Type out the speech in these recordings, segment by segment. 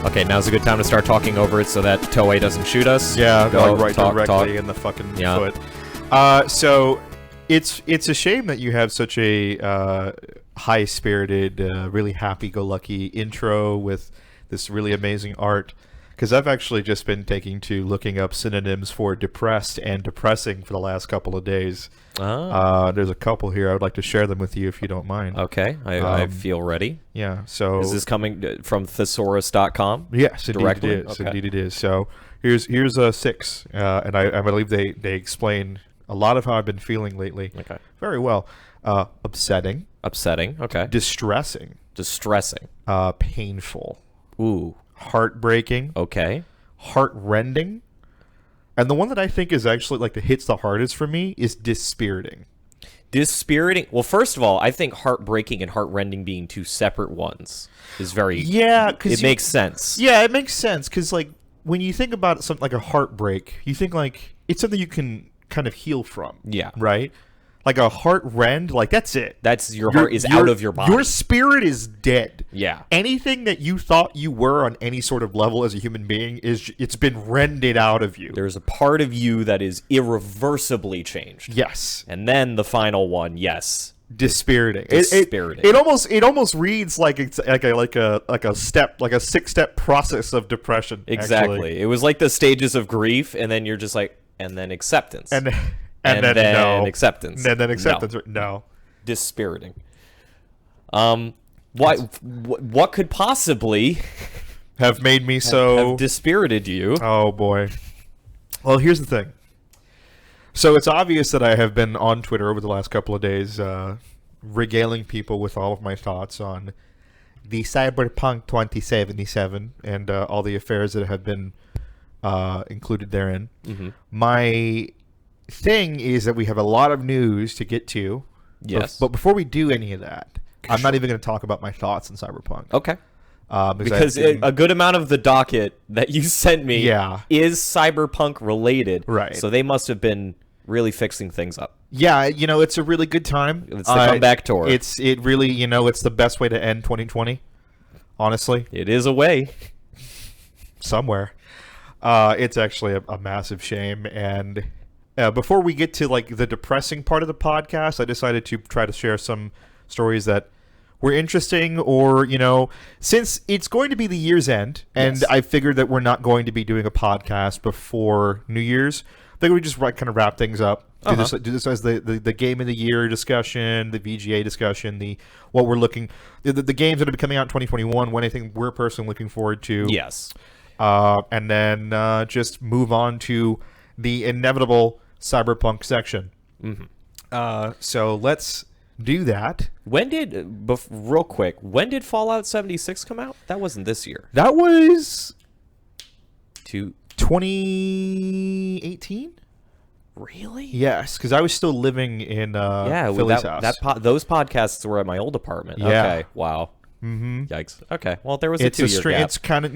Okay, now's a good time to start talking over it so that Toei doesn't shoot us. Yeah, Go, like right talk, directly talk. in the fucking foot. So it's a shame that you have such a high-spirited, really happy-go-lucky intro with this really amazing art. Because I've actually just been taking to looking up synonyms for depressed and depressing for the last couple of days. There's a couple here. I would like to share them with you if you don't mind. Okay, I feel ready. Yeah, so... Is this coming from thesaurus.com? Yes, indeed directly? it is. Okay. Indeed it is. So here's 6, and I believe they explain a lot of how I've been feeling lately. Okay. Very well. Upsetting. Upsetting, okay. Distressing. Distressing. Painful. Ooh. Heartbreaking. Okay. Heartrending. And the one that I think is actually like that hits the hardest for me is dispiriting. Dispiriting. Well, first of all, I think heartbreaking and heartrending being two separate ones is very... Yeah, because... It makes sense. Yeah, it makes sense, because, like, when you think about something like a heartbreak, you think, like, it's something you can kind of heal from. Yeah. Right? Like a heart rend, like, that's it. That's your heart is out of your body. Your spirit is dead. Yeah. Anything that you thought you were on any sort of level as a human being, it's been rended out of you. There's a part of you that is irreversibly changed. Yes. And then the final one, yes. Dispiriting. Dispiriting. It almost reads like it's like a 6-step process of depression. Exactly. Actually. It was like the stages of grief, and then you're just like, and then acceptance. And then no. acceptance. And then acceptance. No. No. Dispiriting. What could possibly have made me so have dispirited you? Oh boy. Well, here's the thing. So it's obvious that I have been on Twitter over the last couple of days, regaling people with all of my thoughts on the Cyberpunk 2077 and all the affairs that have been included therein. Mm-hmm. My thing is that we have a lot of news to get to. Yes. But before we do any of that, I'm not even going to talk about my thoughts on Cyberpunk. Okay. Because a good amount of the docket that you sent me is Cyberpunk related. Right. So they must have been really fixing things up. Yeah, it's a really good time. It's the comeback tour. It really, it's the best way to end 2020. Honestly. It is a way. Somewhere. It's actually a massive shame. And before we get to like the depressing part of the podcast, I decided to try to share some stories that were interesting, or since it's going to be the year's end, and yes. I figured that we're not going to be doing a podcast before New Year's, I think we just kind of wrap things up. Do this as the game of the year discussion, the VGA discussion, the games that have been coming out in 2021, anything we're personally looking forward to. Yes. And then just move on to the inevitable Cyberpunk section. Mm-hmm. So let's do that. Real quick, when did Fallout 76 come out? That wasn't this year. That was 2018. Really? Yes, because I was still living in Philly's house. Those podcasts were at my old apartment. Yeah. Okay. Wow. Mm-hmm. Yikes. Okay. Well, there was a 2-year gap. It's kind of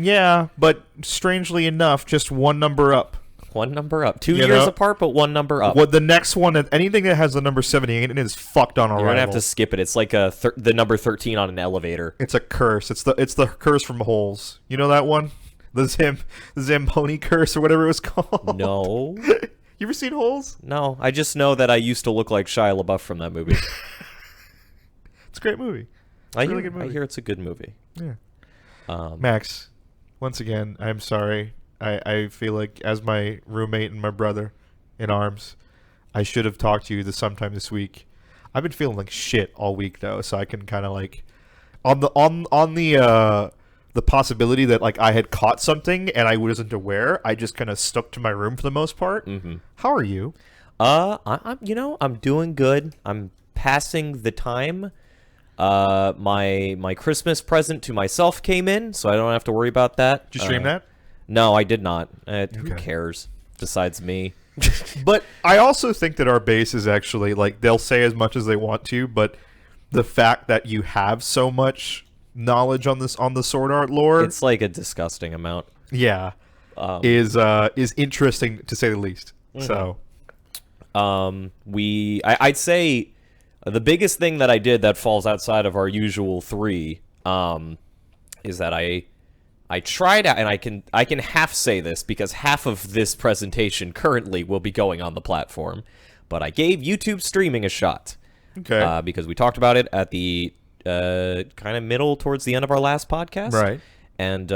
but strangely enough, just one number up. One number up. 2 years apart, but one number up. Well, the next one, anything that has the number 78 in it is fucked on arrival. You're gonna have to skip it. It's like the number 13 on an elevator. It's a curse. It's the curse from Holes. You know that one? The Zamboni curse or whatever it was called. No. You ever seen Holes? No. I just know that I used to look like Shia LaBeouf from that movie. It's a great movie. I hear it's a good movie. Yeah. Max, once again, I'm sorry. I feel like as my roommate and my brother in arms, I should have talked to you sometime this week. I've been feeling like shit all week though, so I can kind of like on the possibility that like I had caught something and I wasn't aware. I just kind of stuck to my room for the most part. Mm-hmm. How are you? I'm doing good. I'm passing the time. My Christmas present to myself came in, so I don't have to worry about that. Did you stream that? No, I did not. Who cares besides me? But I also think that our base is actually like they'll say as much as they want to, but the fact that you have so much knowledge on the sword art lore, it's like a disgusting amount. Yeah, is interesting to say the least. Mm-hmm. So, I'd say the biggest thing that I did that falls outside of our usual three, is that I I tried out, and I can half say this because half of this presentation currently will be going on the platform, but I gave YouTube streaming a shot. Okay. Because we talked about it at the kind of middle towards the end of our last podcast. Right. And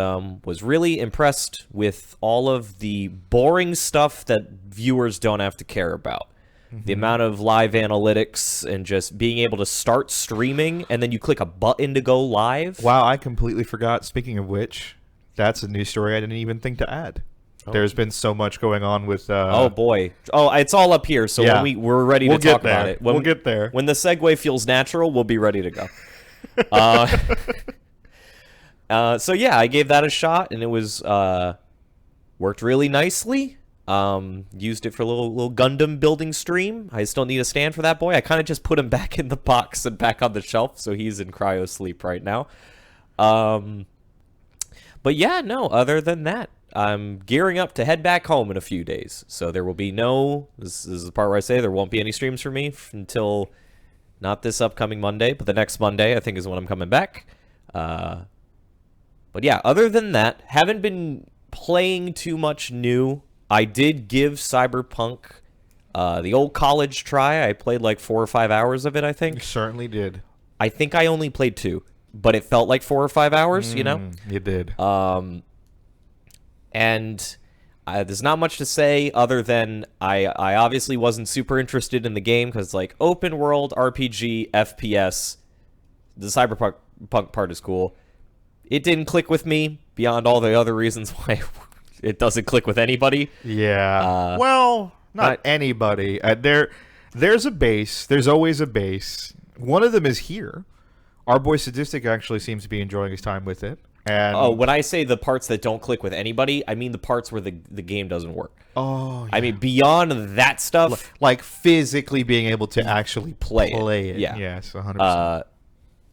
was really impressed with all of the boring stuff that viewers don't have to care about. The amount of live analytics and just being able to start streaming and then you click a button to go live. Wow, I completely forgot. Speaking of which, that's a news story I didn't even think to add. Oh. There's been so much going on with... oh, boy. Oh, it's all up here, so yeah. when we're ready to talk about it. We'll get there. When the segue feels natural, we'll be ready to go. So, yeah, I gave that a shot, and it was... worked really nicely. Used it for a little Gundam building stream. I still need a stand for that boy. I kind of just put him back in the box and back on the shelf, so he's in cryo sleep right now. But yeah, no, other than that, I'm gearing up to head back home in a few days. So there will be this is the part where I say there won't be any streams for me until not this upcoming Monday, but the next Monday, I think, is when I'm coming back. But yeah, other than that, haven't been playing too much new. I did give Cyberpunk the old college try. I played like 4 or 5 hours of it, I think. You certainly did. I think I only played 2, but it felt like 4 or 5 hours, you know? You did. And there's not much to say other than I obviously wasn't super interested in the game because, like, open world RPG, FPS, the Cyberpunk part is cool. It didn't click with me beyond all the other reasons why it doesn't click with anybody. Yeah. Well, not anybody. There's a base. There's always a base. One of them is here. Our boy Sadistic actually seems to be enjoying his time with it. And when I say the parts that don't click with anybody, I mean the parts where the game doesn't work. Oh, yeah. I mean, beyond that stuff. Like physically being able to actually play it. Yeah. Yes, 100%.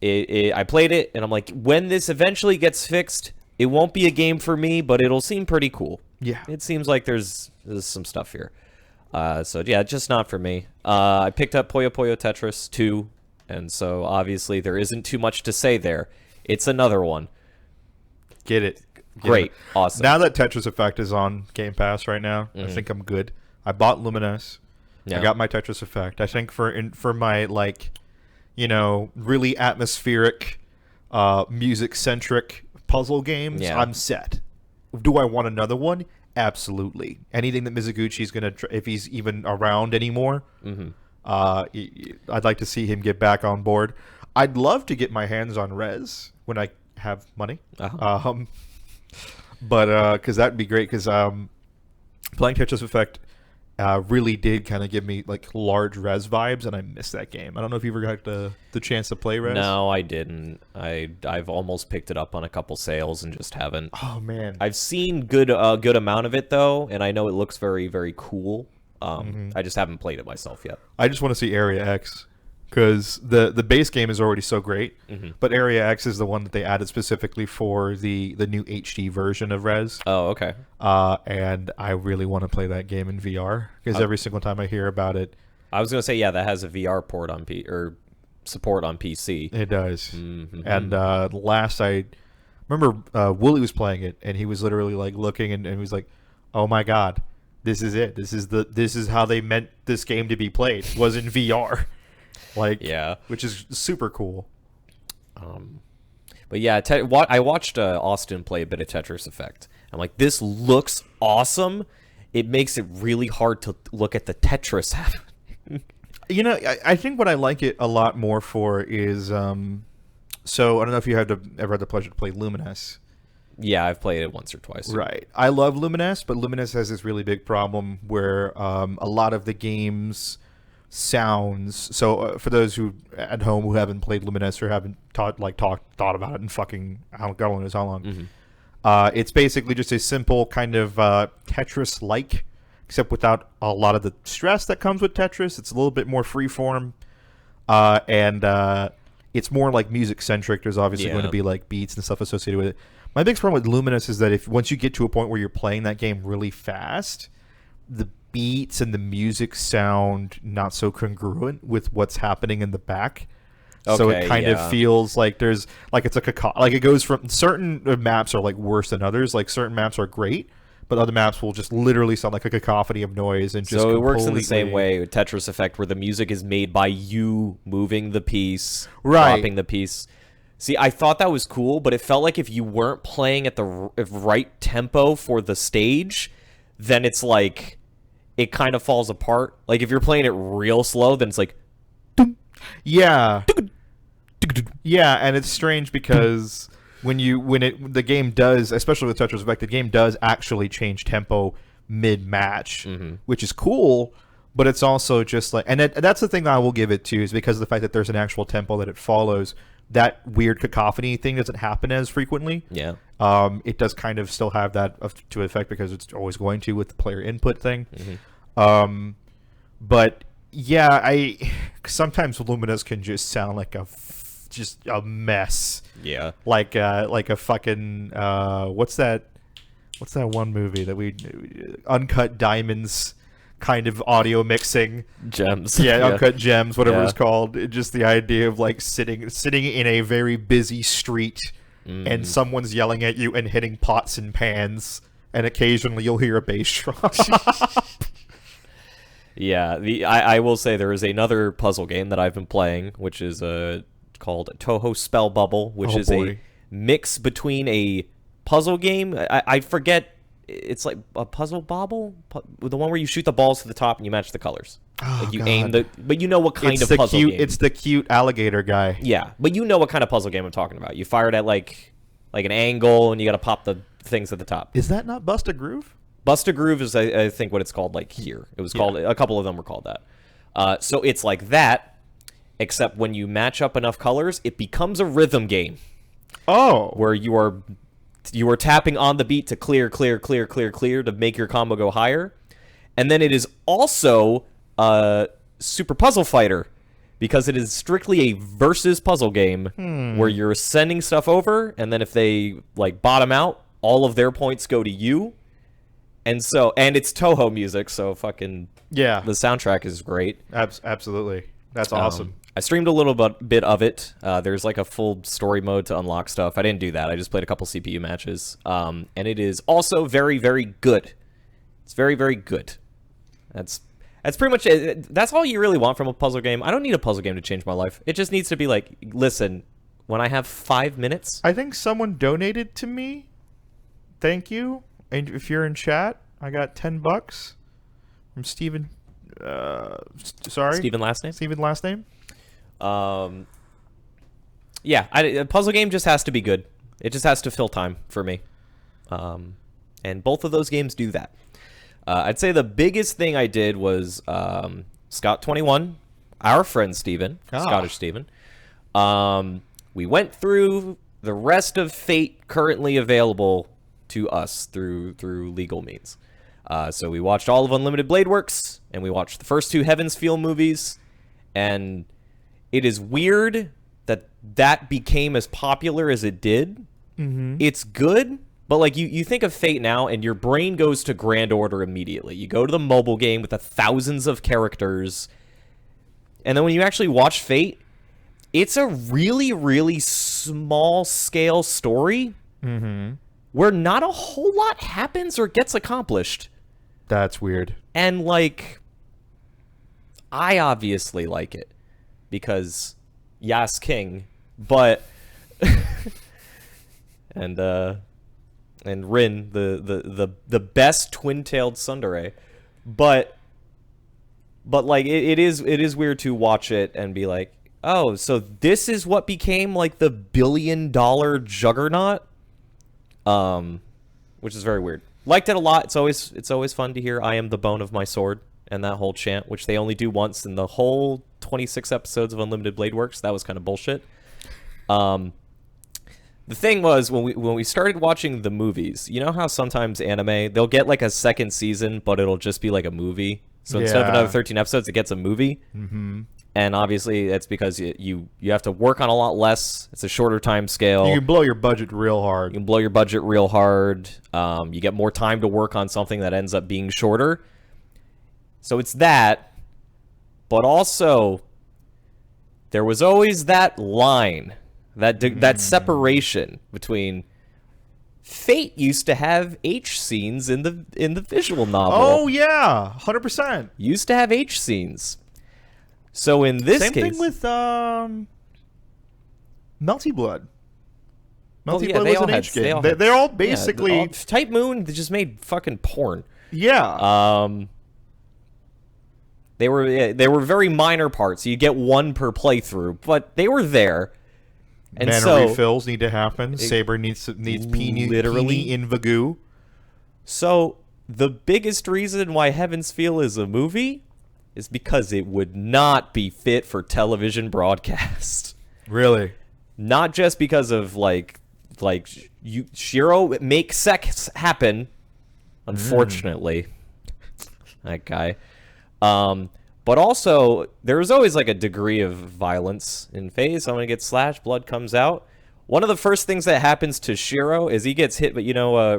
I played it, and I'm like, when this eventually gets fixed, it won't be a game for me, but it'll seem pretty cool. Yeah. It seems like there's some stuff here. So, yeah, just not for me. I picked up Puyo Puyo Tetris 2, and so obviously there isn't too much to say there. It's another one. Get it. Great. Awesome. Now that Tetris Effect is on Game Pass right now, I think I'm good. I bought Luminous. Yeah. I got my Tetris Effect. I think for my, like, you know, really atmospheric, music-centric puzzle games, I'm set. Do I want another one? Absolutely. Anything that Mizuguchi's going to, if he's even around anymore, I'd like to see him get back on board. I'd love to get my hands on Rez when I have money. But because that'd be great, because playing Tetris Effect really did kind of give me like large Rez vibes, and I miss that game. I don't know if you ever got the chance to play Rez. No, I didn't. I've almost picked it up on a couple sales and just haven't. Oh man, I've seen good amount of it though, and I know it looks very, very cool. I just haven't played it myself yet. I just want to see Area X, because the base game is already so great, but Area X is the one that they added specifically for the new HD version of Rez. Oh, okay. And I really want to play that game in VR, because every single time I hear about it, I was gonna say, yeah, that has a VR port on or support on PC. It does. And last I remember, Wooly was playing it, and he was literally like looking, and he was like, "Oh my god, this is it. This is how they meant this game to be played. Was in VR." Like, yeah, which is super cool. But yeah, I watched Austin play a bit of Tetris Effect. I'm like, this looks awesome. It makes it really hard to look at the Tetris happening. You know, I think what I like it a lot more for is, so I don't know if you ever had the pleasure to play Luminous. Yeah, I've played it once or twice. Right. I love Luminous, but Luminous has this really big problem where a lot of the game's sounds. So for those who at home who haven't played Luminous or haven't thought about it in fucking God only knows how long, it's basically just a simple kind of Tetris-like, except without a lot of the stress that comes with Tetris. It's a little bit more freeform, and it's more like music-centric. There's obviously going to be like beats and stuff associated with it. My biggest problem with Luminous is that once you get to a point where you're playing that game really fast, the beats and the music sound not so congruent with what's happening in the back. So it Okay, kind of yeah. feels like there's like it's a like it goes from certain maps are like worse than others. Like certain maps are great, but other maps will just literally sound like a cacophony of noise and just So it works in the same completely- way with Tetris Effect, where the music is made by you moving the piece, Right. dropping the piece. See, I thought that was cool, but it felt like if you weren't playing at the right tempo for the stage, then it's like it kind of falls apart. Like if you're playing it real slow, then it's like Yeah. Yeah, and it's strange because when the game does, especially with Tetris Effect, the game does actually change tempo mid-match, which is cool, but it's also just like, and that's the thing that I will give it to, is because of the fact that there's an actual tempo that it follows. That weird cacophony thing doesn't happen as frequently. yeah. It does kind of still have that to effect because it's always going to with the player input thing. But yeah, sometimes Luminous can just sound like just a mess. Yeah. Like a fucking what's that one movie that we Uncut Diamonds kind of audio mixing. Gems. Yeah, Uncut Gems, whatever Yeah. it's called. Just the idea of like sitting in a very busy street and someone's yelling at you and hitting pots and pans, and occasionally you'll hear a bass drum. Yeah, I will say there is another puzzle game that I've been playing, which is called Toho Spell Bubble, which Oh, is a boy. mix between a puzzle game. I forget, it's like a puzzle bobble, the one where you shoot the balls to the top and you match the colors. Oh, like you God. aim but you know what kind It's of the puzzle cute. game. It's the cute alligator guy. Yeah, but you know what kind of puzzle game I'm talking about. You fire it at like an angle and you got to pop the things at the top. Is that not Bust a Groove? Bust a Groove is, I think, what it's called like here. It was called, a couple of them were called that. So it's like that, except when you match up enough colors, it becomes a rhythm game Oh, where you are tapping on the beat to clear to make your combo go higher. And then it is also a Super Puzzle Fighter, because it is strictly a versus puzzle game where you're sending stuff over, and then if they like bottom out, all of their points go to you. And it's Toho music, so fucking yeah. the soundtrack is great. Absolutely. That's awesome. I streamed a little bit of it. There's like a full story mode to unlock stuff. I didn't do that. I just played a couple CPU matches. And it is also very, very good. It's very, very good. That's pretty much it. That's all you really want from a puzzle game. I don't need a puzzle game to change my life. It just needs to be like, listen, when I have 5 minutes. I think someone donated to me. Thank you. And if you're in chat, I got $10 from Steven. Sorry, Steven last name? Steven last name. Yeah, a puzzle game just has to be good. It just has to fill time for me. And both of those games do that. I'd say the biggest thing I did was Scott21, our friend Steven, Scottish Steven. We went through the rest of Fate currently available to us through legal means. So we watched all of Unlimited Blade Works, and we watched the first 2 Heaven's Feel movies, and it is weird that became as popular as it did. It's good, but like you think of Fate now, and your brain goes to Grand Order immediately. You go to the mobile game with the thousands of characters, and then when you actually watch Fate, it's a really, really small-scale story where not a whole lot happens or gets accomplished. That's weird. And, like, I obviously like it because Yas King, but and Rin, the best twin-tailed tsundere, but like it is weird to watch it and be like, oh, so this is what became like the billion-dollar juggernaut, which is very weird. Liked it a lot. It's always fun to hear "I am the bone of my sword" and that whole chant, which they only do once in the whole 26 episodes of Unlimited Blade Works. That was kind of bullshit. The thing was, when we started watching the movies, you know how sometimes anime, they'll get like a second season, but it'll just be like a movie. So instead of another 13 episodes, it gets a movie. And obviously, that's because you have to work on a lot less. It's a shorter time scale. You can blow your budget real hard. You can blow your budget real hard. You get more time to work on something that ends up being shorter. So it's that. But also, there was always that line, that separation between. Fate used to have H scenes in the visual novel. Oh yeah, 100%. Used to have H scenes. So in this Same case, thing with Melty Blood. Melty yeah, Blood was an H game. They're all basically Type Moon. They just made fucking porn. Yeah. They were very minor parts. You get one per playthrough, but they were there. And Mana refills need to happen. Saber needs Peony in Vagoo. So the biggest reason why Heaven's Feel is a movie is because it would not be fit for television broadcast. Really? Not just because of Shiro makes sex happen. Unfortunately, that guy. But also, there's always like a degree of violence in Fate. Someone gets slashed, blood comes out. One of the first things that happens to Shiro is he gets hit, but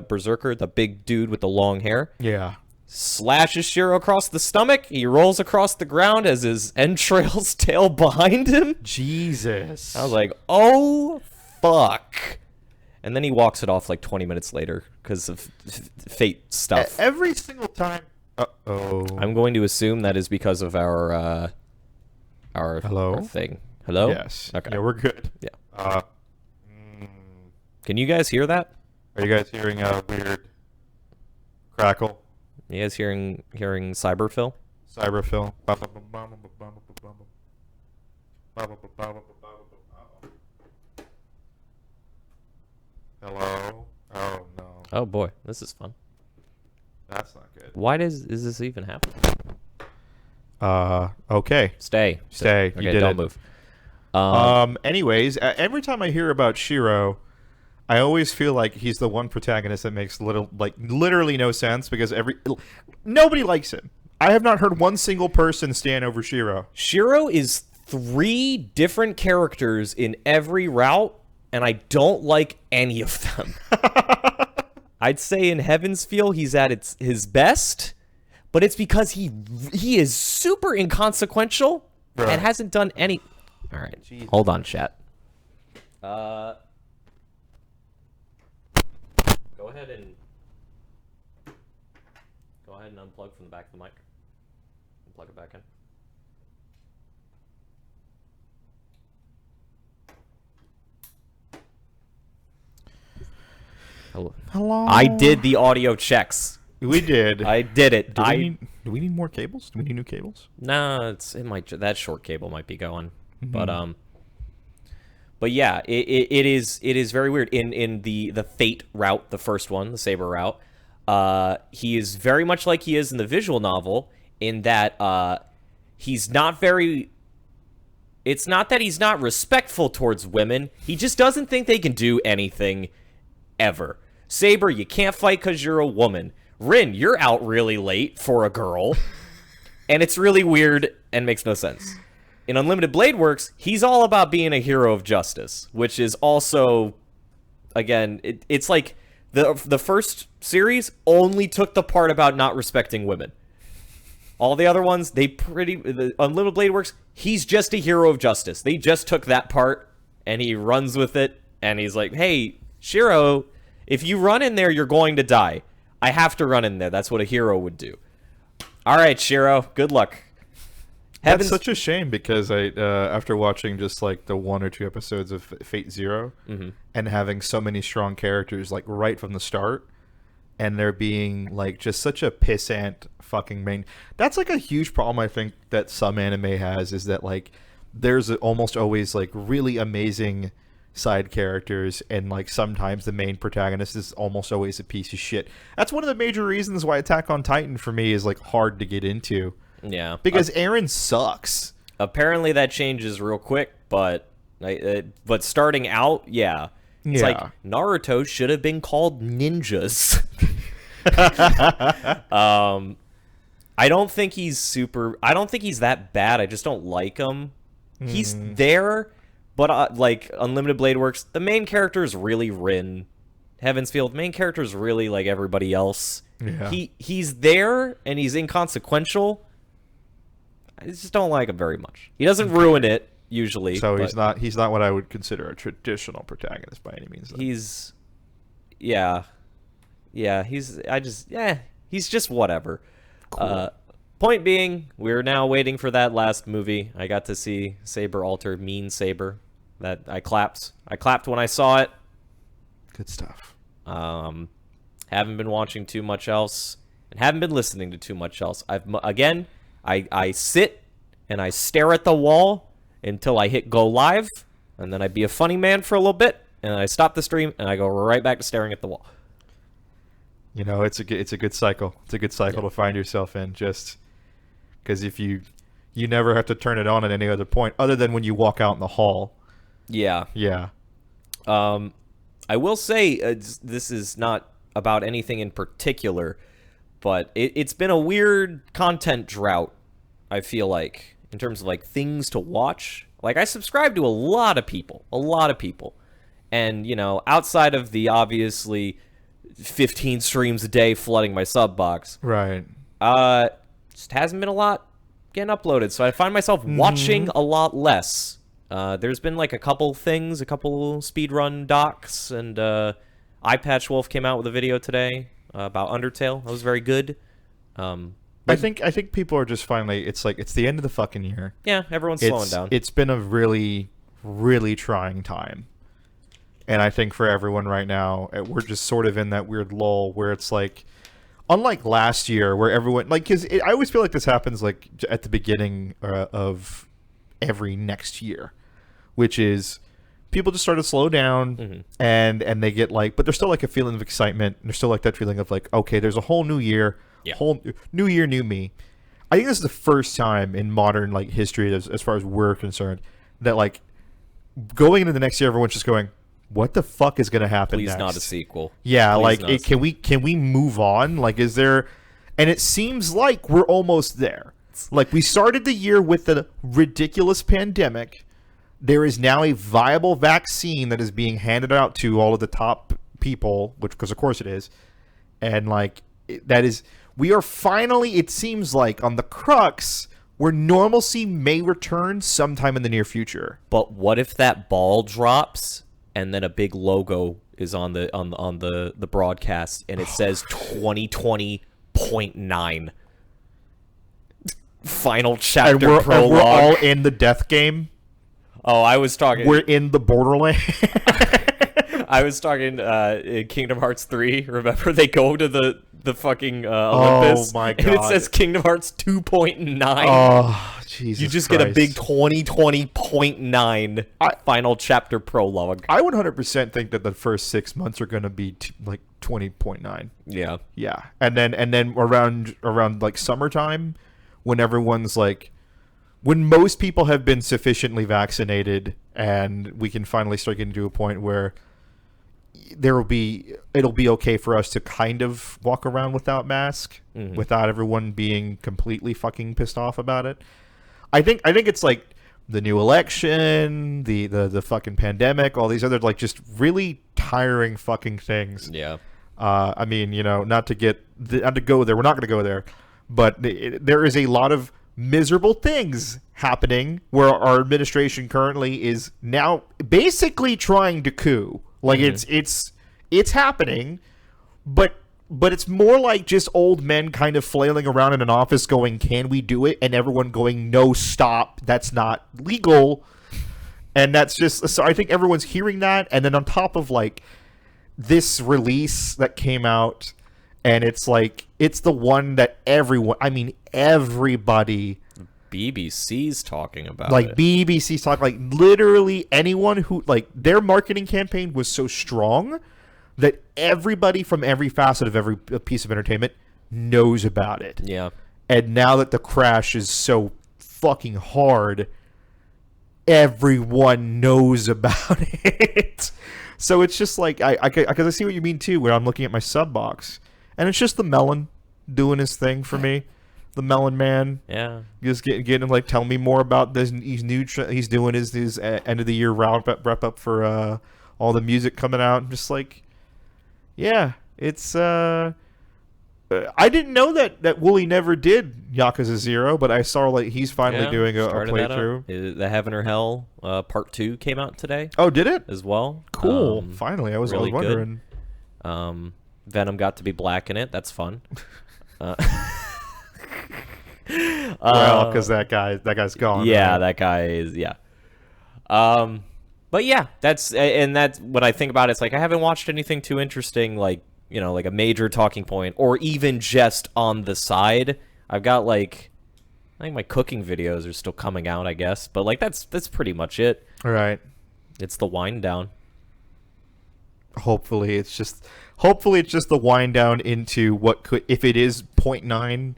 Berserker, the big dude with the long hair. Yeah. Slashes Shiro across the stomach. He rolls across the ground as his entrails tail behind him. Jesus. I was like, oh, fuck. And then he walks it off like 20 minutes later because of Fate stuff. Every single time. Uh-oh. I'm going to assume that is because of our Hello? our thing. Hello? Yes. Okay. Yeah, we're good. Yeah. Can you guys hear that? Are you guys hearing a weird crackle? You guys hearing Cyberphil? Cyberphil. Hello? Oh, no. Oh, boy. This is fun. That's not good. Why is this even happening? Okay. Stay. Stay. Okay, You did don't it. move. Anyways, every time I hear about Shiro, I always feel like he's the one protagonist that makes literally no sense because nobody likes him. I have not heard one single person stand over Shiro. Shiro is 3 different characters in every route, and I don't like any of them. I'd say in Heaven's Feel he's at his best, but it's because he is super inconsequential and hasn't done any. All right, hold on, chat. Go ahead and unplug from the back of the mic. And plug it back in. Hello. I did the audio checks. We did. I did it. Do we need more cables? Do we need new cables? No, that short cable might be going. Mm-hmm. But yeah, it is very weird. In the Fate route, the first one, the Saber route, he is very much like he is in the visual novel in that he's not very. It's not that he's not respectful towards women. He just doesn't think they can do anything ever. Saber, you can't fight because you're a woman. Rin, you're out really late for a girl. And it's really weird and makes no sense. In Unlimited Blade Works, he's all about being a hero of justice, which is also, again, it's like the first series only took the part about not respecting women. All the other ones, the Unlimited Blade Works, he's just a hero of justice. They just took that part, and he runs with it, and he's like, hey, Shiro, if you run in there, you're going to die. I have to run in there. That's what a hero would do. All right, Shiro, good luck. That's such a shame because after watching just like the 1 or 2 episodes of Fate Zero and having so many strong characters like right from the start, and there being like just such a pissant fucking main. That's like a huge problem I think that some anime has, is that like there's almost always like really amazing side characters, and like sometimes the main protagonist is almost always a piece of shit. That's one of the major reasons why Attack on Titan for me is like hard to get into. Yeah, because Eren sucks. Apparently that changes real quick, but starting out, yeah. It's like Naruto should have been called ninjas. I don't think he's that bad. I just don't like him. He's there, but like Unlimited Blade Works, the main character is really Rin. Heaven's Feel, the main character is really like everybody else. Yeah. He's there and he's inconsequential. I just don't like him very much. He doesn't ruin it, usually. So but he's not what I would consider a traditional protagonist by any means. Though. He's yeah. He's just whatever. Cool. Point being, we're now waiting for that last movie. I got to see Saber alter Mean Saber. That I clapped. I clapped when I saw it. Good stuff. Haven't been watching too much else, and haven't been listening to too much else. I sit and I stare at the wall until I hit go live, and then I be a funny man for a little bit, and I stop the stream and I go right back to staring at the wall. You know, it's a good cycle. It's a good cycle to find yourself in, just because if you never have to turn it on at any other point other than when you walk out in the hall. Yeah. I will say this is not about anything in particular, but it's been a weird content drought, I feel like, in terms of like things to watch. Like, I subscribe to a lot of people, and, you know, outside of the obviously 15 streams a day flooding my sub box, right, just hasn't been a lot getting uploaded, so I find myself watching a lot less. There's been like a couple speedrun docs, and Eyepatch Wolf came out with a video today about Undertale. That was very good. I think people are just finally, it's the end of the fucking year. Yeah, everyone's slowing down. It's been a really, really trying time. And I think for everyone right now, we're just sort of in that weird lull where it's like, unlike last year where everyone, like, because I always feel like this happens like at the beginning of every next year, which is people just start to slow down and they get like, but there's still like a feeling of excitement. And there's still like that feeling of like, okay, there's a whole new year, whole new year, new me. I think this is the first time in modern like history, as far as we're concerned, that like going into the next year, everyone's just going, what the fuck is going to happen Please next? not a sequel. Yeah, Please like, can we move on? Like, is there... And it seems like we're almost there. Like, we started the year with a ridiculous pandemic. There is now a viable vaccine that is being handed out to all of the top people, which, because of course it is. And, like, that is... We are finally, it seems like, on the crux where normalcy may return sometime in the near future. But what if that ball drops and then a big logo is on the broadcast and it says 2020.9 final chapter and prologue? we're all in the death game. Oh, I was talking. We're in the borderland. I was talking in Kingdom Hearts 3. Remember, they go to the fucking Olympus. Oh my god! And it says Kingdom Hearts 2.9. Oh, Jesus! You just Christ. get a big 2020.9 final chapter prologue. I would 100% think that the first 6 months are going to be like 20.9. Yeah. And then around like summertime, when everyone's like, when most people have been sufficiently vaccinated, and we can finally start getting to a point where it'll be okay for us to kind of walk around without mask, without everyone being completely fucking pissed off about it. I think it's like the new election, the fucking pandemic, all these other like just really tiring fucking things. Yeah. I mean, you know, not to go there. We're not going to go there, but there is a lot of miserable things happening where our administration currently is now basically trying to coup. Like it's happening, but it's more like just old men kind of flailing around in an office going, "Can we do it?" and everyone going, "No, stop. That's not legal." And that's just, so I think everyone's hearing that, and then on top of like this release that came out, and it's like it's the one that everybody BBC's talking about like it. BBC's talking, like literally anyone who, like, their marketing campaign was so strong that everybody from every facet of every piece of entertainment knows about it. Yeah. And now that the crash is so fucking hard, everyone knows about it. So it's just like, because I see what you mean too, where I'm looking at my sub box, and it's just the melon doing his thing for me. The Melon Man, just getting like, tell me more about this. He's doing his end of the year wrap up for all the music coming out. I'm just like, yeah, it's I didn't know that Wooly never did Yakuza 0, but I saw like he's finally doing a started that up. playthrough. The Heaven or Hell Part 2 came out today Oh, did it? as well. Cool. Finally, I was really wondering. Good. Venom got to be black in it. That's fun. Well, because that guy's gone. Yeah, right? that guy is. Yeah. But yeah, that's when I think about it, it's like I haven't watched anything too interesting, like like a major talking point, or even just on the side. I've got like, I think my cooking videos are still coming out, I guess, but like that's pretty much it. All right. It's the wind down. Hopefully, it's just the wind down into what could, if it is 0.9,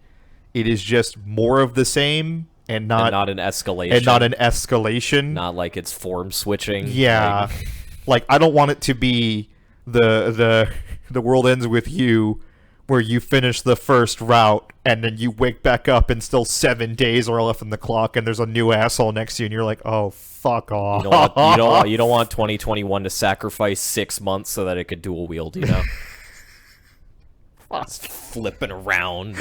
it is just more of the same. And not an escalation. Not like it's form switching. Yeah. Like I don't want it to be the world ends with you where you finish the first route and then you wake back up and still 7 days are left on the clock and there's a new asshole next to you and you're like, oh, fuck off. You don't want 2021 to sacrifice 6 months so that it could dual wield, Just flipping around.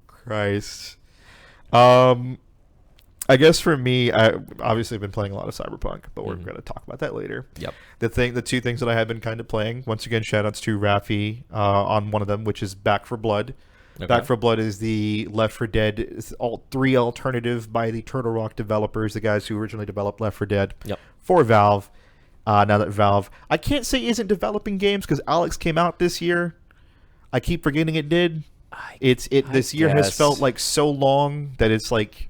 Christ. I guess for me, I obviously have been playing a lot of Cyberpunk, but we're going to talk about that later. Yep. The two things that I have been kind of playing, once again, shoutouts to Rafi on one of them, which is Back 4 Blood. Okay. Back 4 Blood is the Left 4 Dead 3 alternative by the Turtle Rock developers, the guys who originally developed Left 4 Dead for Valve. Now that Valve, I can't say isn't developing games because Alex came out this year. I keep forgetting it did. This year has felt like so long that it's like,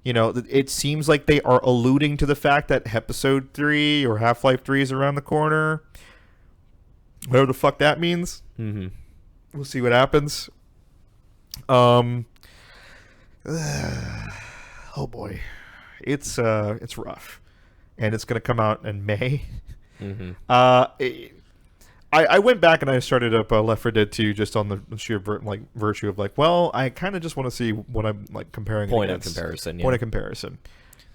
it seems like they are alluding to the fact that Episode 3 or Half-Life 3 is around the corner. Whatever the fuck that means. Mm-hmm. We'll see what happens. Oh boy, it's rough, and it's gonna come out in May. Mm-hmm. I went back and I started up Left 4 Dead 2 just on the sheer virtue of well, I kind of just want to see what I'm comparing. Point of comparison.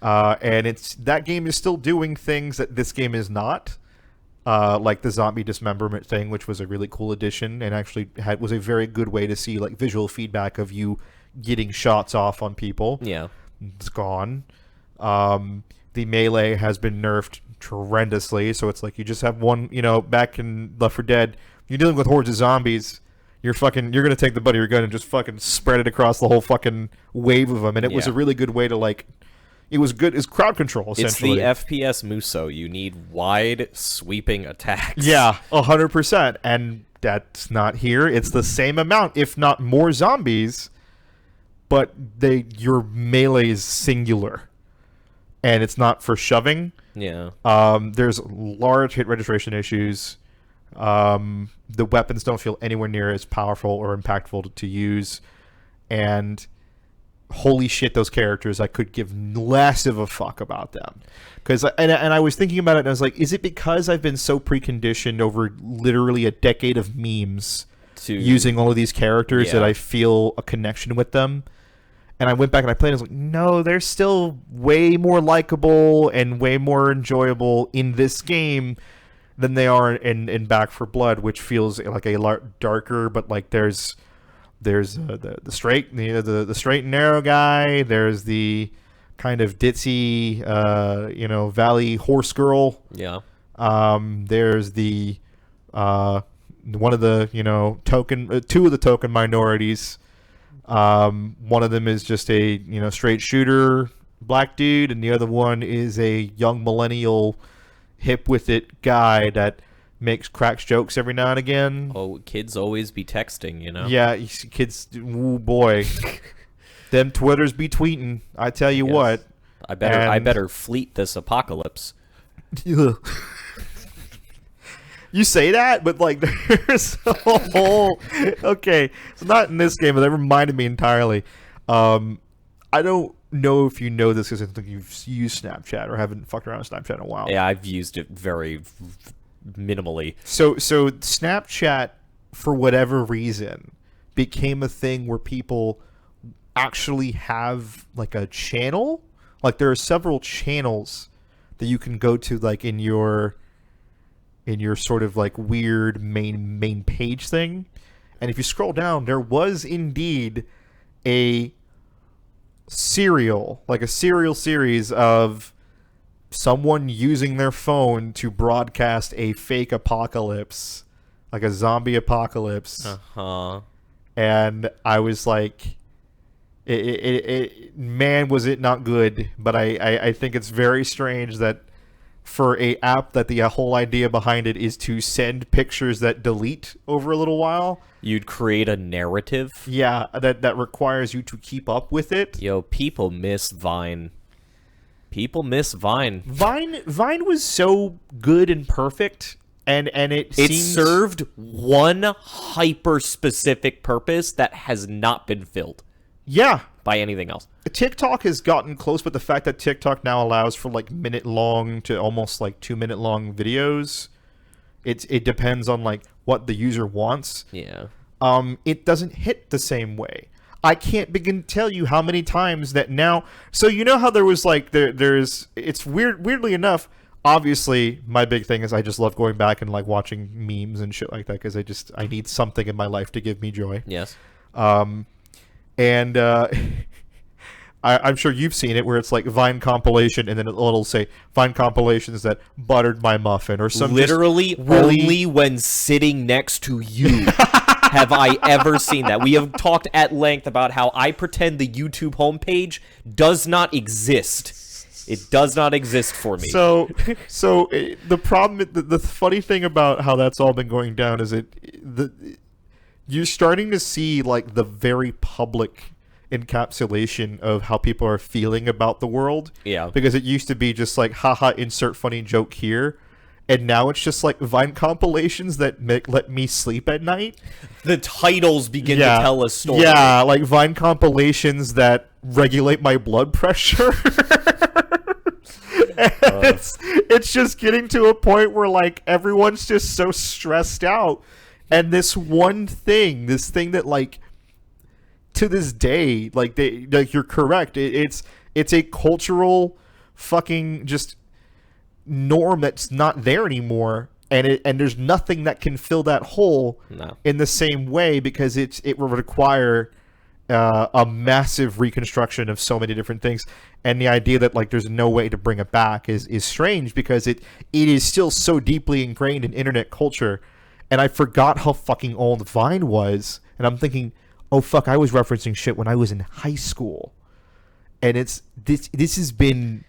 And that game is still doing things that this game is not. Like the zombie dismemberment thing, which was a really cool addition and actually was a very good way to see visual feedback of you getting shots off on people. Yeah, it's gone. The melee has been nerfed tremendously, so it's like you just have one. Back in Left 4 Dead, you're dealing with hordes of zombies. You're gonna take the butt of your gun and just fucking spread it across the whole fucking wave of them, and it was a really good way to It was good. It's crowd control, essentially. It's the FPS Muso. You need wide, sweeping attacks. Yeah, 100%. And that's not here. It's the same amount, if not more zombies, but your melee is singular. And it's not for shoving. Yeah. There's large hit registration issues. The weapons don't feel anywhere near as powerful or impactful to use. And holy shit, those characters, I could give less of a fuck about them. And I was thinking about it, and I was like, is it because I've been so preconditioned over literally a decade of memes using all of these characters that I feel a connection with them? And I went back and I played, and I was like, no, they're still way more likable and way more enjoyable in this game than they are in Back 4 Blood, which feels like a lot darker, but there's the straight the straight and narrow guy. There's the kind of ditzy valley horse girl. Yeah. There's the one of the two of the token minorities. One of them is just a straight shooter black dude, and the other one is a young millennial hip with it guy that cracks jokes every now and again. Oh, kids always be texting, Yeah, kids. Ooh, boy, them Twitters be tweeting. I tell you what. I better fleet this apocalypse. You say that, but there's a whole. Okay, it's not in this game, but that reminded me entirely. I don't know if you know this because I think you've used Snapchat or haven't fucked around with Snapchat in a while. Yeah, I've used it very minimally. So Snapchat, for whatever reason, became a thing where people actually have a channel. There are several channels that you can go to in your in your sort of like weird main page thing. And if you scroll down, there was indeed a serial series of someone using their phone to broadcast a fake apocalypse, like a zombie apocalypse. And I was like, man, was it not good. But I think it's very strange that for a app that the whole idea behind it is to send pictures that delete over a little while, you'd create a narrative. Yeah, that requires you to keep up with it. Yo, people miss Vine. People miss Vine. Vine was so good and perfect, and it served one hyper specific purpose that has not been filled. Yeah. By anything else. TikTok has gotten close, but the fact that TikTok now allows for like minute-long to almost like 2-minute-long videos, it depends on like what the user wants. Yeah. It doesn't hit the same way. I can't begin to tell you how many times that now. So you know how there was like there's it's weirdly enough. Obviously, my big thing is I just love going back and like watching memes and shit like that because I need something in my life to give me joy. Yes. And I'm sure you've seen it where it's like Vine compilation and then it'll say Vine compilations that buttered my muffin or some literally really... only when sitting next to you have I ever seen that. We have talked at length about how I pretend the YouTube homepage does not exist. It does not exist for me. So the problem, the funny thing about how that's all been going down is you're starting to see like the very public encapsulation of how people are feeling about the world. Yeah. Because it used to be just like, haha, insert funny joke here. And now it's just like Vine compilations that let me sleep at night. The titles begin to tell a story. Yeah, like Vine compilations that regulate my blood pressure. It's just getting to a point where like everyone's just so stressed out. And this thing that like to this day, like you're correct. It's a cultural fucking just norm that's not there anymore, and there's nothing that can fill that hole in the same way because it will require a massive reconstruction of so many different things. And the idea that like there's no way to bring it back is strange because it is still so deeply ingrained in internet culture. And I forgot how fucking old Vine was. And I'm thinking, oh, fuck, I was referencing shit when I was in high school. And this has been...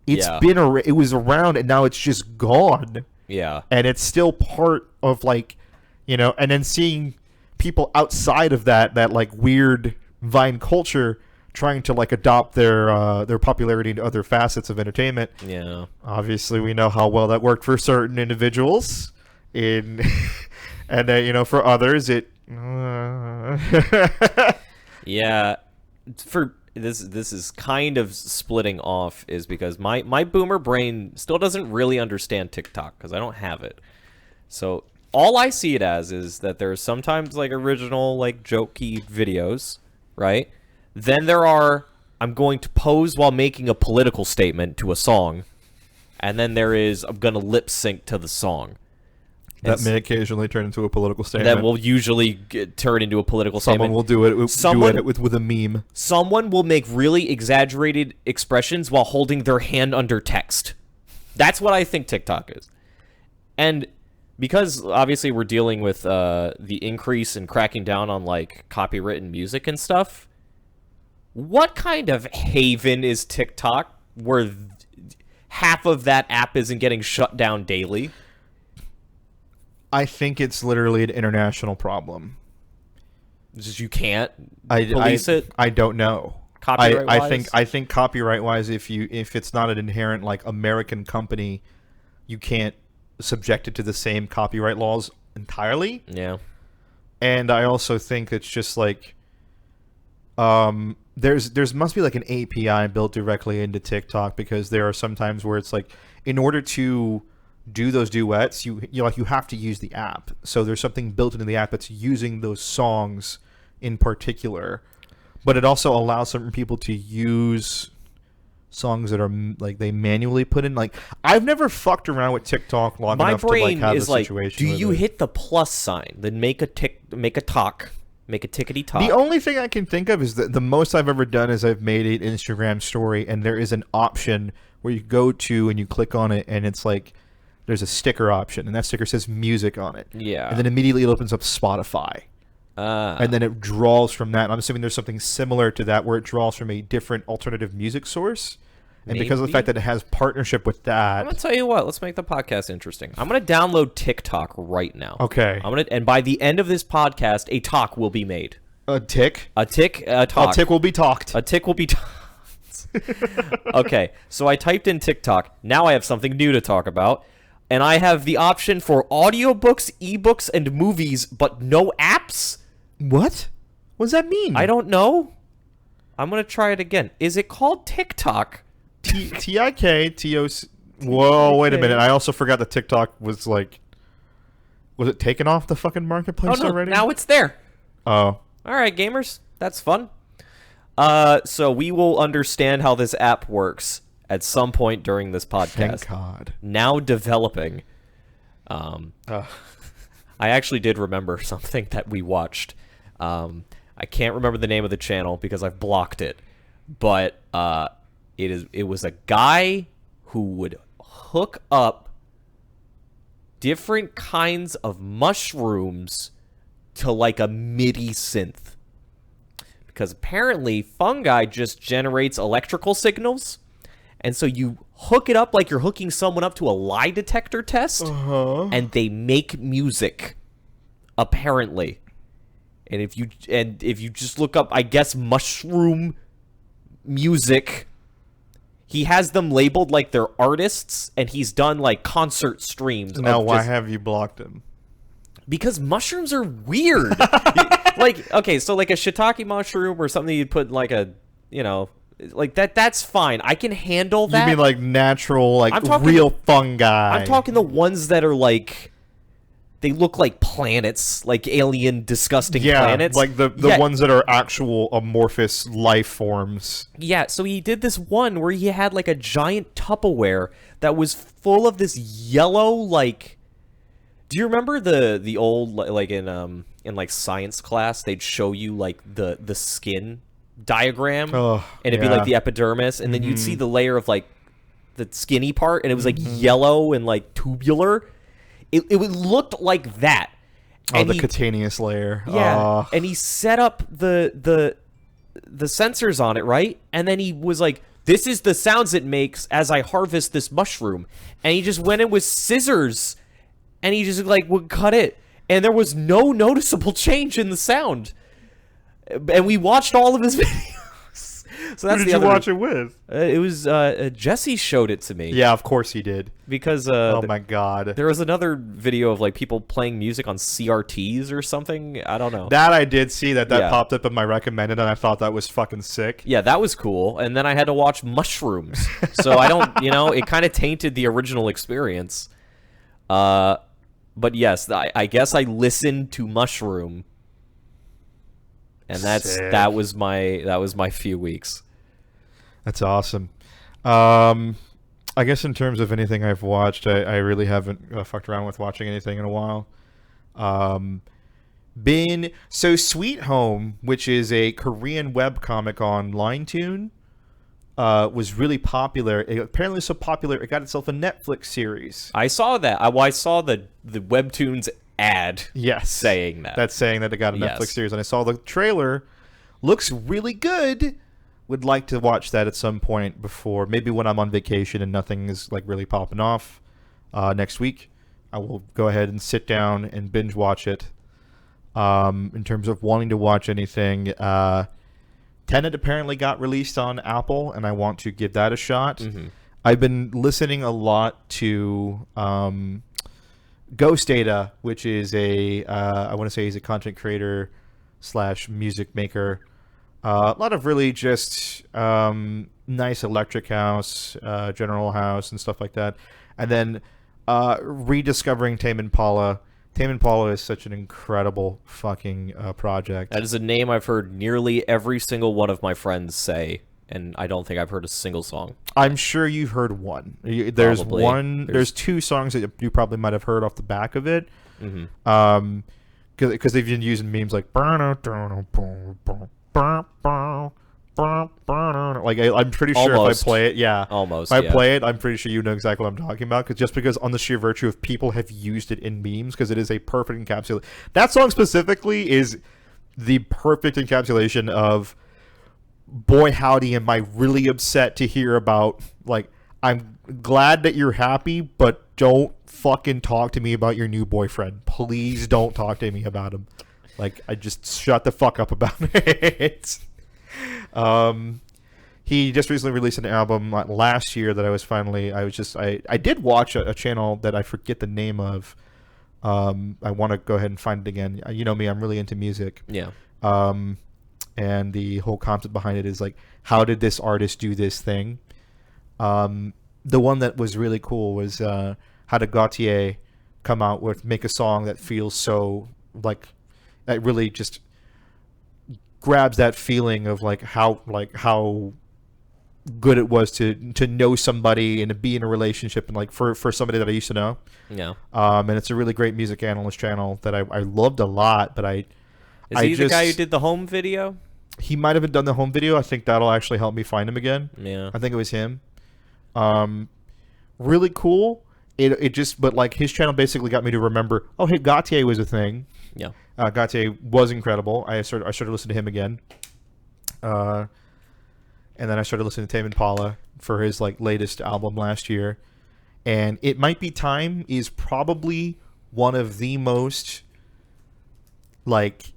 It was around, and now it's just gone. Yeah. And it's still part of, like, you know... And then seeing people outside of that like, weird Vine culture trying to, like, adopt their popularity into other facets of entertainment. Yeah. Obviously, we know how well that worked for certain individuals. And you know, for others it yeah, for this is kind of splitting off is because my boomer brain still doesn't really understand TikTok because I don't have it. So all I see it as is that there's sometimes like original like jokey videos, right? Then there are I'm going to pose while making a political statement to a song, and then there is I'm gonna lip sync to the song. That may occasionally turn into a political statement. That will usually turn into a political statement. Someone will do it with a meme. Someone will make really exaggerated expressions while holding their hand under text. That's what I think TikTok is. And because obviously we're dealing with the increase in cracking down on like copywritten music and stuff, what kind of haven is TikTok where half of that app isn't getting shut down daily? I think it's literally an international problem. Just you can't police it. I don't know. Copyright-wise? I think copyright-wise, if it's not an inherent like American company, you can't subject it to the same copyright laws entirely. Yeah. And I also think it's just like there's must be like an API built directly into TikTok because there are some times where it's like in order to do those duets, you have to use the app. So there's something built into the app that's using those songs in particular, but it also allows certain people to use songs that are like they manually put in. Like I've never fucked around with TikTok long My enough to like brain have is the like, situation. do with you it. hit the plus sign, then make a talk, make a tickety talk? The only thing I can think of is that the most I've ever done is I've made an Instagram story, and there is an option where you go to and you click on it, and it's like there's a sticker option, and that sticker says music on it. Yeah. And then immediately it opens up Spotify. And then it draws from that. I'm assuming there's something similar to that where it draws from a different alternative music source. And because of the fact that it has partnership with that. I'm gonna tell you what. Let's make the podcast interesting. I'm gonna download TikTok right now. Okay. And by the end of this podcast, a talk will be made. A tick? A talk. A tick will be talked. A tick will be talked. Okay, so I typed in TikTok. Now I have something new to talk about. And I have the option for audiobooks, ebooks, and movies, but no apps? What? What does that mean? I don't know. I'm going to try it again. Is it called TikTok? TIKTOC. Whoa, wait a minute. I also forgot that TikTok was like... Was it taken off the fucking marketplace already? Now it's there. Oh. All right, gamers. That's fun. So we will understand how this app works at some point during this podcast. Thank God. Now developing. I actually did remember something that we watched. I can't remember the name of the channel because I've blocked it. But it was a guy who would hook up different kinds of mushrooms to like a MIDI synth. Because apparently fungi just generates electrical signals. And so you hook it up like you're hooking someone up to a lie detector test. And they make music, apparently. And if you just look up, I guess, mushroom music, he has them labeled like they're artists, and he's done like concert streams. Now, why have you blocked him? Because mushrooms are weird. Like, okay, so like a shiitake mushroom or something you'd put in like a, like that's fine. I can handle that. You mean like natural, like talking, real fungi? I'm talking the ones that are like, they look like planets, like alien, disgusting planets. Like the ones that are actual amorphous life forms. Yeah, so he did this one where he had like a giant Tupperware that was full of this yellow, like... Do you remember the old, like in like science class, they'd show you like the skin diagram, and it'd be like the epidermis, and then you'd see the layer of like the skinny part, and it was like yellow and like tubular. It looked like that. And the cutaneous layer. Yeah, and he set up the sensors on it, right? And then he was like, "This is the sounds it makes as I harvest this mushroom," and he just went in with scissors. And he just, like, would cut it. And there was no noticeable change in the sound. And we watched all of his videos. So that's Who did you watch it with? It was, Jesse showed it to me. Yeah, of course he did. Because, oh my God. There was another video of, like, people playing music on CRTs or something. I don't know. That I did see that popped up in my recommended, and I thought that was fucking sick. Yeah, that was cool. And then I had to watch mushrooms. So I don't, it kind of tainted the original experience. But yes, I guess I listened to Mushroom, and that was my few weeks. That's awesome. I guess in terms of anything I've watched, I really haven't fucked around with watching anything in a while. Sweet Home, which is a Korean webcomic on LineTune, was really popular. Apparently so popular, it got itself a Netflix series. I saw that. I saw the Webtoons ad. Yes, saying that. That's saying that it got a Netflix series, and I saw the trailer. Looks really good. Would like to watch that at some point before, maybe when I'm on vacation and nothing is like really popping off next week. I will go ahead and sit down and binge watch it. In terms of wanting to watch anything, Tenet apparently got released on Apple, and I want to give that a shot. I've been listening a lot to Ghost Data, which is I want to say he's a content creator / music maker. A lot of really just nice electric house, general house, and stuff like that. And then rediscovering Tame Impala. Tame Impala is such an incredible fucking project. That is a name I've heard nearly every single one of my friends say and I don't think I've heard a single song. I'm sure you've heard one. There's Probably. one. There's two songs that you probably might have heard off the back of it. Mm-hmm. Because they've been using memes like like I'm pretty sure Almost. if I play it, yeah, Almost. if I yeah. play it, I'm pretty sure you know exactly what I'm talking about. Because on the sheer virtue of people have used it in memes, because it is a perfect encapsulation. That song specifically is the perfect encapsulation of, boy howdy, am I really upset to hear about, like, I'm glad that you're happy, but don't fucking talk to me about your new boyfriend. Please don't talk to me about him. Like, I just shut the fuck up about it. He just recently released an album last year that I did watch a channel that I forget the name of. I want to go ahead and find it again. You know me, I'm really into music. Yeah. And the whole concept behind it is like, how did this artist do this thing? The one that was really cool was how did Gautier come out with make a song that feels so like that really just grabs that feeling of how good it was to know somebody and to be in a relationship, and like for somebody that I used to know. Yeah. And it's a really great music analyst channel that I loved a lot, but Is he the guy who did the home video? He might have done the home video. I think that'll actually help me find him again. Yeah. I think it was him. Really cool. But like his channel basically got me to remember, oh, hey, Gautier was a thing. Yeah. Gautier was incredible. I started listening to him again. And then I started listening to Tame Impala for his like latest album last year. And It Might Be Time is probably one of the most like,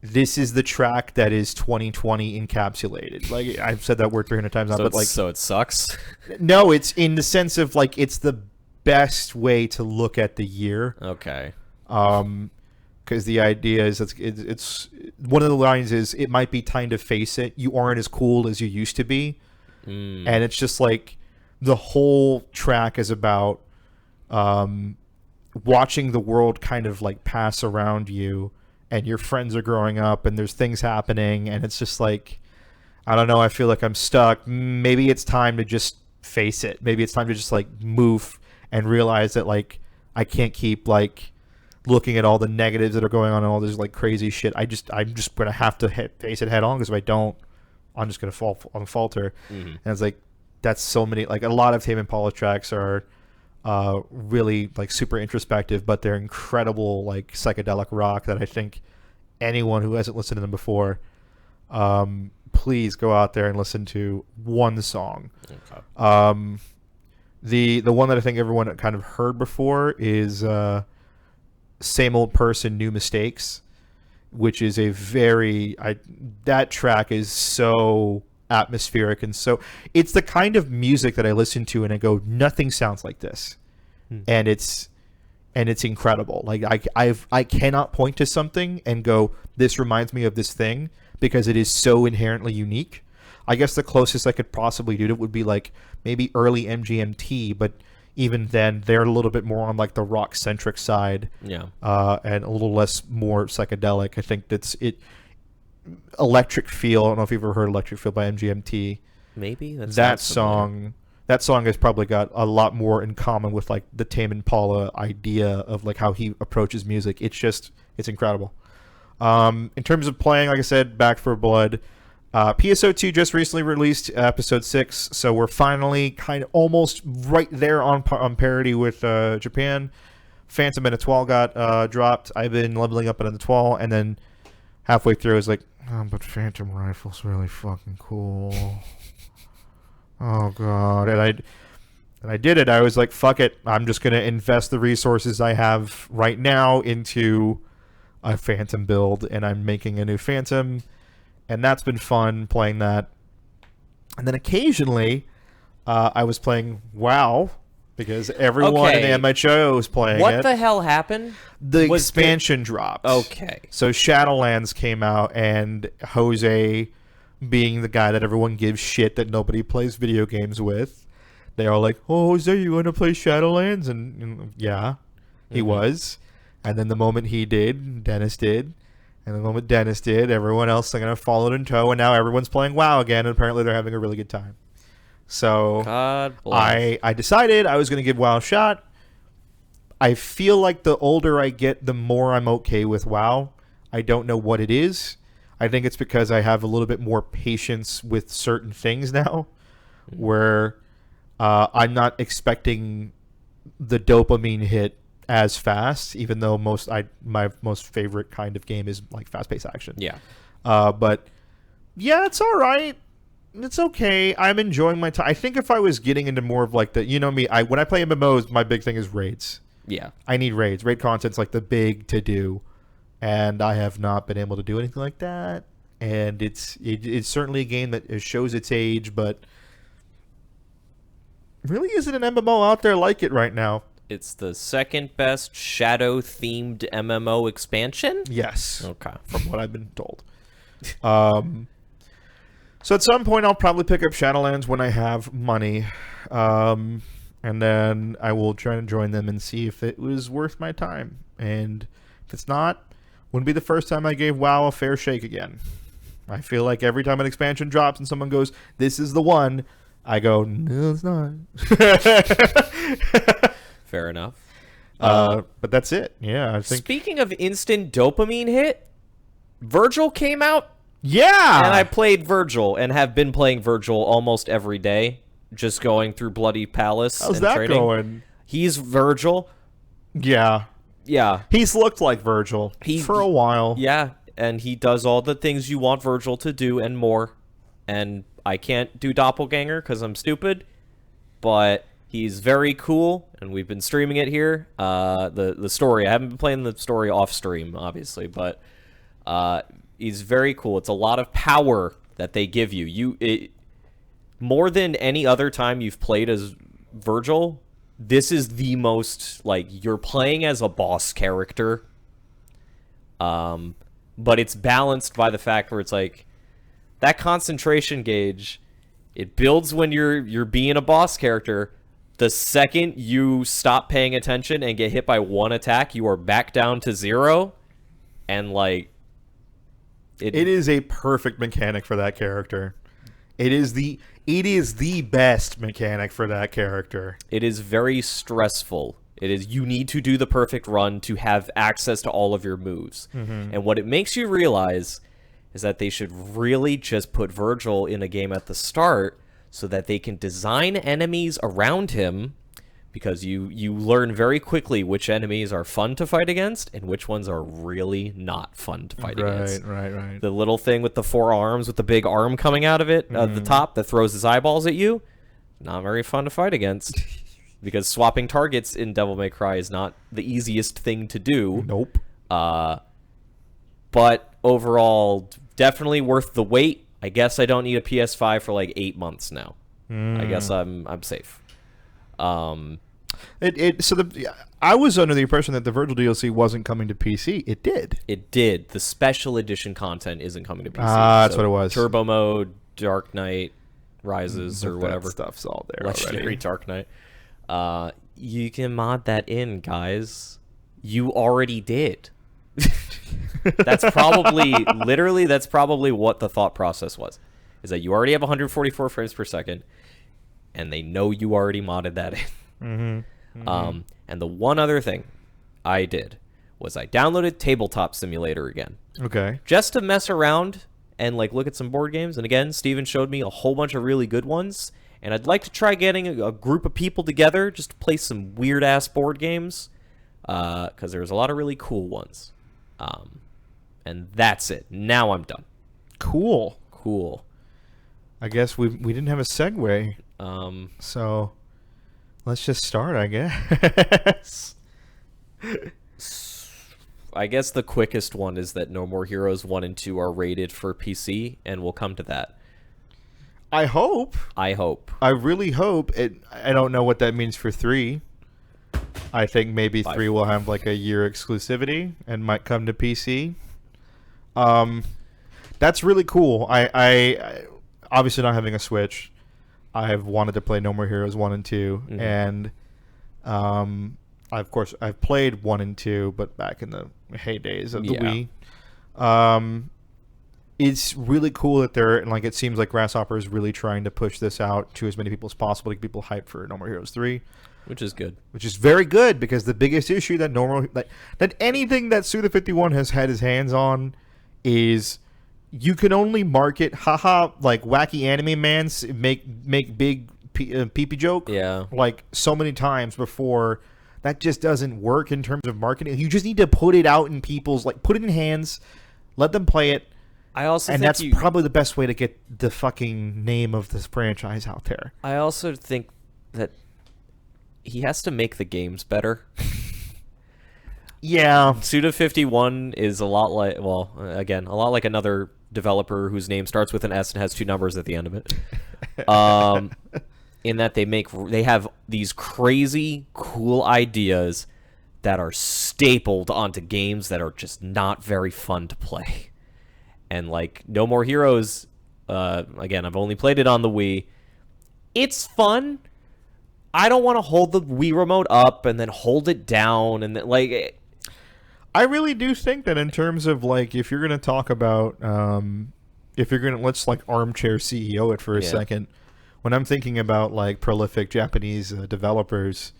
this is the track that is 2020 encapsulated. Like, I've said that word 300 times now, but like, so it sucks. No, it's in the sense of like, it's the best way to look at the year. Okay. Because the idea is it's one of the lines is, it might be time to face it. You aren't as cool as you used to be. And it's just like, the whole track is about watching the world kind of like pass around you, and your friends are growing up and there's things happening, and it's just like, I don't know, I feel like I'm stuck. Maybe it's time to just face it. Maybe it's time to just like move and realize that like I can't keep like looking at all the negatives that are going on and all this like crazy shit. I'm just gonna have to face it head on, because if I don't, I'm just gonna falter. And it's like, that's so many, like a lot of Tame Impala tracks are really like super introspective, but they're incredible like psychedelic rock that I think anyone who hasn't listened to them before, please go out there and listen to one song. Okay. The one that I think everyone kind of heard before is Same Old Person, New Mistakes, which is a that track is so atmospheric, and so it's the kind of music that I listen to and I go, nothing sounds like this. And it's incredible. Like I cannot point to something and go, this reminds me of this thing, because it is so inherently unique. I guess the closest I could possibly do to it would be like maybe early MGMT, but even then they're a little bit more on like the rock centric side. Yeah. And a little less more psychedelic. I think that's it. Electric Feel. I don't know if you've ever heard Electric Feel by MGMT. Maybe that song has probably got a lot more in common with like the Tame Impala idea of like how he approaches music. It's incredible. In terms of playing, like I said, Back for Blood, PSO2 just recently released episode 6, so we're finally kind of almost right there on parity with Japan. Phantom and Etoile got dropped. I've been leveling up at Etoile, and then halfway through, I was like, oh, but Phantom Rifle's really fucking cool. Oh, God. And I did it. I was like, fuck it. I'm just going to invest the resources I have right now into a Phantom build, and I'm making a new Phantom, and that's been fun playing that. And then occasionally, I was playing WoW, because everyone in the MHO was playing it. What the hell happened? The expansion dropped. Okay. So Shadowlands came out, and Jose, being the guy that everyone gives shit that nobody plays video games with, they are like, oh, Jose, you want to play Shadowlands? And yeah, he was. And then the moment he did, Dennis did. and the one with Dennis did. Everyone else kind of followed in tow, and now everyone's playing WoW again, and apparently they're having a really good time. So God bless. I decided I was going to give WoW a shot. I feel like the older I get, the more I'm okay with WoW. I don't know what it is. I think it's because I have a little bit more patience with certain things now, where I'm not expecting the dopamine hit as fast, even though my most favorite kind of game is like fast-paced action. Yeah. But yeah, it's all right. It's okay. I'm enjoying my time. I think if I was getting into more of like the, you know me, when I play MMOs, my big thing is raids. Yeah. I need raids. Raid content's like the big to-do, and I have not been able to do anything like that. And it's certainly a game that shows its age, but really isn't an MMO out there like it right now. It's the second best shadow-themed MMO expansion? Yes. Okay. From what I've been told. So at some point, I'll probably pick up Shadowlands when I have money. And then I will try to join them and see if it was worth my time. And if it's not, wouldn't be the first time I gave WoW a fair shake again. I feel like every time an expansion drops and someone goes, "This is the one," I go, "No, it's not." Fair enough. But that's it. Yeah, I think. Speaking of instant dopamine hit, Virgil came out. Yeah! And I played Virgil and have been playing Virgil almost every day, just going through Bloody Palace. How's and that trading. going? He's Virgil. Yeah. Yeah. He's looked like Virgil for a while. Yeah, and he does all the things you want Virgil to do and more. And I can't do Doppelganger because I'm stupid, but he's very cool, and we've been streaming it here. The story, I haven't been playing the story off stream, obviously, but he's very cool. It's a lot of power that they give you. More than any other time you've played as Virgil, this is the most, like, you're playing as a boss character. But it's balanced by the fact where it's like, that concentration gauge, it builds when you're being a boss character. The second you stop paying attention and get hit by one attack, you are back down to 0. And, like, it is a perfect mechanic for that character. It is the best mechanic for that character. It is very stressful. You need to do the perfect run to have access to all of your moves. Mm-hmm. And what it makes you realize is that they should really just put Virgil in a game at the start so that they can design enemies around him, because you learn very quickly which enemies are fun to fight against and which ones are really not fun to fight against. Right. The little thing with the 4 arms with the big arm coming out of it, at the top, that throws his eyeballs at you, not very fun to fight against. Because swapping targets in Devil May Cry is not the easiest thing to do. Nope. But overall, definitely worth the wait. I guess I don't need a PS5 for like 8 months now. I guess I'm safe. I was under the impression that the Virgil DLC wasn't coming to PC. It did. It did. The special edition content isn't coming to PC. That's what it was. Turbo mode, Dark Knight Rises, or whatever. That stuff's all there Legendary already. Dark Knight. You can mod that in, guys. You already did. That's probably, literally, that's probably what the thought process was. Is that you already have 144 frames per second, and they know you already modded that in. And the one other thing I did was I downloaded Tabletop Simulator again. Okay. Just to mess around and like look at some board games. And again, Steven showed me a whole bunch of really good ones. And I'd like to try getting a group of people together just to play some weird-ass board games. Because there's a lot of really cool ones. And that's it. Now I'm done. Cool. I guess we didn't have a segue. So let's just start, I guess. I guess the quickest one is that No More Heroes 1 and 2 are rated for PC, and we'll come to that. I hope. I really hope. I don't know what that means for 3. I think maybe 3 will have like a year exclusivity and might come to PC. That's really cool. I obviously not having a Switch, I've wanted to play No More Heroes 1 and 2, and of course I've played 1 and 2, but back in the heydays of the Wii. It's really cool that they're like. It seems like Grasshopper is really trying to push this out to as many people as possible to get people hyped for No More Heroes 3. Which is good. Which is very good, because the biggest issue that that anything that Suda51 has had his hands on is you can only market like wacky anime mans make big pee-pee joke like so many times before. That just doesn't work in terms of marketing. You just need to put it out in people's, like, put it in hands, let them play it. I also and think that's probably the best way to get the fucking name of this franchise out there. I also think that he has to make the games better. Yeah. Suda51 is a lot like, well, again, a lot like another developer whose name starts with an S and has 2 numbers at the end of it. In that they have these crazy cool ideas that are stapled onto games that are just not very fun to play. And like No More Heroes, again, I've only played it on the Wii. It's fun. I don't want to hold the Wii remote up and then hold it down and then, like. I really do think that in terms of, like, if you're gonna talk about, if you're gonna, let's like armchair CEO it for a second. When I'm thinking about like prolific Japanese developers,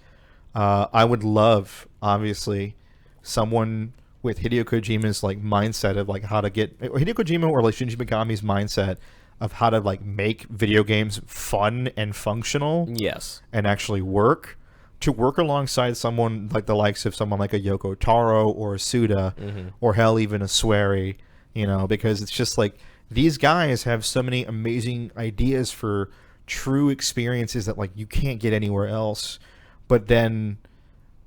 I would love, obviously, someone with Hideo Kojima's like mindset of like how to get Hideo Kojima or like Shinji Mikami's mindset of how to like make video games fun and functional. Yes. And actually work. To work alongside someone like the likes of someone like a Yoko Taro or a Suda, or hell, even a Swery, you know, because it's just like these guys have so many amazing ideas for true experiences that like you can't get anywhere else, but then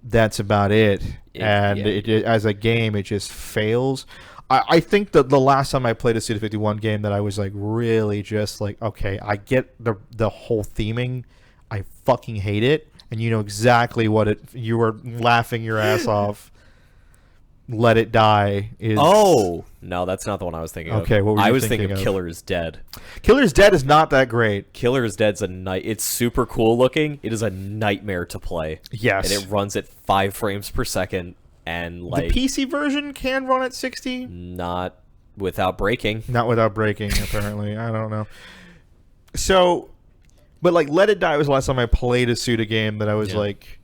that's about it. It as a game, it just fails. I think that the last time I played a Suda51 game that I was like really just like, okay, I get the whole theming, I fucking hate it, and you know exactly what it. You were laughing your ass off. Let It Die is... Oh! No, that's not the one I was thinking of. Okay, what were you I was thinking thinking of of? Killer is Dead. Killer is Dead is not that great. Killer is Dead's it's super cool looking. It is a nightmare to play. Yes. And it runs at 5 frames per second, and like... The PC version can run at 60? Not without breaking. Not without breaking, apparently. I don't know. So, but like Let It Die was the last time I played a Suda game that I was like...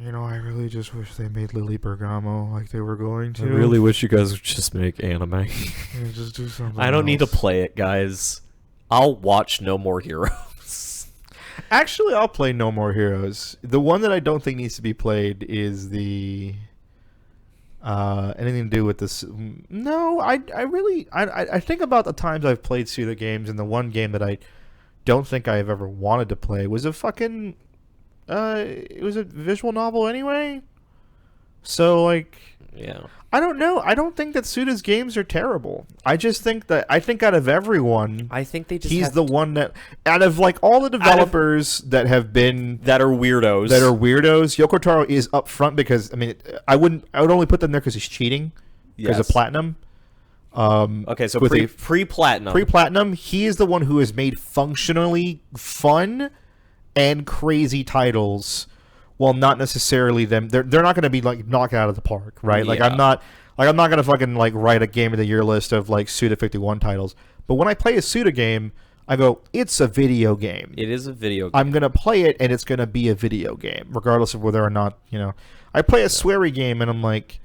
You know, I really just wish they made Lily Bergamo like they were going to. I really wish you guys would just make anime. Just do something I don't need to else. play it, guys. I'll watch No More Heroes. Actually, I'll play No More Heroes. The one that I don't think needs to be played is the... anything to do with this... No, I think about the times I've played Suda games, and the one game that I don't think I've ever wanted to play was a fucking... it was a visual novel anyway. So, like... Yeah. I don't know. I don't think that Suda's games are terrible. I just think that... I think out of everyone... I think they just he's the one that... Out of, like, all the developers that have been... That are weirdos. Yoko Taro is up front because... I mean, I would only put them there because he's cheating. Because of Platinum. Okay, so pre-Platinum. Pre-Platinum, he is the one who has made functionally fun... and crazy titles, while not necessarily them. They're not going to be like knocked out of the park, right? Like I'm not going to fucking like write a game of the year list of like Suda51 titles. But when I play a Suda game, I go, it's a video game. It is a video game. I'm going to play it, and it's going to be a video game, regardless of whether or not, you know. I play a Swery game, and I'm like,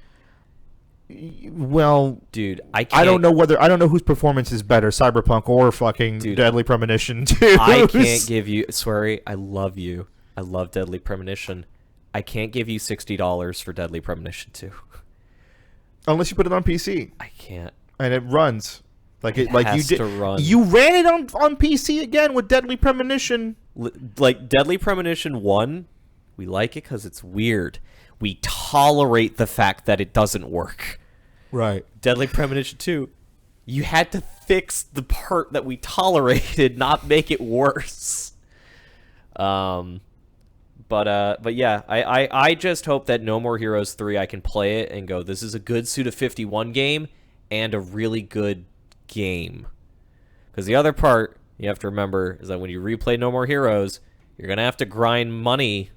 well, dude, I don't know whose performance is better, Cyberpunk or fucking Deadly Premonition 2. I can't give you, Swery, I love you. I love Deadly Premonition. I can't give you $60 for Deadly Premonition 2. Unless you put it on PC. I can't. And it runs. Like it like has you did. To run. You ran it on PC again with Deadly Premonition. Like Deadly Premonition 1, we like it because it's weird. We tolerate the fact that it doesn't work. Right. Deadly Premonition 2, you had to fix the part that we tolerated, not make it worse. But yeah, I just hope that No More Heroes 3, I can play it and go, this is a good Suda51 game and a really good game. Because the other part you have to remember is that when you replay No More Heroes, you're going to have to grind money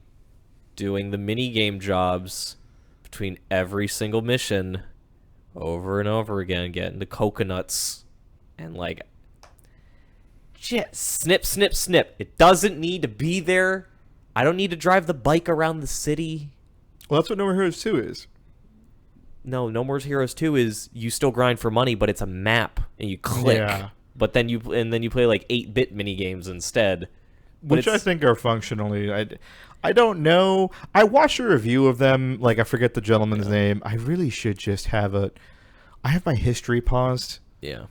doing the mini game jobs between every single mission, over and over again, getting the coconuts and like shit, snip, snip, snip. It doesn't need to be there. I don't need to drive the bike around the city. Well, that's what No More Heroes 2 is. No, No More Heroes 2 is you still grind for money, but it's a map and you click. Yeah. But then you play like 8-bit mini games instead. But Which I think are functionally. I don't know. I watched a review of them. Like, I forget the gentleman's name. I really should just have I have my history paused. Yeah.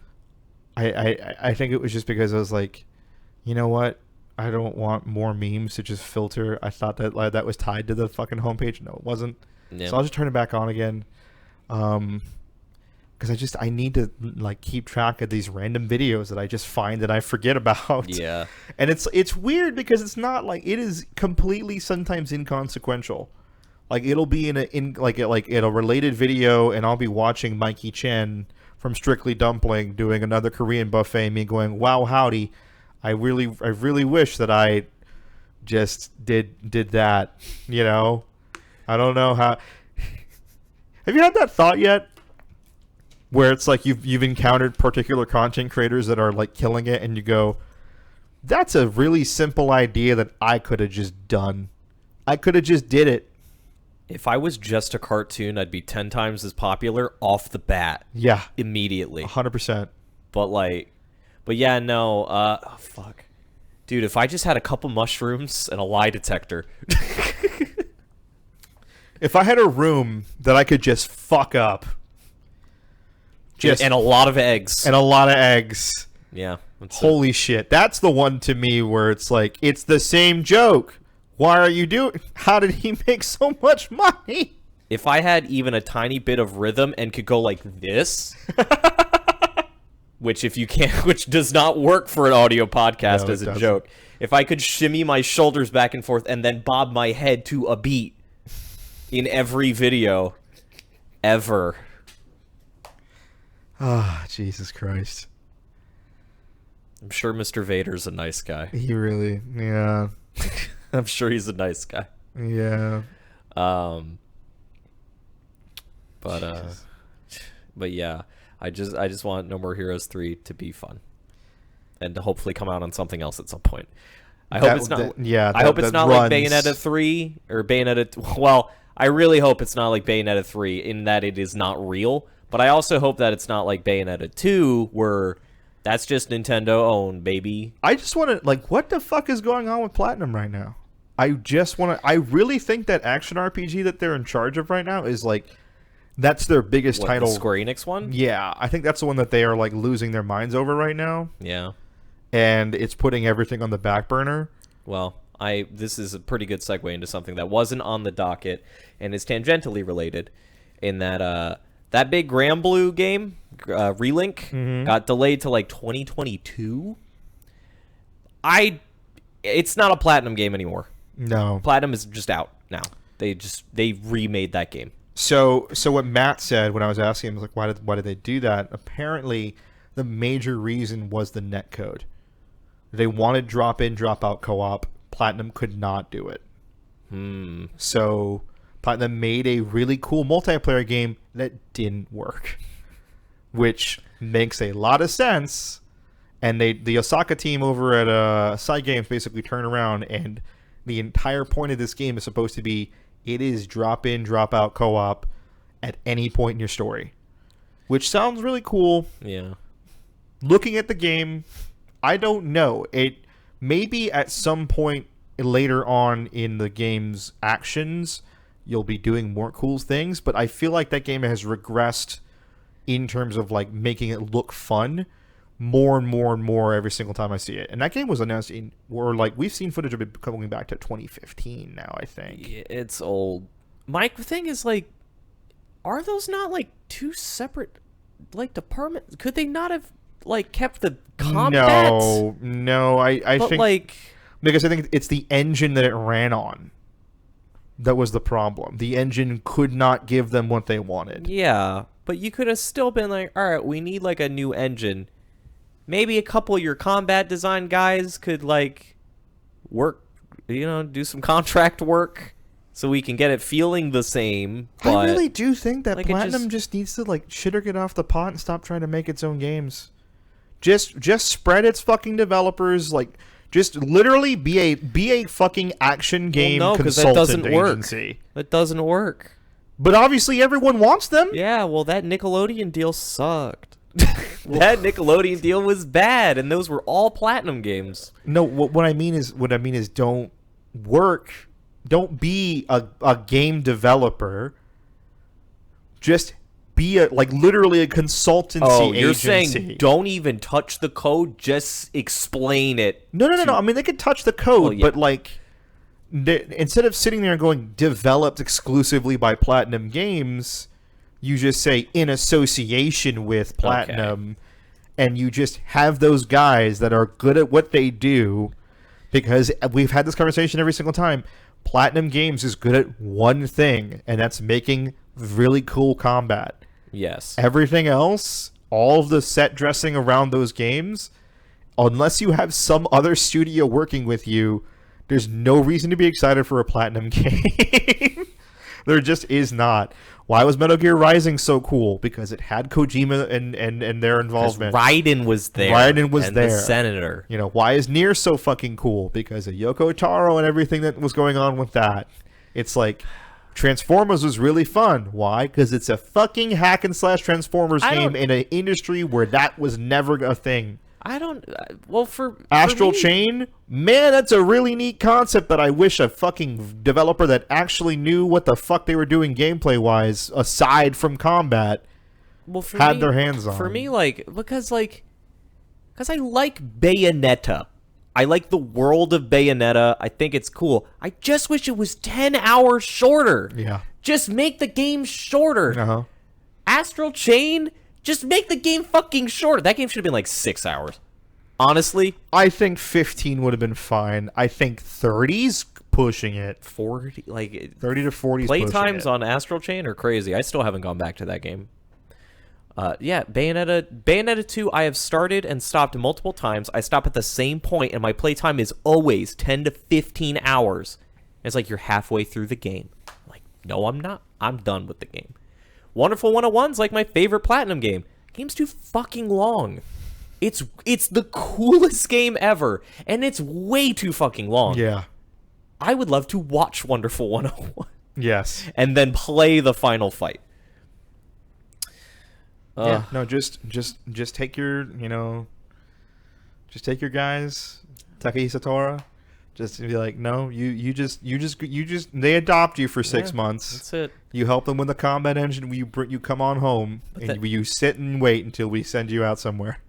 I think it was just because I was like, you know what? I don't want more memes to just filter. I thought that that was tied to the fucking homepage. No, it wasn't. Yeah. So I'll just turn it back on again. Because I need to like keep track of these random videos that I just find that I forget about. Yeah. And it's weird because it's not like, it is completely sometimes inconsequential. Like it'll be in a related video and I'll be watching Mikey Chen from Strictly Dumpling doing another Korean buffet, me going, wow, howdy. I really wish that I just did that, you know? I don't know how. Have you had that thought yet? Where it's like you've encountered particular content creators that are like killing it and you go, that's a really simple idea that I could have just done. I could have just did it. If I was just a cartoon, I'd be 10 times as popular off the bat. Yeah. Immediately. 100%. But yeah, no, oh, fuck. Dude, if I just had a couple mushrooms and a lie detector. If I had a room that I could just fuck up. And a lot of eggs. And a lot of eggs. Yeah. Holy shit. That's the one to me where it's like, it's the same joke. Why are you doing? How did he make so much money? If I had even a tiny bit of rhythm and could go like this, which does not work for an audio podcast as a joke. If I could shimmy my shoulders back and forth and then bob my head to a beat in every video ever. Ah, oh, Jesus Christ. I'm sure Mr. Vader's a nice guy. He really, yeah. I'm sure he's a nice guy. Yeah. But yeah, I just want No More Heroes 3 to be fun, and to hopefully come out on something else at some point. I hope it's not like Bayonetta 3 or Bayonetta. Well, I really hope it's not like Bayonetta 3 in that it is not real. But I also hope that it's not like Bayonetta 2, where that's just Nintendo owned, baby. I just want to, like, what the fuck is going on with Platinum right now? I really think that action RPG that they're in charge of right now is, like, that's their biggest title. The Square Enix one? Yeah, I think that's the one that they are, like, losing their minds over right now. Yeah. And it's putting everything on the back burner. Well, this is a pretty good segue into something that wasn't on the docket and is tangentially related in that, that big Granblue game, Relink, got delayed to like 2022. It's not a Platinum game anymore. No. Platinum is just out now. They remade that game. So what Matt said when I was asking him was like, why did they do that? Apparently, the major reason was the netcode. They wanted drop in, drop out co-op. Platinum could not do it. So Platinum made a really cool multiplayer game that didn't work, which makes a lot of sense. And the Osaka team over at Side Games basically turn around, and the entire point of this game is supposed to be it is drop in, drop out co-op at any point in your story, which sounds really cool. Yeah. Looking at the game, I don't know. It maybe at some point later on in the game's actions, you'll be doing more cool things, but I feel like that game has regressed in terms of like making it look fun more and more and more every single time I see it. And that game was announced we've seen footage of it going back to 2015 now, I think. Yeah, it's old. My thing is like, are those not like two separate like departments? Could they not have like kept the combat? No, I think like, because I think it's the engine that it ran on that was the problem. The engine could not give them what they wanted. Yeah, but you could have still been like, all right, we need like a new engine. Maybe a couple of your combat design guys could like work, do some contract work so we can get it feeling the same. But I really do think that like, Platinum just needs to like shit or get off the pot and stop trying to make its own games. Just spread its fucking developers, like just literally be a fucking action game consultant that doesn't agency. work. That doesn't work. But obviously everyone wants them. Yeah, well, that Nickelodeon deal sucked. That Nickelodeon deal was bad, and those were all Platinum games. No, what I mean is don't be a game developer. Just be literally a consultancy you're agency. saying don't even touch the code, just explain it. No. I mean, they could touch the code, Well, yeah. but like, instead of sitting there and going developed exclusively by Platinum Games, you just say in association with Platinum, and you just have those guys that are good at what they do, because we've had this conversation every single time. Platinum Games is good at one thing, and that's making really cool combat. Yes. Everything else, all of the set dressing around those games, unless you have some other studio working with you, there's no reason to be excited for a Platinum game. There just is not. Why was Metal Gear Rising so cool? Because it had Kojima and their involvement. Raiden was there. Raiden was and there. The Senator. You know, why is Nier so fucking cool? Because of Yoko Taro and everything that was going on with that. It's like Transformers was really fun. Why? Because it's a fucking hack and slash Transformers game in an industry where that was never a thing. I don't. Well, for Astral me, Chain, man, that's a really neat concept that I wish a fucking developer that actually knew what the fuck they were doing gameplay wise, aside from combat, had their hands on. For me, because I like Bayonetta. I like the world of Bayonetta. I think it's cool. I just wish it was 10 hours shorter. Yeah. Just make the game shorter. Uh-huh. Astral Chain, just make the game fucking shorter. That game should have been like 6 hours. Honestly. I think 15 would have been fine. I think 30's pushing it. 40, 30 to 40's play pushing times it. on Astral Chain are crazy. I still haven't gone back to that game. Yeah, Bayonetta 2, I have started and stopped multiple times. I stop at the same point, and my playtime is always 10 to 15 hours. It's like you're halfway through the game. I'm like, no, I'm not. I'm done with the game. Wonderful 101's like my favorite Platinum game. Game's too fucking long. It's the coolest game ever, and it's way too fucking long. Yeah. I would love to watch Wonderful 101. Yes. And then play the final fight. Yeah, no, just take your, just take your guys, Takehisa Tora, just be like, no, you just, they adopt you for 6 months. That's it. You help them with the combat engine. You come on home, and you sit and wait until we send you out somewhere.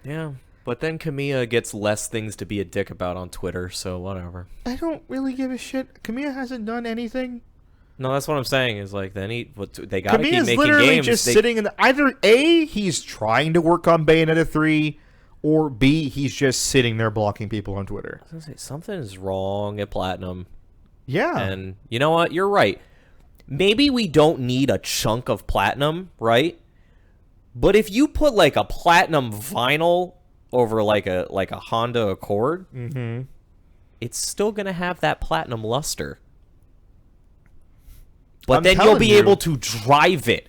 Yeah, but then Kamiya gets less things to be a dick about on Twitter, so whatever. I don't really give a shit. Kamiya hasn't done anything. No, that's what I'm saying. Is like then they gotta keep Kamiya's making literally games. just sitting in either A, he's trying to work on Bayonetta 3, or B, he's just sitting there blocking people on Twitter. I was gonna say, something is wrong at Platinum. Yeah. And you know what? You're right. Maybe we don't need a chunk of Platinum, right? But if you put like a Platinum vinyl over like a Honda Accord, it's still gonna have that Platinum luster. But then you'll be able to drive it.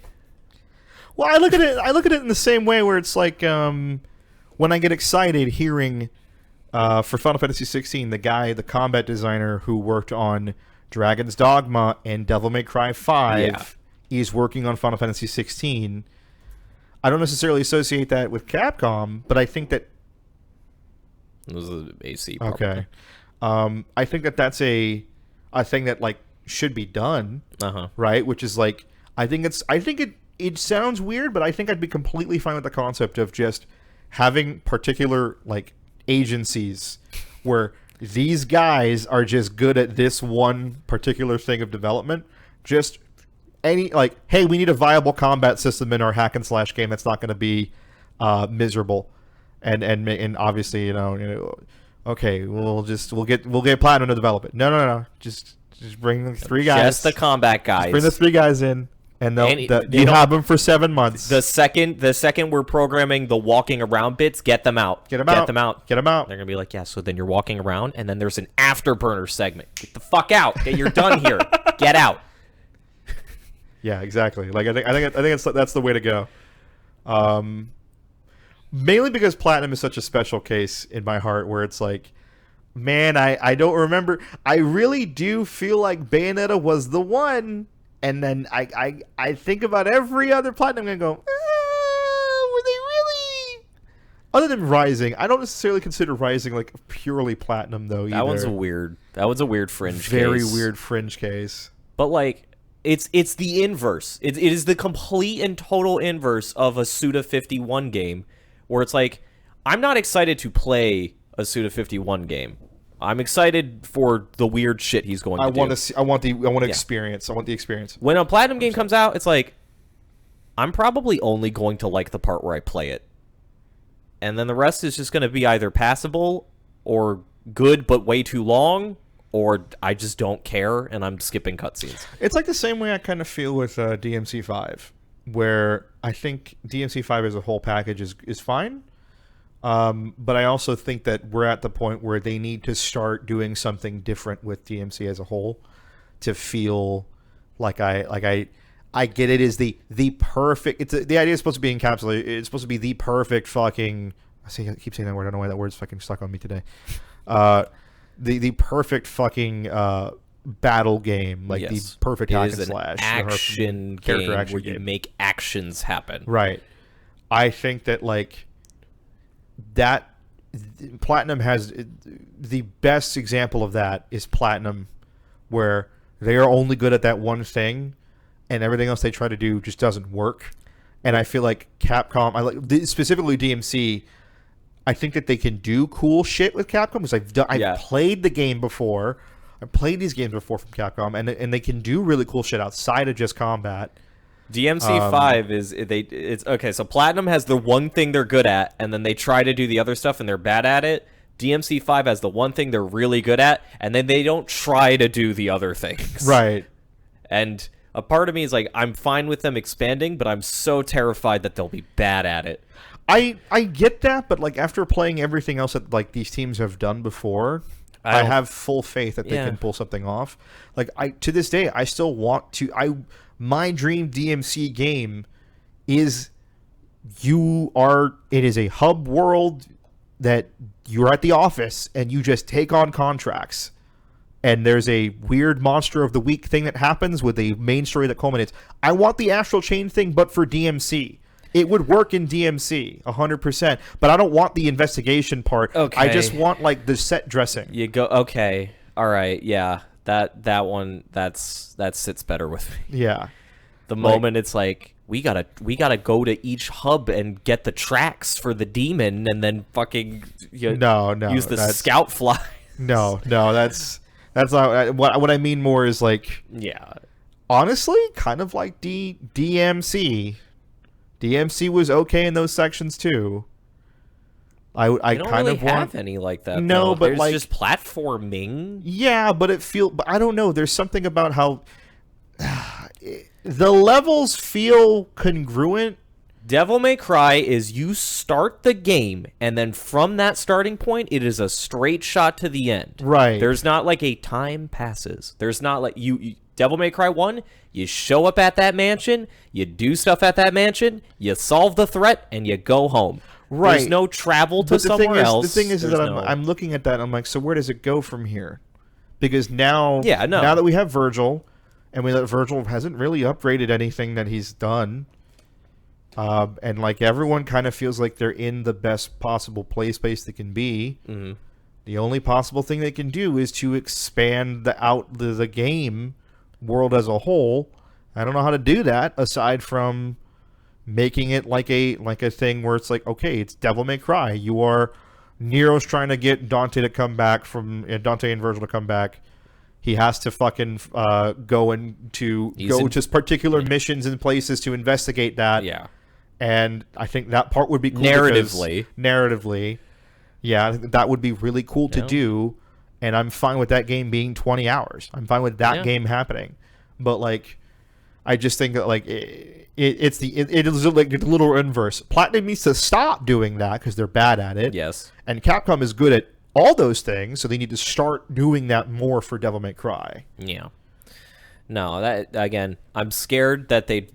Well, I look at it in the same way where it's like when I get excited hearing for Final Fantasy 16, the combat designer who worked on Dragon's Dogma and Devil May Cry 5 is working on Final Fantasy 16. I don't necessarily associate that with Capcom, but I think that it was an AC probably. Okay. I think that that's a thing that like should be done, right? Which is like, I think it sounds weird, but I think I'd be completely fine with the concept of just having particular like agencies where these guys are just good at this one particular thing of development. Just any like, hey, we need a viable combat system in our hack and slash game that's not going to be miserable, and obviously okay, we'll get Platinum to develop it. No, just bring the 3 guys. Just the combat guys. Just bring the 3 guys in, and you have them for 7 months. The second we're programming the walking around bits, get them out. Get them out. They're gonna be like, yeah. So then you're walking around, and then there's an afterburner segment. Get the fuck out. Okay, you're done here. Get out. Yeah, exactly. Like I think that's the way to go. Mainly because Platinum is such a special case in my heart, where it's like, man, I don't remember. I really do feel like Bayonetta was the one, and then I think about every other Platinum and go, were they really? Other than Rising, I don't necessarily consider Rising like purely Platinum though. Either. That one's a weird fringe very case. weird fringe case. But like, it's the inverse. It is the complete and total inverse of a Suda51 game, where it's like, I'm not excited to play a Suda51 game. I'm excited for the weird shit he's going to do. I want to experience. I want the experience. When a Platinum game comes out, it's like, I'm probably only going to like the part where I play it. And then the rest is just going to be either passable or good but way too long, or I just don't care and I'm skipping cutscenes. It's like the same way I kind of feel with DMC5, where I think DMC5 as a whole package is fine. But I also think that we're at the point where they need to start doing something different with DMC as a whole to feel like I get it is the perfect. The idea is supposed to be encapsulated. It's supposed to be the perfect fucking. I keep saying that word. I don't know why that word's fucking stuck on me today. The perfect fucking battle game, like the perfect hack and slash, action game where you make actions happen. Right. I think that like that Platinum has the best example of that is Platinum, where they are only good at that one thing, and everything else they try to do just doesn't work. And I feel like Capcom, specifically DMC, I think that they can do cool shit with Capcom because I've played the game before. I've played these games before from Capcom, and they can do really cool shit outside of just combat. DMC5 it's okay. So Platinum has the one thing they're good at, and then they try to do the other stuff, and they're bad at it. DMC5 has the one thing they're really good at, and then they don't try to do the other things. Right. And a part of me is like, I'm fine with them expanding, but I'm so terrified that they'll be bad at it. I get that, but like after playing everything else that like these teams have done before, I have full faith that they can pull something off. Like to this day, I still want to. My dream DMC game is it is a hub world that you're at the office and you just take on contracts. And there's a weird monster of the week thing that happens with a main story that culminates. I want the astral chain thing, but for DMC. It would work in DMC 100%, but I don't want the investigation part. Okay. I just want like the set dressing. You go okay. All right. Yeah. That one that sits better with me. Yeah. The moment it's like we gotta go to each hub and get the tracks for the demon and then fucking use the scout fly. No, that's not what I mean. More is like honestly, kind of like DMC. DMC was okay in those sections too. I don't kind really of want have any like that. No, though. but there's like just platforming. Yeah, but but I don't know. There's something about how the levels feel congruent. Devil May Cry is you start the game, and then from that starting point, it is a straight shot to the end. Right. There's not like a time passes. There's not like you Devil May Cry 1, you show up at that mansion, you do stuff at that mansion, you solve the threat, and you go home. Right. There's no travel to somewhere else. The thing is that I'm looking at that, and I'm like, so where does it go from here? Because now that we have Virgil, and Virgil hasn't really upgraded anything that he's done, and like everyone kind of feels like they're in the best possible play space they can be. Mm-hmm. The only possible thing they can do is to expand the game world as a whole. I don't know how to do that aside from making it like a thing where it's like, okay, it's Devil May Cry. Nero's trying to get Dante to come back Dante and Virgil to come back. He has to fucking go to particular missions and places to investigate that. Yeah. And I think that part would be cool. Narratively, yeah, that would be really cool to do. And I'm fine with that game being 20 hours. I'm fine with that game happening. But like, I just think that like it is like a little inverse. Platinum needs to stop doing that because they're bad at it. Yes. And Capcom is good at all those things, so they need to start doing that more for Devil May Cry. Yeah. No, that again, I'm scared that they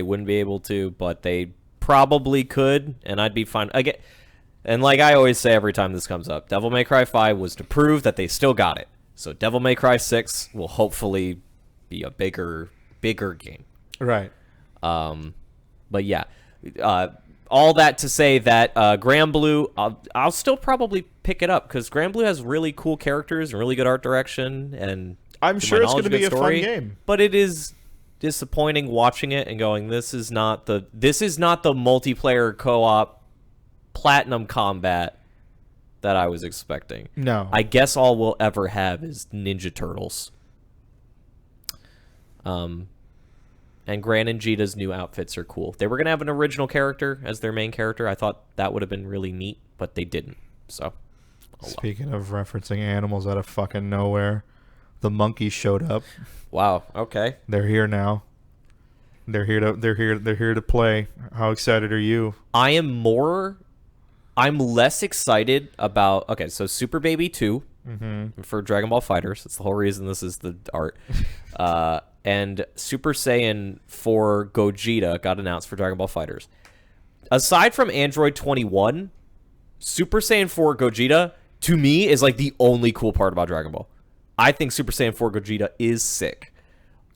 wouldn't be able to, but they probably could, and I'd be fine. Again, and like I always say every time this comes up, Devil May Cry 5 was to prove that they still got it. So Devil May Cry 6 will hopefully be a bigger game. Right. But yeah, all that to say that Granblue, I'll still probably pick it up because Granblue has really cool characters and really good art direction, and I'm sure it's going to be a fun game. But it is disappointing watching it and going, this is not the multiplayer co-op platinum combat that I was expecting. No. I guess all we'll ever have is Ninja Turtles. And Gran and Jita's new outfits are cool. They were going to have an original character as their main character. I thought that would have been really neat, but they didn't. So, Speaking of referencing animals out of fucking nowhere, the monkeys showed up. Wow, okay. They're here now. They're here to play. How excited are you? I'm less excited about... Okay, so Super Baby 2 for Dragon Ball FighterZ. That's the whole reason this is the art. And Super Saiyan 4 Gogeta got announced for Dragon Ball FighterZ. Aside from Android 21, Super Saiyan 4 Gogeta, to me, is like the only cool part about Dragon Ball. I think Super Saiyan 4 Gogeta is sick.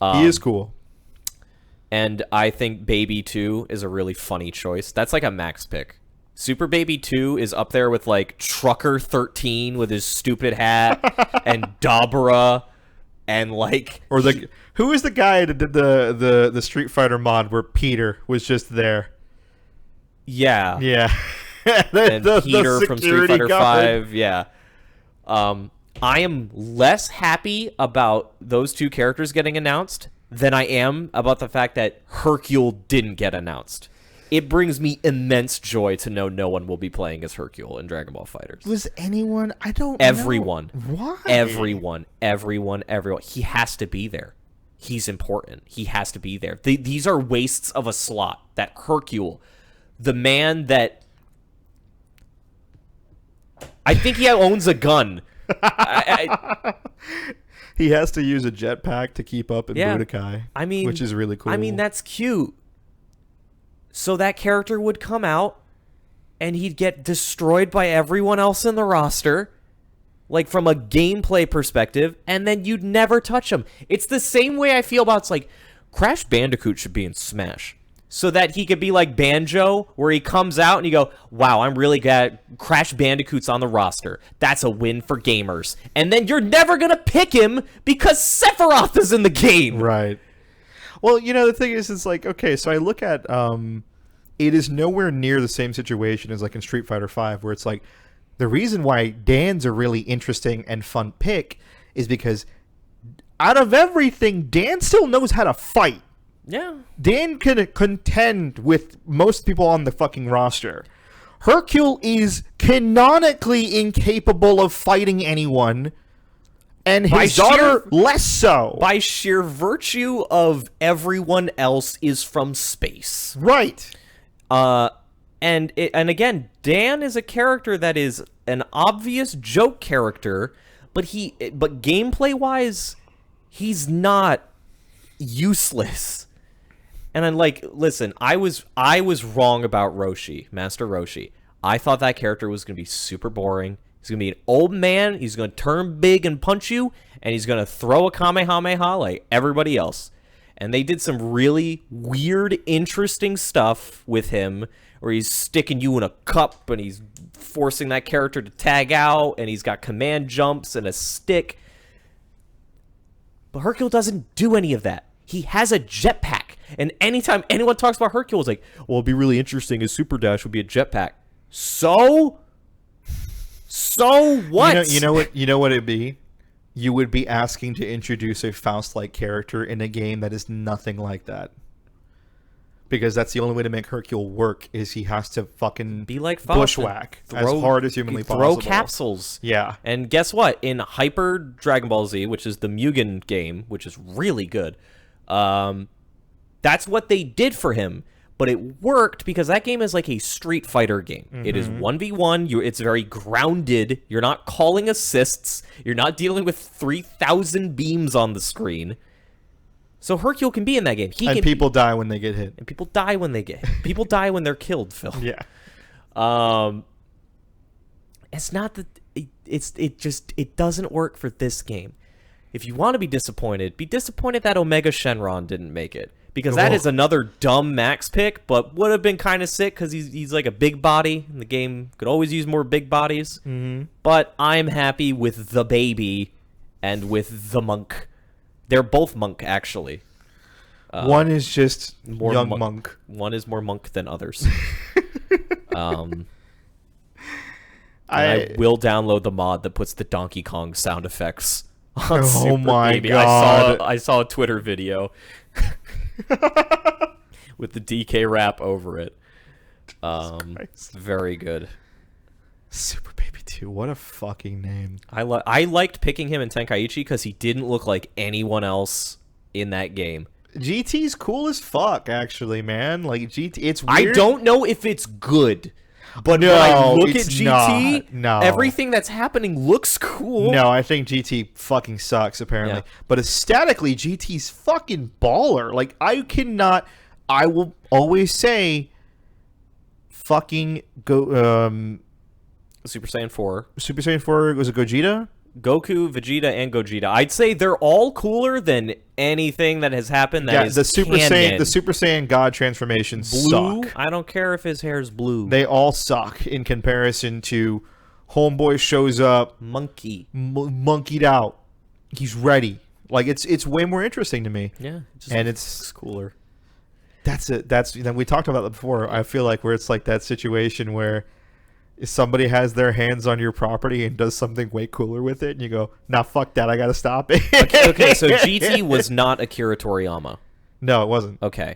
He is cool. And I think Baby 2 is a really funny choice. That's like a max pick. Super Baby 2 is up there with like Trucker 13 with his stupid hat and Dabra and like... Or who is the guy that did the Street Fighter mod where Peter was just there? Yeah. Yeah. And Peter from Street Fighter 5. Yeah. I am less happy about those two characters getting announced than I am about the fact that Hercule didn't get announced. It brings me immense joy to know no one will be playing as Hercule in Dragon Ball FighterZ. Was anyone? I don't Everyone. know. Why? Everyone. He has to be there. He's important. He has to be there. These are wastes of a slot. That Hercule, the man that... I think he owns a gun. He has to use a jetpack to keep up in Budokai. I mean, which is really cool. I mean, that's cute. So that character would come out, and he'd get destroyed by everyone else in the roster, like from a gameplay perspective, and then you'd never touch him. It's the same way I feel about, it's like, Crash Bandicoot should be in Smash. So that he could be like Banjo, where he comes out and you go, wow, I'm really glad Crash Bandicoot's on the roster. That's a win for gamers. And then you're never going to pick him because Sephiroth is in the game. Right. Well, you know, the thing is, it's like, okay, so I look at, it is nowhere near the same situation as like in Street Fighter V, where it's like, the reason why Dan's a really interesting and fun pick is because out of everything, Dan still knows how to fight. Yeah. Dan can contend with most people on the fucking roster. Hercule is canonically incapable of fighting anyone, and his daughter less so. By sheer virtue of everyone else is from space. Right. And again, Dan is a character that is an obvious joke character, but gameplay-wise, he's not useless. And I'm like, listen, I was wrong about Roshi, Master Roshi. I thought that character was going to be super boring. He's going to be an old man. He's going to turn big and punch you, and he's going to throw a Kamehameha like everybody else. And they did some really weird, interesting stuff with him, where he's sticking you in a cup, and he's forcing that character to tag out, and he's got command jumps and a stick. But Hercule doesn't do any of that. He has a jetpack. And anytime anyone talks about Hercule, it's like, well, it'd be really interesting. His super dash would be a jetpack. So what? You know what it'd be? You would be asking to introduce a Faust-like character in a game that is nothing like that. Because that's the only way to make Hercule work, is he has to fucking be like Faust, bushwhack as hard as humanly possible. Throw capsules. Yeah. And guess what? In Hyper Dragon Ball Z, which is the Mugen game, which is really good, that's what they did for him. But it worked because that game is like a Street Fighter game. Mm-hmm. It is 1v1. It's very grounded. You're not calling assists. You're not dealing with 3,000 beams on the screen. So Hercule can be in that game. And people die when they get hit. And people die when they get hit. People die when they're killed, Phil. Yeah. It's not that it doesn't work for this game. If you want to be disappointed that Omega Shenron didn't make it, because that is another dumb max pick, but would have been kind of sick because he's like a big body, and the game could always use more big bodies. Mm-hmm. But I'm happy with the baby and with the monk. They're both monk, actually. One is just more young monk. One is more monk than others. I will download the mod that puts the Donkey Kong sound effects on Super Baby. God. I saw a Twitter video with the DK rap over it. Very good. Super Baby 2. What a fucking name. I liked picking him in Tenkaichi because he didn't look like anyone else in that game. GT's cool as fuck, actually, man. Like, GT, it's weird. I don't know if it's good. But no, when I look at it's GT, no. everything that's happening looks cool. No, I think GT fucking sucks, apparently. Yeah. But aesthetically, GT's fucking baller. Like, I will always say, fucking go, Super Saiyan 4. Super Saiyan 4 was a Gogeta? Goku, Vegeta, and Gogeta. I'd say they're all cooler than anything that has happened that is the Super canon. The Super Saiyan God transformations Blue, suck. I don't care if his hair's blue. They all suck in comparison to Homeboy shows up, monkeyed out. He's ready. Like it's way more interesting to me. Yeah, it's cooler. That's we talked about that before. I feel like where it's like that situation where if somebody has their hands on your property and does something way cooler with it, and you go, nah, fuck that, I gotta stop it. Okay, so GT was not Akira Toriyama. No, it wasn't. Okay.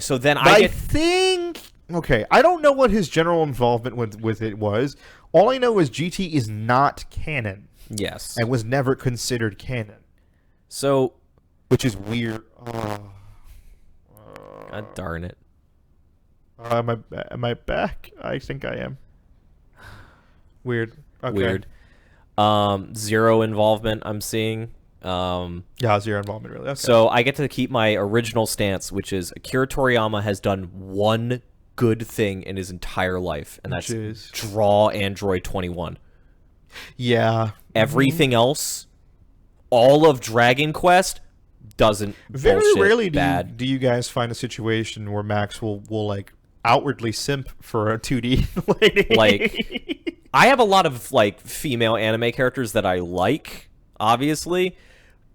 So then I think... Okay, I don't know what his general involvement with it was. All I know is GT is not canon. Yes. And was never considered canon. So... Which is weird. God darn it. Am I back? I think I am. Weird. Okay. Weird. Zero involvement I'm seeing. Yeah, zero involvement, really. Okay. So I get to keep my original stance, which is Akira Toriyama has done one good thing in his entire life, and that's draw Android 21. Yeah. Everything else, all of Dragon Quest, doesn't very bullshit rarely bad. Do you guys find a situation where Max will like outwardly simp for a 2D lady? Like, I have a lot of like female anime characters that I like, obviously,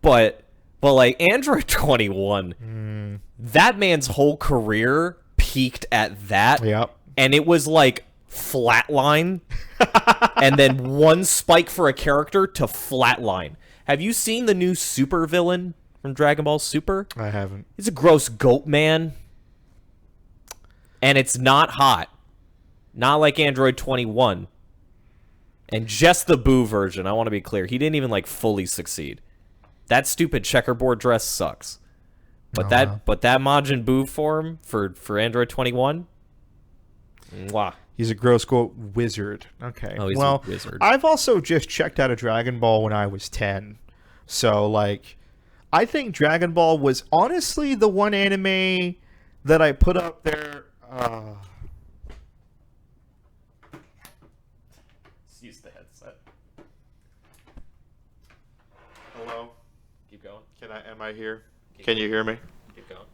but like Android 21, that man's whole career peaked at that. Yep. And it was like flatline and then one spike for a character to flatline. Have you seen the new super villain from Dragon Ball Super? I haven't. He's a gross goat man. And it's not hot. Not like Android 21. And just the Boo version, I want to be clear. He didn't even like fully succeed. That stupid checkerboard dress sucks. But that Majin Buu form for Android 21, mwah. He's a gross quote wizard. Okay. Oh, he's a wizard. I've also just checked out a Dragon Ball when I was 10. So like I think Dragon Ball was honestly the one anime that I put up there. Let's use the headset. Hello. Keep going. Am I here? Can you hear me? Keep going.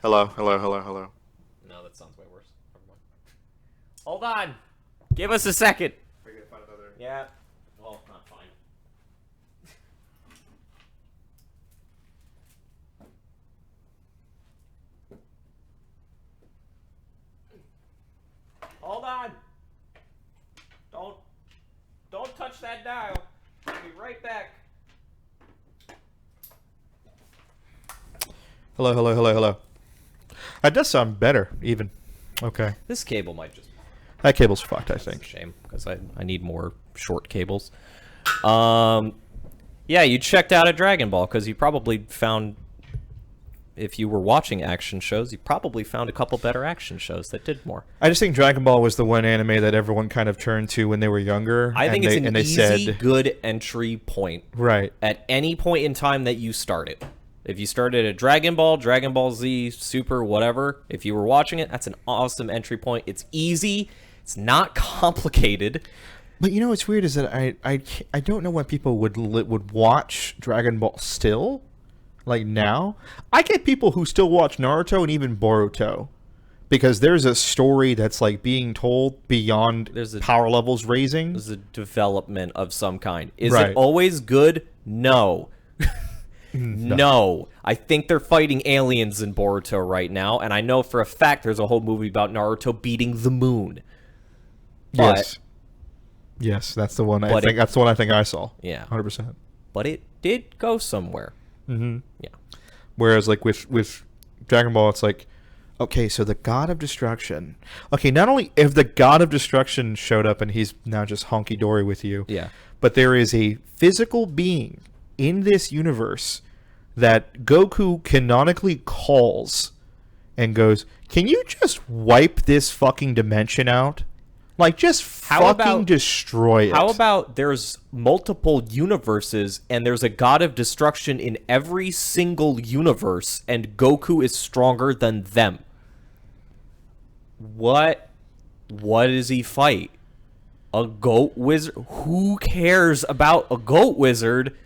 Hello. No, that sounds way worse. Never mind. Hold on. Give us a second. Are you gonna find another? Yeah. Well, not fine. Hold on. Don't touch that dial. I'll be right back. Hello. That does sound better, even. Okay. This cable might just... That cable's fucked, I That's think. a shame, because I need more short cables. Yeah, you checked out a Dragon Ball, because you probably found... If you were watching action shows, you probably found a couple better action shows that did more. I just think Dragon Ball was the one anime that everyone kind of turned to when they were younger. I think it's an easy, said, good entry point. Right. At any point in time that you start it. If you started at Dragon Ball Z, Super, whatever, if you were watching it, that's an awesome entry point. It's easy. It's not complicated. But you know what's weird is that I don't know why people would watch Dragon Ball still, like now. I get people who still watch Naruto and even Boruto, because there's a story that's like being told beyond power levels raising. There's a development of some kind. Is Right. it always good? No. No. I think they're fighting aliens in Boruto right now, and I know for a fact there's a whole movie about Naruto beating the moon. But, Yes, that's the one. That's the one I think I saw. Yeah, 100%. But it did go somewhere. Mm-hmm. Yeah. Whereas like with Dragon Ball, it's like, okay, so the God of Destruction. Okay, not only if the God of Destruction showed up and he's now just honky dory with you. Yeah. But there is a physical being in this universe that Goku canonically calls and goes, "Can you just wipe this fucking dimension out? Like, just fucking destroy it." How about there's multiple universes and there's a God of Destruction in every single universe and Goku is stronger than them? What does he fight? A goat wizard? Who cares about a goat wizard?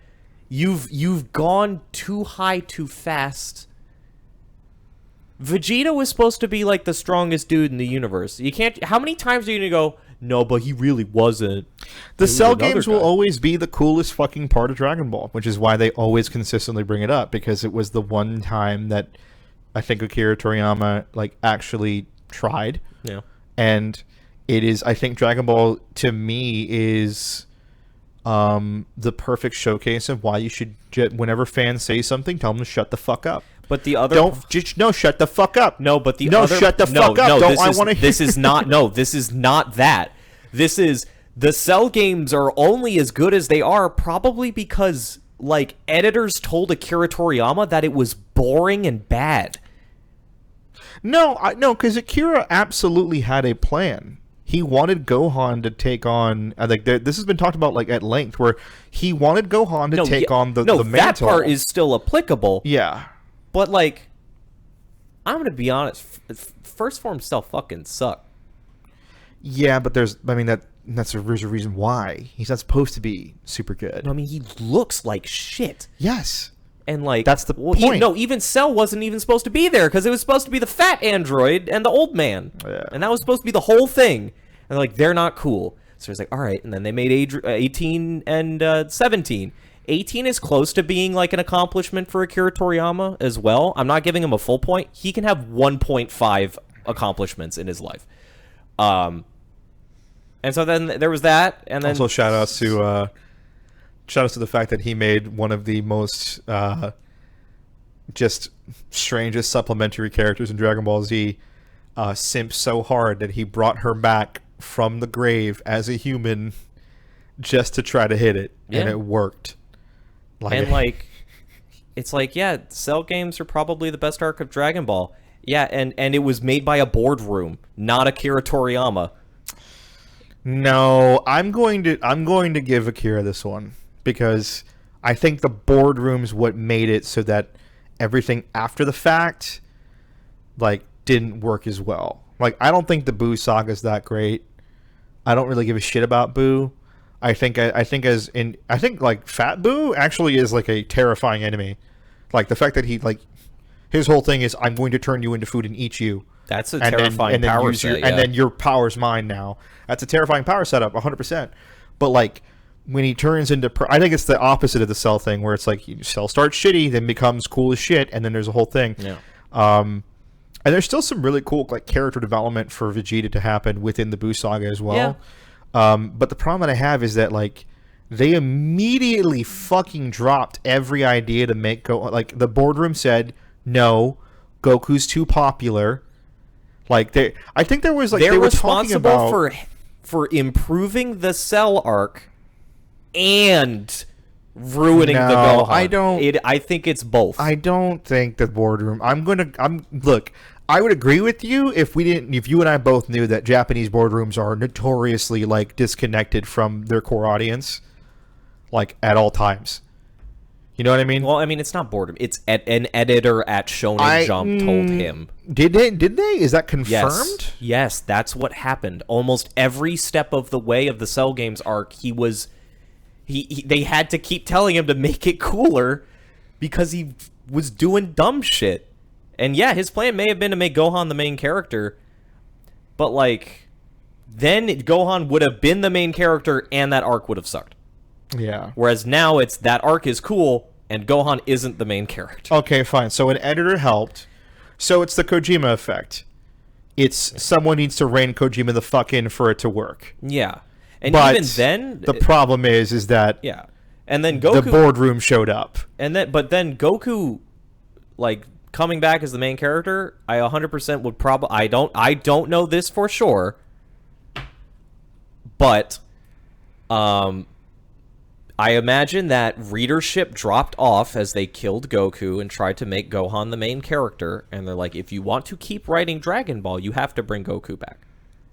You've gone too high too fast. Vegeta was supposed to be like the strongest dude in the universe. You can't. How many times are you gonna go, no, but he really wasn't? The Cell games will always be the coolest fucking part of Dragon Ball, which is why they always consistently bring it up, because it was the one time that I think Akira Toriyama like actually tried. Yeah. And it is, I think Dragon Ball to me is the perfect showcase of why you should, whenever fans say something, tell them to shut the fuck up. But the other shut the fuck up. No, but the no, other shut the fuck up. No, I want to. This is not. No, this is not that. This is the Cell games are only as good as they are, probably because like editors told Akira Toriyama that it was boring and bad. No, because Akira absolutely had a plan. He wanted Gohan to take on. Like this has been talked about like at length, where he wanted Gohan to take on the mantle. That part is still applicable. Yeah. But, like, I'm going to be honest, First Form still fucking suck. Yeah, but there's a reason why. He's not supposed to be super good. No, I mean, he looks like shit. Yes. And, like... That's the point. Even Cell wasn't even supposed to be there, because it was supposed to be the fat android and the old man. Yeah. And that was supposed to be the whole thing. And, like, they're not cool. So it's like, all right. And then they made 18 and 17. 18 is close to being like an accomplishment for Akira Toriyama as well. I'm not giving him a full point. He can have 1.5 accomplishments in his life. And so then there was that, and then also shout outs to the fact that he made one of the most just strangest supplementary characters in Dragon Ball Z simp so hard that he brought her back from the grave as a human just to try to hit it, and it worked. It's like, yeah, Cell games are probably the best arc of Dragon Ball. Yeah, and it was made by a boardroom, not Akira Toriyama. No, I'm going to give Akira this one, because I think the boardroom's what made it so that everything after the fact like didn't work as well. Like, I don't think the Boo saga's that great. I don't really give a shit about Boo. I think like Fat Boo actually is like a terrifying enemy. Like the fact that he like his whole thing is, I'm going to turn you into food and eat you. That's a terrifying power set. And then your power's mine now. That's a terrifying power setup, 100%. But like when he turns into, I think it's the opposite of the Cell thing, where it's like Cell starts shitty, then becomes cool as shit, and then there's a whole thing. Yeah. And there's still some really cool like character development for Vegeta to happen within the Boo saga as well. Yeah. But the problem that I have is that like they immediately fucking dropped every idea to make like the boardroom said, no, Goku's too popular. Like I think there was like they're they were responsible talking about for improving the Cell arc and ruining the Gohan. I think it's both. I don't think the boardroom. Look. I would agree with you if you and I both knew that Japanese boardrooms are notoriously like disconnected from their core audience, like at all times. You know what I mean? Well, I mean, it's not boredom. It's an editor at Shonen Jump told him. Did they? Is that confirmed? Yes, that's what happened. Almost every step of the way of the Cell Games arc, they had to keep telling him to make it cooler because he was doing dumb shit. And yeah, his plan may have been to make Gohan the main character, but like, then Gohan would have been the main character and that arc would have sucked. Yeah. Whereas now it's that arc is cool and Gohan isn't the main character. Okay, fine. So an editor helped. So it's the Kojima effect. It's someone needs to rein Kojima the fuck in for it to work. Yeah. And but even then, the problem is that yeah. And then Goku, the boardroom showed up. And then Goku, like, coming back as the main character, I 100% would probably... I don't know this for sure, but I imagine that readership dropped off as they killed Goku and tried to make Gohan the main character, and they're like, if you want to keep writing Dragon Ball, you have to bring Goku back.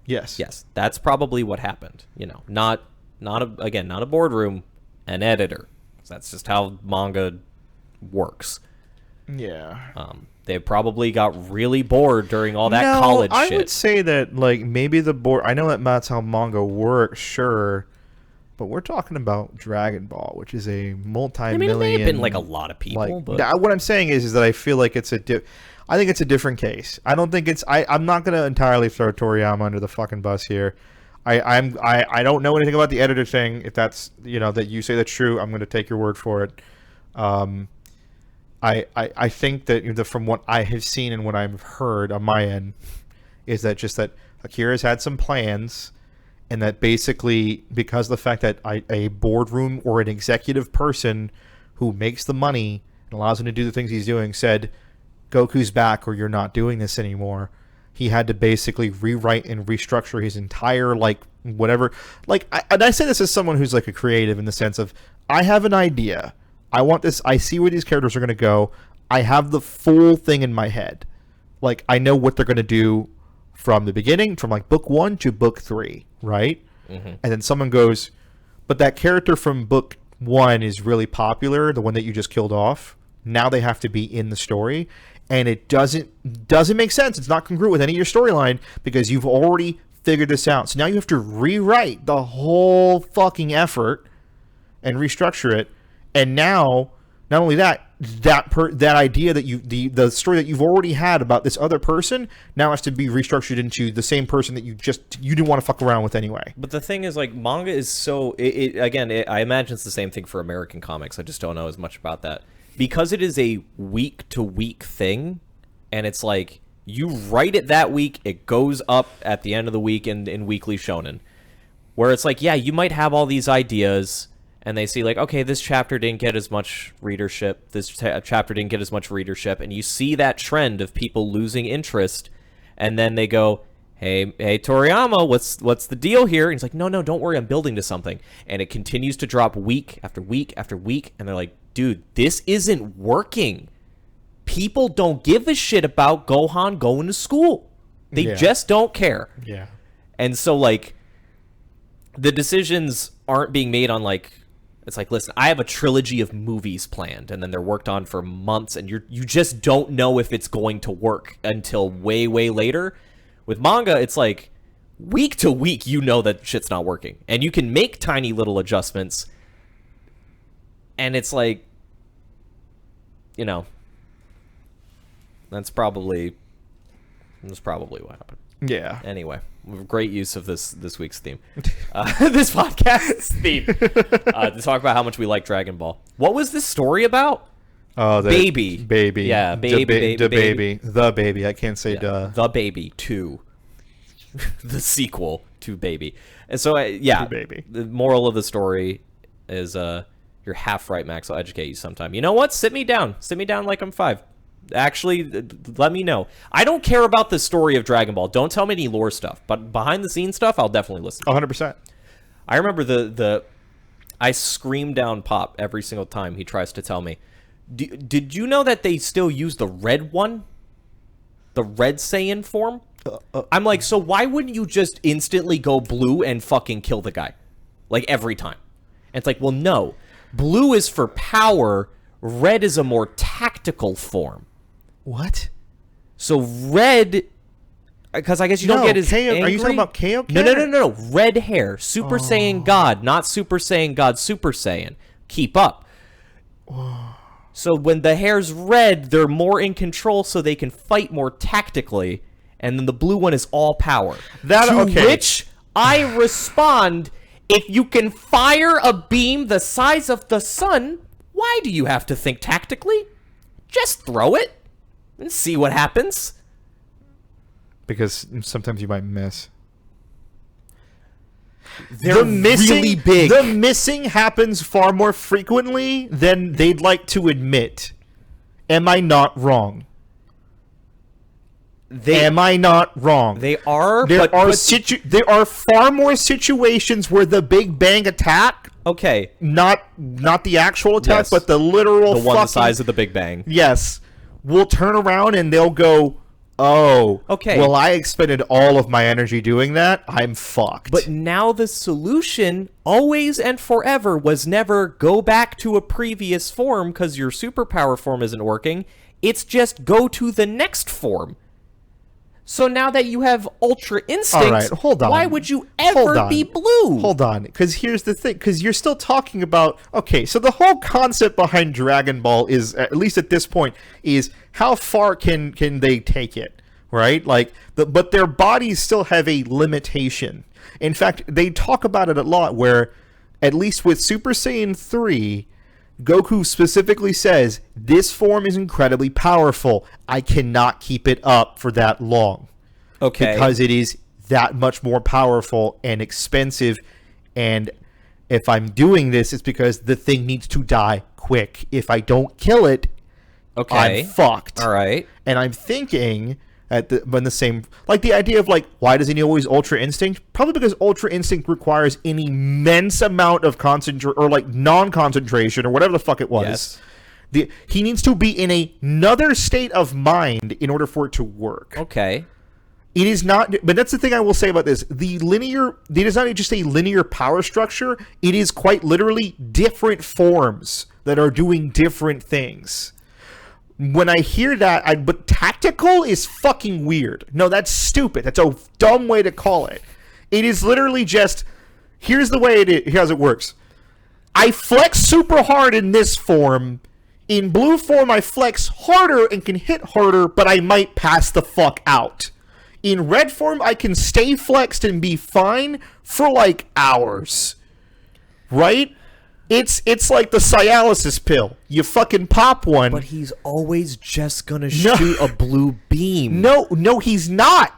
Yes. Yes, that's probably what happened. You know, not a boardroom, an editor. That's just how manga works. Yeah. They probably got really bored during all that college shit. I would say that, like, maybe the board... I know that's how manga works, sure, but we're talking about Dragon Ball, which is a multi-million... I mean, it may have been, like, a lot of people, like, but... What I'm saying is that I feel like it's I think it's a different case. I don't think it's... I'm not going to entirely throw Toriyama under the fucking bus here. I don't know anything about the editor thing. If that's, that you say that's true, I'm going to take your word for it. I think that from what I have seen and what I've heard on my end is that just that Akira's had some plans, and that basically because of the fact that a boardroom or an executive person who makes the money and allows him to do the things he's doing said, Goku's back or you're not doing this anymore. He had to basically rewrite and restructure his entire, like, whatever. Like, and I say this as someone who's, like, a creative in the sense of, I have an idea. I want this. I see where these characters are going to go. I have the full thing in my head. Like, I know what they're going to do from the beginning, from, like, book 1 to book 3, right? Mm-hmm. And then someone goes, but that character from book 1 is really popular, the one that you just killed off. Now they have to be in the story. And it doesn't make sense. It's not congruent with any of your storyline because you've already figured this out. So now you have to rewrite the whole fucking effort and restructure it. And now, not only that idea that the story that you've already had about this other person now has to be restructured into the same person that you didn't want to fuck around with anyway. But the thing is, like, manga is so... I imagine it's the same thing for American comics. I just don't know as much about that. Because it is a week-to-week thing, and it's like, you write it that week, it goes up at the end of the week in Weekly Shonen. Where it's like, yeah, you might have all these ideas, and they see, like, okay, this chapter didn't get as much readership, this chapter didn't get as much readership, and you see that trend of people losing interest, and then they go, hey, Toriyama, what's the deal here? And he's like, no, don't worry, I'm building to something. And it continues to drop week after week after week, and they're like, dude, this isn't working. People don't give a shit about Gohan going to school. They just don't care. Yeah. And so, like, the decisions aren't being made on, like, it's like, listen, I have a trilogy of movies planned, and then they're worked on for months, and you just don't know if it's going to work until way, way later. With manga, it's like, week to week, you know that shit's not working. And you can make tiny little adjustments, and it's like, that's probably what happened. Yeah. Anyway, great use of this week's theme. This podcast's theme. To talk about how much we like Dragon Ball. What was this story about? Oh, Baby. Yeah, baby. The baby. I can't say duh. The Baby 2. The sequel to Baby. And so, Baby. The moral of the story is, you're half right, Max. I'll educate you sometime. You know what? Sit me down like I'm 5. Actually, let me know. I don't care about the story of Dragon Ball. Don't tell me any lore stuff. But behind-the-scenes stuff, I'll definitely listen. 100%. I remember I scream down Pop every single time he tries to tell me. Did you know that they still use the red one? The red Saiyan form? I'm like, so why wouldn't you just instantly go blue and fucking kill the guy? Like, every time. And it's like, well, no. Blue is for power. Red is a more tactical form. What? So red, because I guess you don't get as angry. Are you talking about Kaioken? No. Red hair. Super Saiyan God, not Super Saiyan God, Super Saiyan. Keep up. So when the hair's red, they're more in control so they can fight more tactically. And then the blue one is all power. To which I respond, if you can fire a beam the size of the sun, why do you have to think tactically? Just throw it and see what happens. Because sometimes you might miss. They're really big. The missing happens far more frequently than they'd like to admit. Am I not wrong? Am I not wrong? They are. There are far more situations where the Big Bang attack. Okay. Not the actual attack, Yes. but the literal. The one the size of the Big Bang. Yes, will turn around and they'll go, "Oh, okay. Well, I expended all of my energy doing that. I'm fucked." But now the solution, always and forever, was never go back to a previous form because your superpower form isn't working. It's just go to the next form. So now that you have Ultra Instinct, all right, hold on. Why would you ever be blue? Hold on, because here's the thing, because you're still talking about, okay, so the whole concept behind Dragon Ball is, at least at this point, is how far can they take it, right? Like, but their bodies still have a limitation. In fact, they talk about it a lot where, at least with Super Saiyan 3, Goku specifically says, this form is incredibly powerful. I cannot keep it up for that long. Okay. Because it is that much more powerful and expensive. And if I'm doing this, it's because the thing needs to die quick. If I don't kill it, I'm fucked. All right. And I'm thinking... when the same, like the idea of like, why doesn't he always Ultra Instinct? Probably because Ultra Instinct requires an immense amount of or like non-concentration or whatever the fuck it was. Yes. He needs to be in another state of mind in order for it to work. Okay. It is not, but that's the thing I will say about this. It is not just a linear power structure. It is quite literally different forms that are doing different things. When I hear that, but tactical is fucking weird. No, that's stupid. That's a dumb way to call it. It is literally just, here's the way it is. Here's how it works. I flex super hard in this form. In blue form, I flex harder and can hit harder, but I might pass the fuck out. In red form, I can stay flexed and be fine for like hours. Right? It's like the Cialis pill. You fucking pop one. But he's always just gonna shoot a blue beam. No, he's not.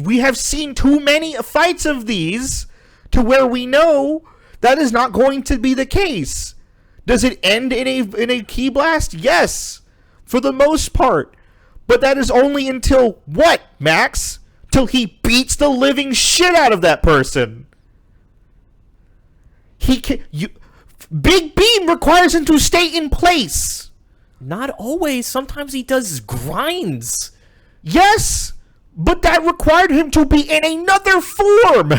We have seen too many fights of these to where we know that is not going to be the case. Does it end in a ki blast? Yes, for the most part. But that is only until what, Max? Till he beats the living shit out of that person. Big beam requires him to stay in place. Not always. Sometimes he does grinds. Yes, but that required him to be in another form.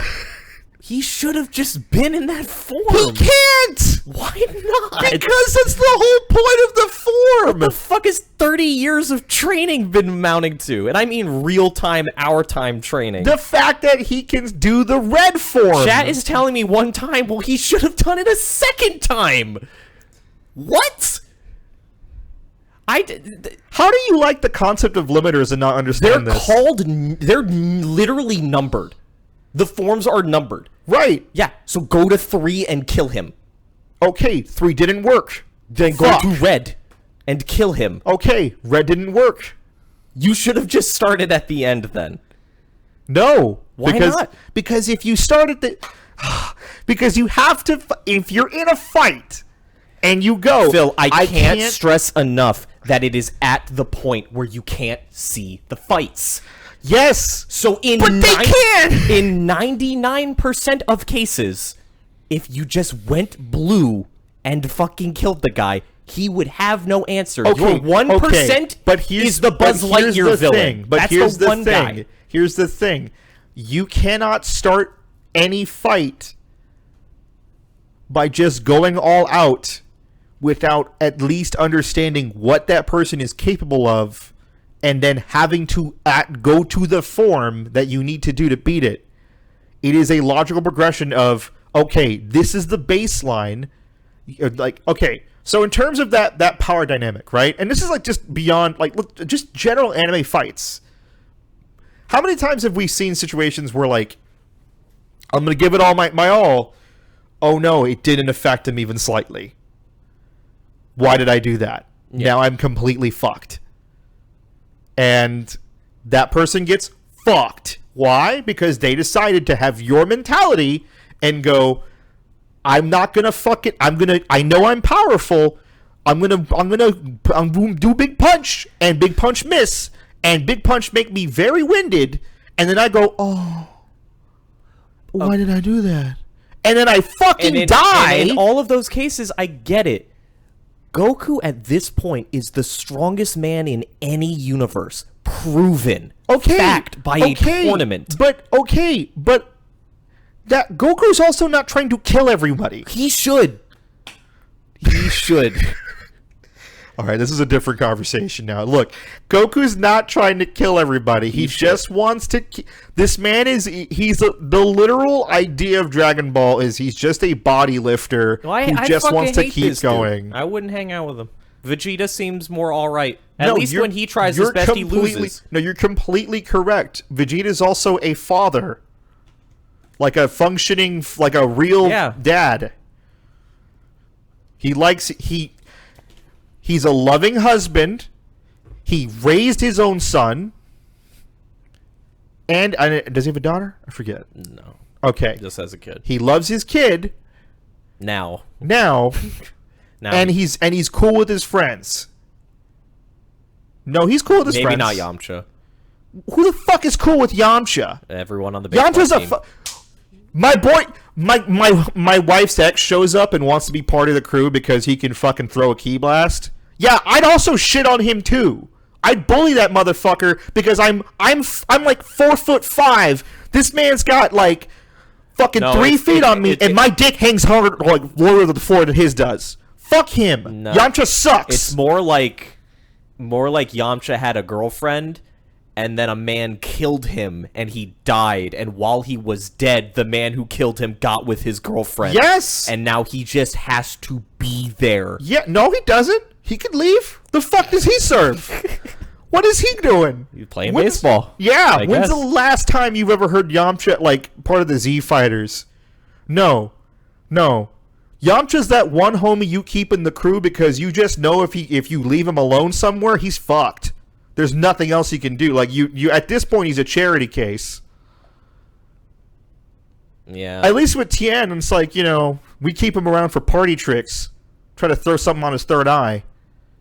He should have just been in that form. He can't. Why not? Because that's the whole point of the form. What the fuck is 30 years of training been amounting to? And I mean real-time, our-time training. The fact that he can do the red form. Chat is telling me one time, well, he should have done it a second time. What? How do you like the concept of limiters and not understand this? They're literally numbered. The forms are numbered. Right. Yeah, so go to 3 and kill him. Okay, 3 didn't work. Then go to red and kill him. Okay, red didn't work. You should have just started at the end then. No. Why not? Because if you start at the... because you have to... If you're in a fight and you go... Phil, I can't stress enough that it is at the point where you can't see the fights. Yes. So they can! In 99% of cases, if you just went blue and fucking killed the guy, he would have no answer. Okay, your 1% is the Buzz Lightyear villain. But here's the thing. Guy. Here's the thing. You cannot start any fight by just going all out without at least understanding what that person is capable of, and then having to go to the form that you need to do to beat it. It is a logical progression of, okay, this is the baseline. Like, okay, so in terms of that power dynamic, right? And this is like just beyond, like, just general anime fights. How many times have we seen situations where, like, I'm going to give it all my all. Oh, no, it didn't affect him even slightly. Why did I do that? Yeah. Now I'm completely fucked. And that person gets fucked. Why? Because they decided to have your mentality and go, I'm not going to fuck it. I know I'm powerful. I'm going to do big punch and big punch miss and big punch make me very winded. And then I go, oh. Why did I do that? And then I fucking die. And in all of those cases, I get it. Goku at this point is the strongest man in any universe. Proven. Okay. Fact by a tournament. But that Goku's also not trying to kill everybody. He should. He should. All right, this is a different conversation now. Look, Goku's not trying to kill everybody. He just wants to... This man is... The literal idea of Dragon Ball is he's just a body lifter who just wants to keep going. Dude. I wouldn't hang out with him. Vegeta seems more alright. At least when he tries his best, he loses. No, you're completely correct. Vegeta's also a father. Like a functioning... Like a real dad. He likes... He's a loving husband. He raised his own son. And does he have a daughter? I forget. No. Okay. Just as a kid. He loves his kid. Now. And he's cool with his friends. No, he's cool with his friends. Maybe not Yamcha. Who the fuck is cool with Yamcha? Everyone on the baseball Yamcha's team. My boy, my wife's ex shows up and wants to be part of the crew because he can fucking throw a key blast. Yeah, I'd also shit on him too. I'd bully that motherfucker because I'm like 4'5". This man's got like fucking 3 feet on me, and my dick hangs harder, like lower to the floor than his does. Fuck him. No. Yamcha sucks. It's more like Yamcha had a girlfriend. And then a man killed him, and he died. And while he was dead, the man who killed him got with his girlfriend. Yes! And now he just has to be there. Yeah, no, he doesn't. He could leave. The fuck does he serve? What is he doing? He's playing baseball. Yeah, when's the last time you've ever heard Yamcha, like, part of the Z Fighters? No. Yamcha's that one homie you keep in the crew because you just know if you leave him alone somewhere, he's fucked. There's nothing else he can do. Like, you at this point, he's a charity case. Yeah. At least with Tien, it's like, we keep him around for party tricks. Try to throw something on his third eye.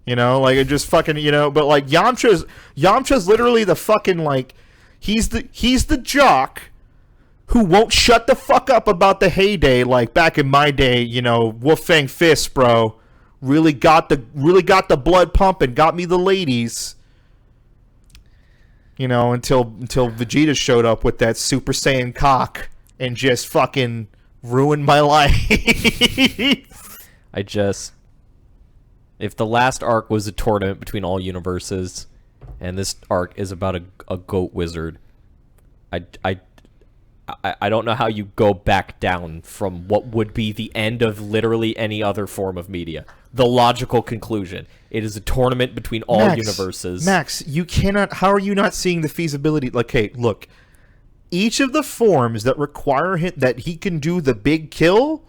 Like, it just fucking, but like, Yamcha's literally the fucking, like, he's the jock who won't shut the fuck up about the heyday, like, back in my day, Wolfang Fist, bro. Really got the blood pumping, got me the ladies. Until Vegeta showed up with that Super Saiyan cock and just fucking ruined my life. If the last arc was a tournament between all universes, and this arc is about a goat wizard, I don't know how you go back down from what would be the end of literally any other form of media. The logical conclusion. It is a tournament between all universes. Max, you cannot... How are you not seeing the feasibility? Like, hey, look. Each of the forms that require him that he can do the big kill,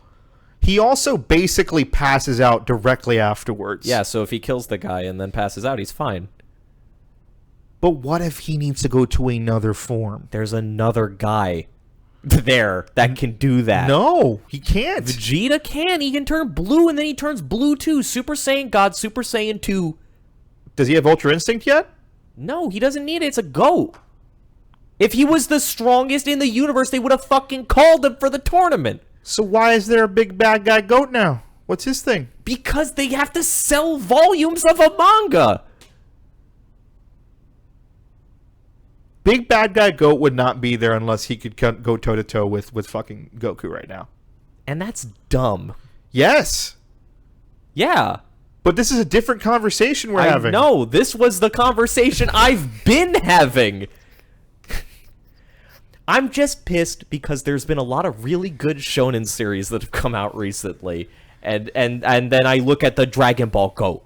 he also basically passes out directly afterwards. Yeah, so if he kills the guy and then passes out, he's fine. But what if he needs to go to another form? There's another guy there that can do that. No, he can't. Vegeta can. He can turn blue, and then he turns blue too. Super Saiyan God, Super Saiyan 2. Does he have Ultra Instinct yet? No, he doesn't need it. It's a goat. If he was the strongest in the universe, they would have fucking called him for the tournament. So why is there a big bad guy goat now? What's his thing? Because they have to sell volumes of a manga. Big bad guy goat would not be there unless he could go toe-to-toe with fucking Goku right now. And that's dumb. Yes. Yeah. But this is a different conversation we're having. No, this was the conversation I've been having. I'm just pissed because there's been a lot of really good shonen series that have come out recently, and then I look at the Dragon Ball GOAT,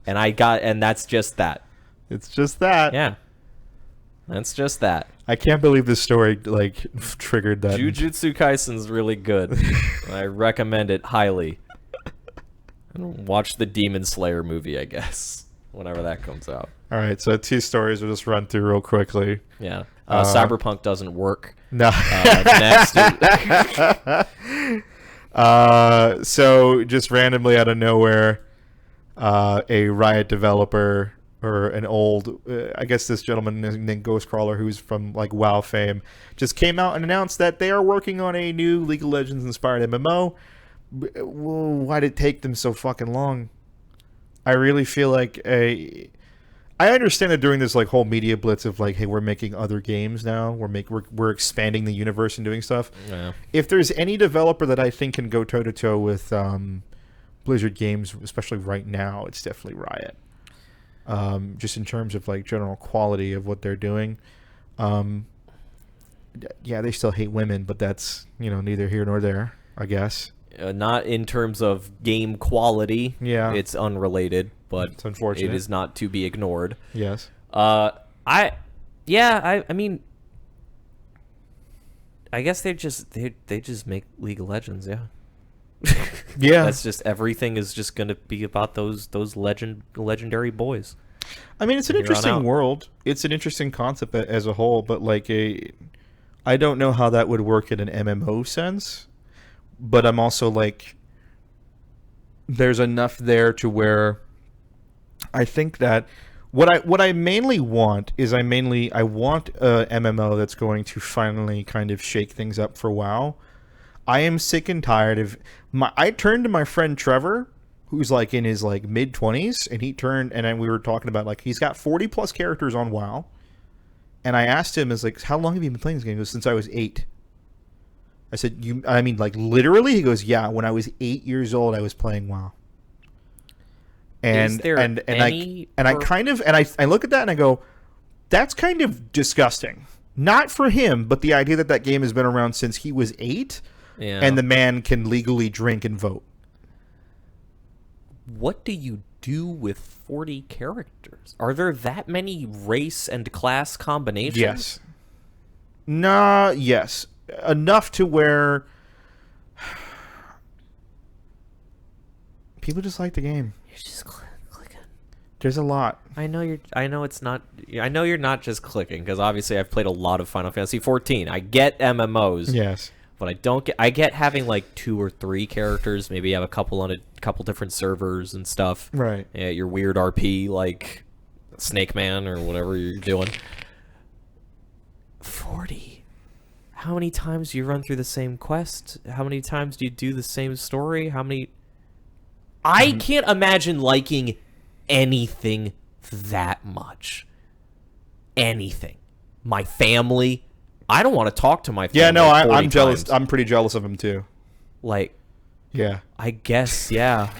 and that's just that. It's just that. Yeah, that's just that. I can't believe this story like triggered that. Jujutsu Kaisen's really good. I recommend it highly. Watch the Demon Slayer movie, I guess, whenever that comes out. All right, so 2 stories we'll just run through real quickly. Yeah. Cyberpunk doesn't work. No. Next. So just randomly out of nowhere, a Riot developer or an old, I guess this gentleman named Ghostcrawler, who's from like WoW fame, just came out and announced that they are working on a new League of Legends inspired MMO. Why did it take them so fucking long? I really feel like I understand that during this like whole media blitz of like, hey, we're making other games now. We're expanding the universe and doing stuff. Yeah. If there's any developer that I think can go toe to toe with Blizzard games, especially right now, it's definitely Riot. Just in terms of like general quality of what they're doing. Yeah, they still hate women, but that's neither here nor there, I guess. Not in terms of game quality. Yeah. It's unrelated, but it's unfortunate. It is not to be ignored. Yes. I mean, I guess they just make League of Legends, yeah. Yeah. That's just, everything is just going to be about those legendary boys. I mean, it's an interesting world. It's an interesting concept as a whole, but like I don't know how that would work in an MMO sense. But I'm also like, there's enough there to where I think that what I mainly want is I want a MMO that's going to finally kind of shake things up for WoW. I am sick and tired of I turned to my friend Trevor, who's like in his like mid-20s, and we were talking about like he's got 40 plus characters on WoW, and I asked him, how long have you been playing this game? He goes, since I was 8. I said, I mean, like, literally? He goes, yeah, when I was 8 years old, I was playing WoW. And I look at that and I go, that's kind of disgusting. Not for him, but the idea that game has been around since he was 8, and the man can legally drink and vote. What do you do with 40 characters? Are there that many race and class combinations? Yes. Yes. Enough to where people just like the game. You're just clicking. There's a lot. I know you're not just clicking, because obviously I've played a lot of Final Fantasy 14. I get MMOs. Yes. But I get having like 2 or 3 characters. Maybe you have a couple on a couple different servers and stuff. Right. Yeah, your weird RP like Snake Man or whatever you're doing. 40. How many times do you run through the same quest? How many times do you do the same story? I can't imagine liking anything that much. Anything. My family. I don't want to talk to my family. Yeah, no, I'm 40 jealous. times. I'm pretty jealous of him too. Like, yeah. I guess, yeah.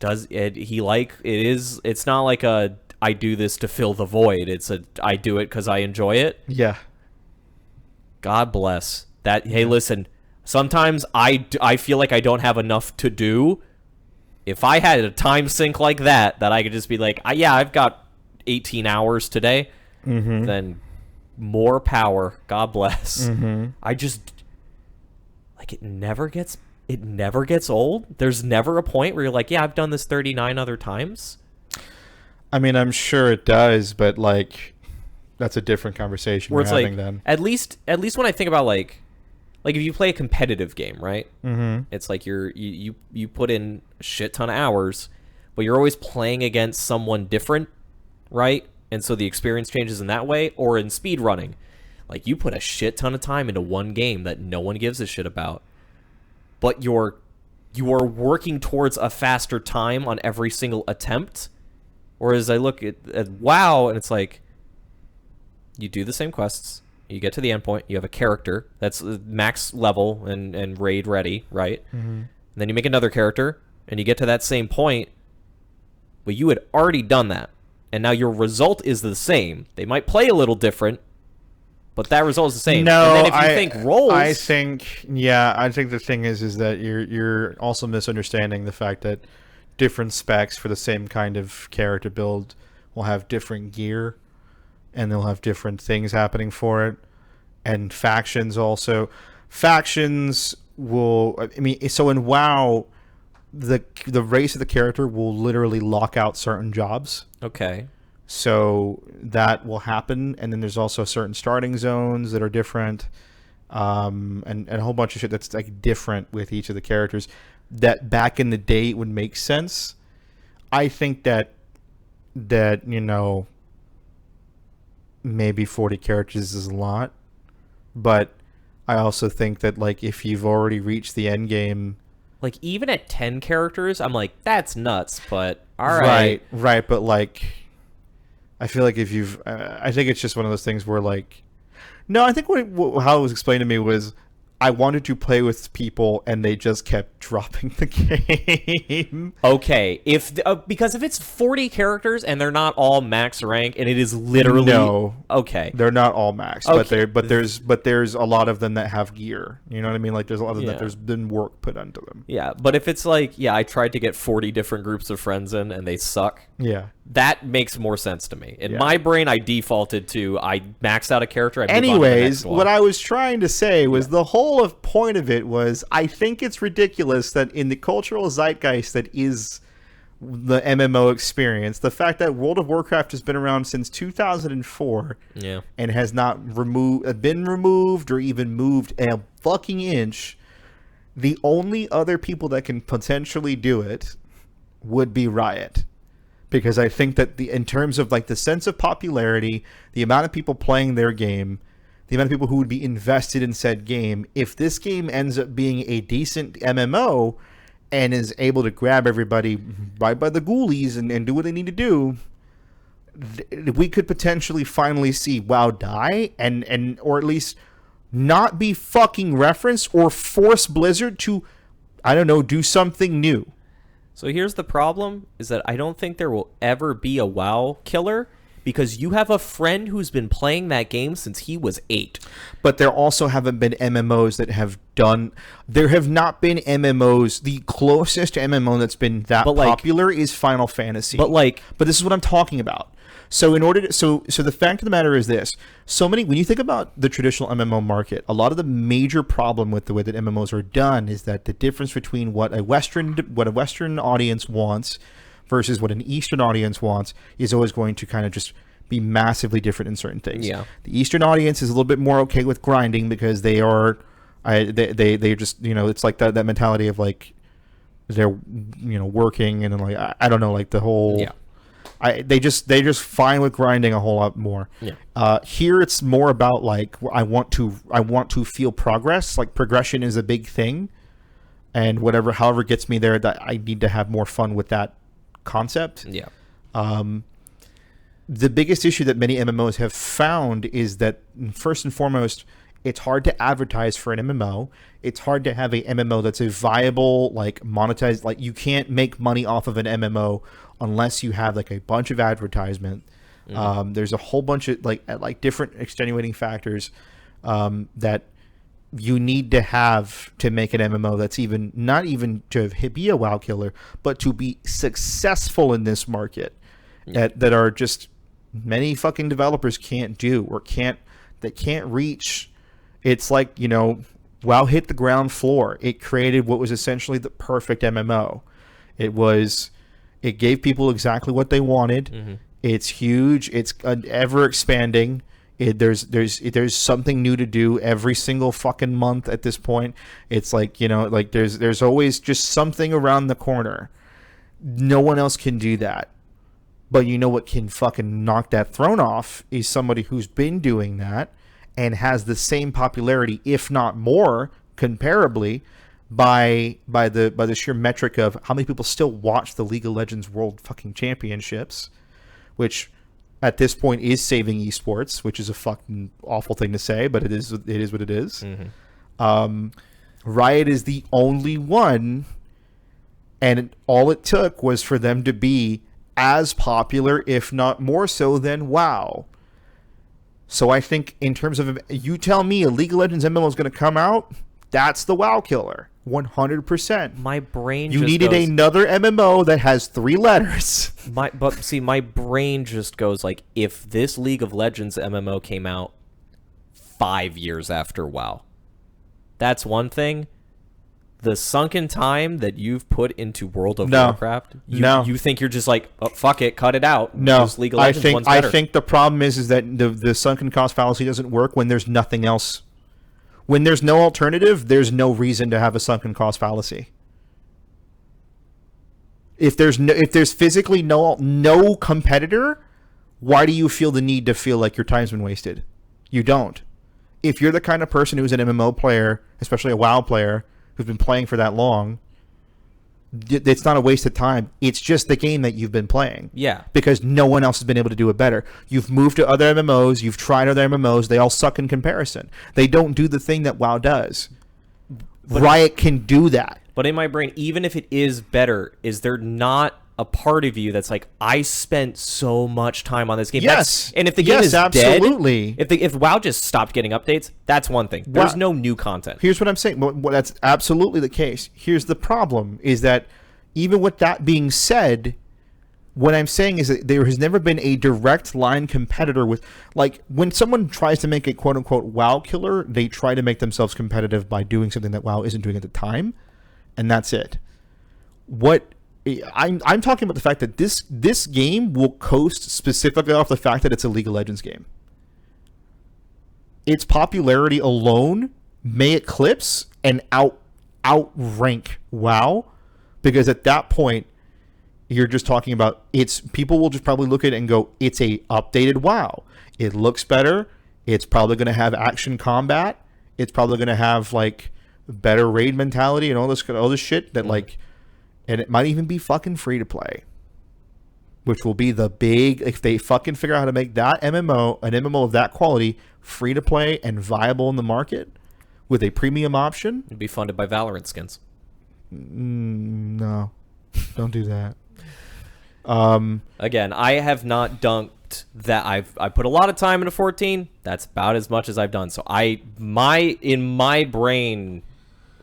It's not like I do this to fill the void. I do it because I enjoy it. Yeah. God bless that. Hey, listen, sometimes I feel like I don't have enough to do. If I had a time sink like that I could just be like, I've got 18 hours today, then more power. God bless. I just, like, it never gets old. There's never a point where you're like, I've done this 39 other times. I mean, I'm sure it does, but like, that's a different conversation we're having then. At least when I think about like if you play a competitive game, right? Mm-hmm. It's like you put in a shit ton of hours, but you're always playing against someone different, right? And so the experience changes in that way. Or in speed running, like you put a shit ton of time into one game that no one gives a shit about, but you are working towards a faster time on every single attempt. Whereas I look at WoW and it's like, you do the same quests, you get to the end point, you have a character that's max level and raid ready, right? And then you make another character, and you get to that same point, but you had already done that, and now your result is the same. They might play a little different, but that result is the same. No, and then if you think roles, I think the thing is that you're also misunderstanding the fact that different specs for the same kind of character build will have different gear, and they'll have different things happening for it, and factions also. Factions will, I mean, so in WoW, the race of the character will literally lock out certain jobs. Okay. So that will happen, and then there's also certain starting zones that are different, and a whole bunch of shit that's like different with each of the characters. That back in the day would make sense. I think that maybe 40 characters is a lot, but I also think that like if you've already reached the end game, like even at 10 characters, I'm like, that's nuts. But all right, right, but like. I feel like if you've... I think it's just one of those things where, like... No, I think how it was explained to me was I wanted to play with people, and they just kept dropping the game. Okay, because if it's 40 characters and they're not all max rank, and it is literally... No. Okay. They're not all max, okay. but there's a lot of them that have gear. You know what I mean? Like, there's a lot of them that there's been work put into them. Yeah, but if it's like, I tried to get 40 different groups of friends in, and they suck... Yeah. That makes more sense to me. In my brain, I defaulted to I maxed out a character. Anyways, what I was trying to say was the whole point of it was I think it's ridiculous that in the cultural zeitgeist that is the MMO experience, the fact that World of Warcraft has been around since 2004 and has not been removed or even moved a fucking inch, the only other people that can potentially do it would be Riot. Because I think that in terms of like the sense of popularity, the amount of people playing their game, the amount of people who would be invested in said game, if this game ends up being a decent MMO and is able to grab everybody right by the ghoulies and do what they need to do, we could potentially finally see WoW die and or at least not be fucking referenced or force Blizzard to, I don't know, do something new. So here's the problem, is that I don't think there will ever be a WoW killer because you have a friend who's been playing that game since he was 8. But there also haven't been MMOs that have done... There have not been MMOs... The closest MMO that's been that popular is Final Fantasy. But this is what I'm talking about. So in order to... So the fact of the matter is this. When you think about the traditional MMO market, a lot of the major problem with the way that MMOs are done is that the difference between what a Western audience wants versus what an Eastern audience wants is always going to kind of just be massively different in certain things. Yeah. The Eastern audience is a little bit more okay with grinding because they are... They just... it's like that mentality of like... They're, working and then like... I don't know, like the whole... Yeah. They just fine with grinding a whole lot more. Yeah. Here it's more about like I want to feel progress. Like progression is a big thing, and however gets me there, that I need to have more fun with that concept. Yeah. The biggest issue that many MMOs have found is that first and foremost, it's hard to advertise for an MMO. It's hard to have a MMO that's a viable, like monetized. Like you can't make money off of an MMO unless you have like a bunch of advertisement. There's a whole bunch of like different extenuating factors that you need to have to make an MMO that's not even to be a WoW killer, but to be successful in this market that are just many fucking developers can't do or can't reach. It's like, WoW hit the ground floor. It created what was essentially the perfect MMO. It gave people exactly what they wanted. Mm-hmm. It's huge. It's ever expanding. There's something new to do every single fucking month at this point. It's like, there's always just something around the corner. No one else can do that. But what can fucking knock that throne off is somebody who's been doing that and has the same popularity, if not more, comparably, by the sheer metric of how many people still watch the League of Legends World fucking Championships, which at this point is saving esports, which is a fucking awful thing to say, but it is what it is. Mm-hmm. Riot is the only one And all it took was for them to be as popular, if not more so, than WoW. So I think in terms of, you tell me a League of Legends MMO is going to come out, that's the WoW killer. 100%. My brain You just needed goes, another MMO that has 3 letters. my brain just goes like, if this League of Legends MMO came out 5 years after WoW, that's one thing. The sunken time that you've put into World of Warcraft, you think you're just like, oh, fuck it, cut it out. No, this League of Legends one's better. I think the problem is that the sunken cost fallacy doesn't work when there's nothing else. When there's no alternative, there's no reason to have a sunken cost fallacy. If there's physically no competitor, why do you feel the need to feel like your time's been wasted? You don't. If you're the kind of person who's an MMO player, especially a WoW player, who's been playing for that long, it's not a waste of time. It's just the game that you've been playing. Yeah. Because no one else has been able to do it better. You've moved to other MMOs. You've tried other MMOs. They all suck in comparison. They don't do the thing that WoW does. But Riot can do that. But in my brain, even if it is better, is there not a part of you that's like, I spent so much time on this game? Yes. And if the game is absolutely. dead, if WoW just stopped getting updates, that's one thing. There's no new content. Here's what I'm saying. Well, that's absolutely the case. Here's the problem, is that even with that being said, what I'm saying is that there has never been a direct line competitor with, like, when someone tries to make a quote-unquote WoW killer, they try to make themselves competitive by doing something that WoW isn't doing at the time, and that's it. I'm talking about the fact that this game will coast specifically off the fact that it's a League of Legends game. Its popularity alone may eclipse and outrank WoW, because at that point you're just talking about, people will just probably look at it and go, it's a updated WoW. It looks better. It's probably going to have action combat. It's probably going to have like better raid mentality and all this shit that like. And it might even be fucking free to play, which will be the big, if they fucking figure out how to make that an MMO of that quality, free to play and viable in the market with a premium option. It'd be funded by Valorant skins. No, don't do that. Again, I have not dunked that. I put a lot of time into 14. That's about as much as I've done. So in my brain,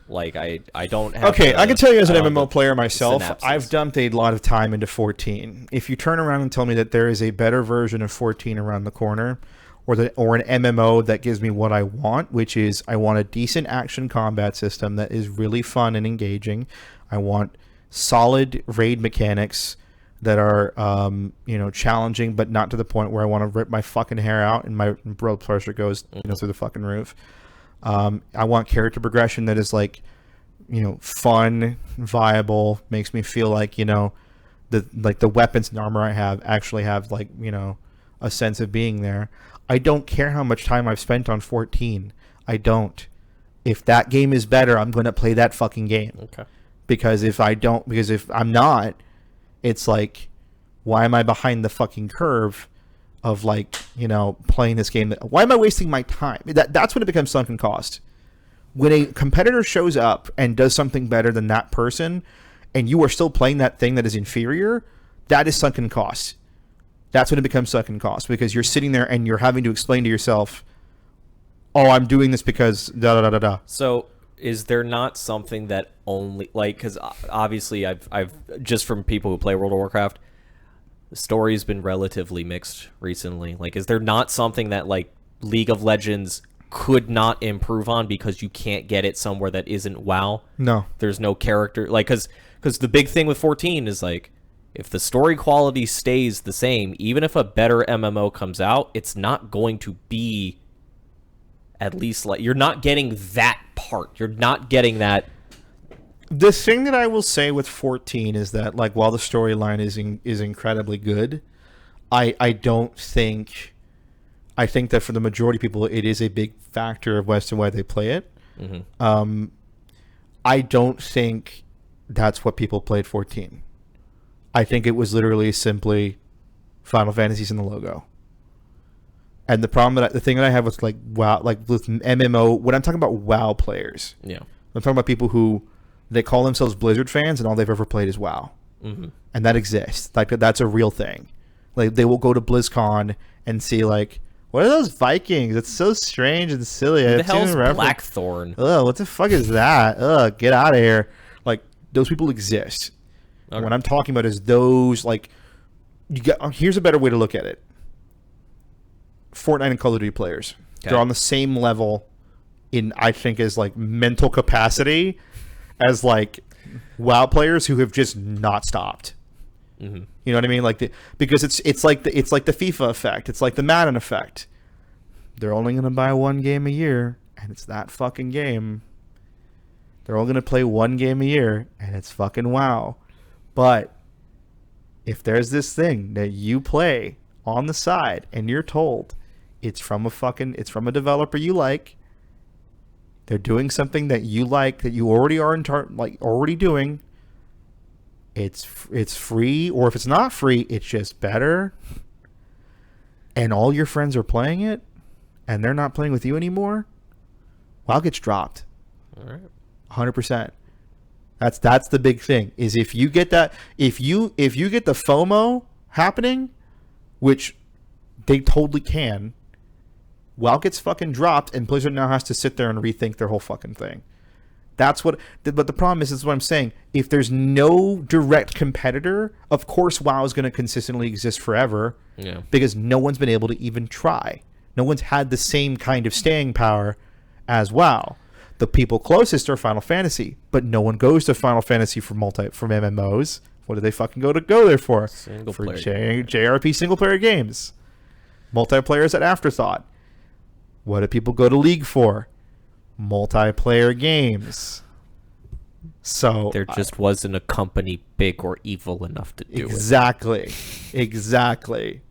like I don't have. Okay, I can tell you as an MMO player myself, synapses. I've dumped a lot of time into 14. If you turn around and tell me that there is a better version of 14 around the corner, or an MMO that gives me what I want, which is I want a decent action combat system that is really fun and engaging. I want solid raid mechanics that are challenging, but not to the point where I want to rip my fucking hair out and my blood pressure goes through the fucking roof. I want character progression that is like, fun, viable, makes me feel like, the weapons and armor I have actually have like, a sense of being there. I don't care how much time I've spent on 14. I don't. If that game is better, I'm going to play that fucking game. Okay. Because if I'm not, it's like, why am I behind the fucking curve of like, playing this game? Why am I wasting my time? That's when it becomes sunken cost. When a competitor shows up and does something better than that person, and you are still playing that thing that is inferior, that is sunken cost. That's when it becomes sunken cost, because you're sitting there and you're having to explain to yourself, oh, I'm doing this because da-da-da-da-da. So is there not something that only, like, because obviously I've just from people who play World of Warcraft, the story's been relatively mixed recently. Like, is there not something that, like, League of Legends could not improve on because you can't get it somewhere that isn't WoW? No. There's no character, like, because the big thing with 14 is, like, if the story quality stays the same, even if a better MMO comes out, it's not going to be at least like, you're not getting that part. You're not getting that. The thing that I will say with 14 is that, like, while the storyline is incredibly good, I think that for the majority of people, it is a big factor of as to why they play it. Mm-hmm. I don't think that's what people played 14. I think it was literally simply Final Fantasies in the logo. And the thing that I have with with MMO, when I'm talking about WoW players, yeah, I'm talking about people who They call themselves Blizzard fans, and all they've ever played is WoW. Mm-hmm. And that exists. Like, that's a real thing. Like, they will go to BlizzCon and see, like, what are those Vikings? It's so strange and silly. Who the hell's Blackthorn? Ugh, what the fuck is that? Ugh, get out of here. Like, those people exist. Okay. What I'm talking about is those, like, here's a better way to look at it. Fortnite and Call of Duty players. Okay. They're on the same level in, I think, as, like, mental capacity as, like, WoW players who have just not stopped. Mm-hmm. You know what I mean? Like, because it's like the FIFA effect. It's like the Madden effect. They're only going to buy one game a year, and it's that fucking game. They're all going to play one game a year, and it's fucking WoW. But if there's this thing that you play on the side, and you're told it's from a developer you like, they're doing something that you like, that you already are already doing. It's free, or if it's not free, it's just better. And all your friends are playing it, and they're not playing with you anymore. WoW gets dropped. All right. 100%. That's the big thing. Is if you get that, if you get the FOMO happening, which they totally can, WoW gets fucking dropped, and Blizzard now has to sit there and rethink their whole fucking thing. But the problem is what I'm saying. If there's no direct competitor, of course WoW is going to consistently exist forever. Yeah. Because no one's been able to even try. No one's had the same kind of staying power as WoW. The people closest are Final Fantasy, but no one goes to Final Fantasy from MMOs. What do they fucking go there for? JRP single player games. Multiplayer is an afterthought. What do people go to League for? Multiplayer games. So there just wasn't a company big or evil enough to do it. Exactly.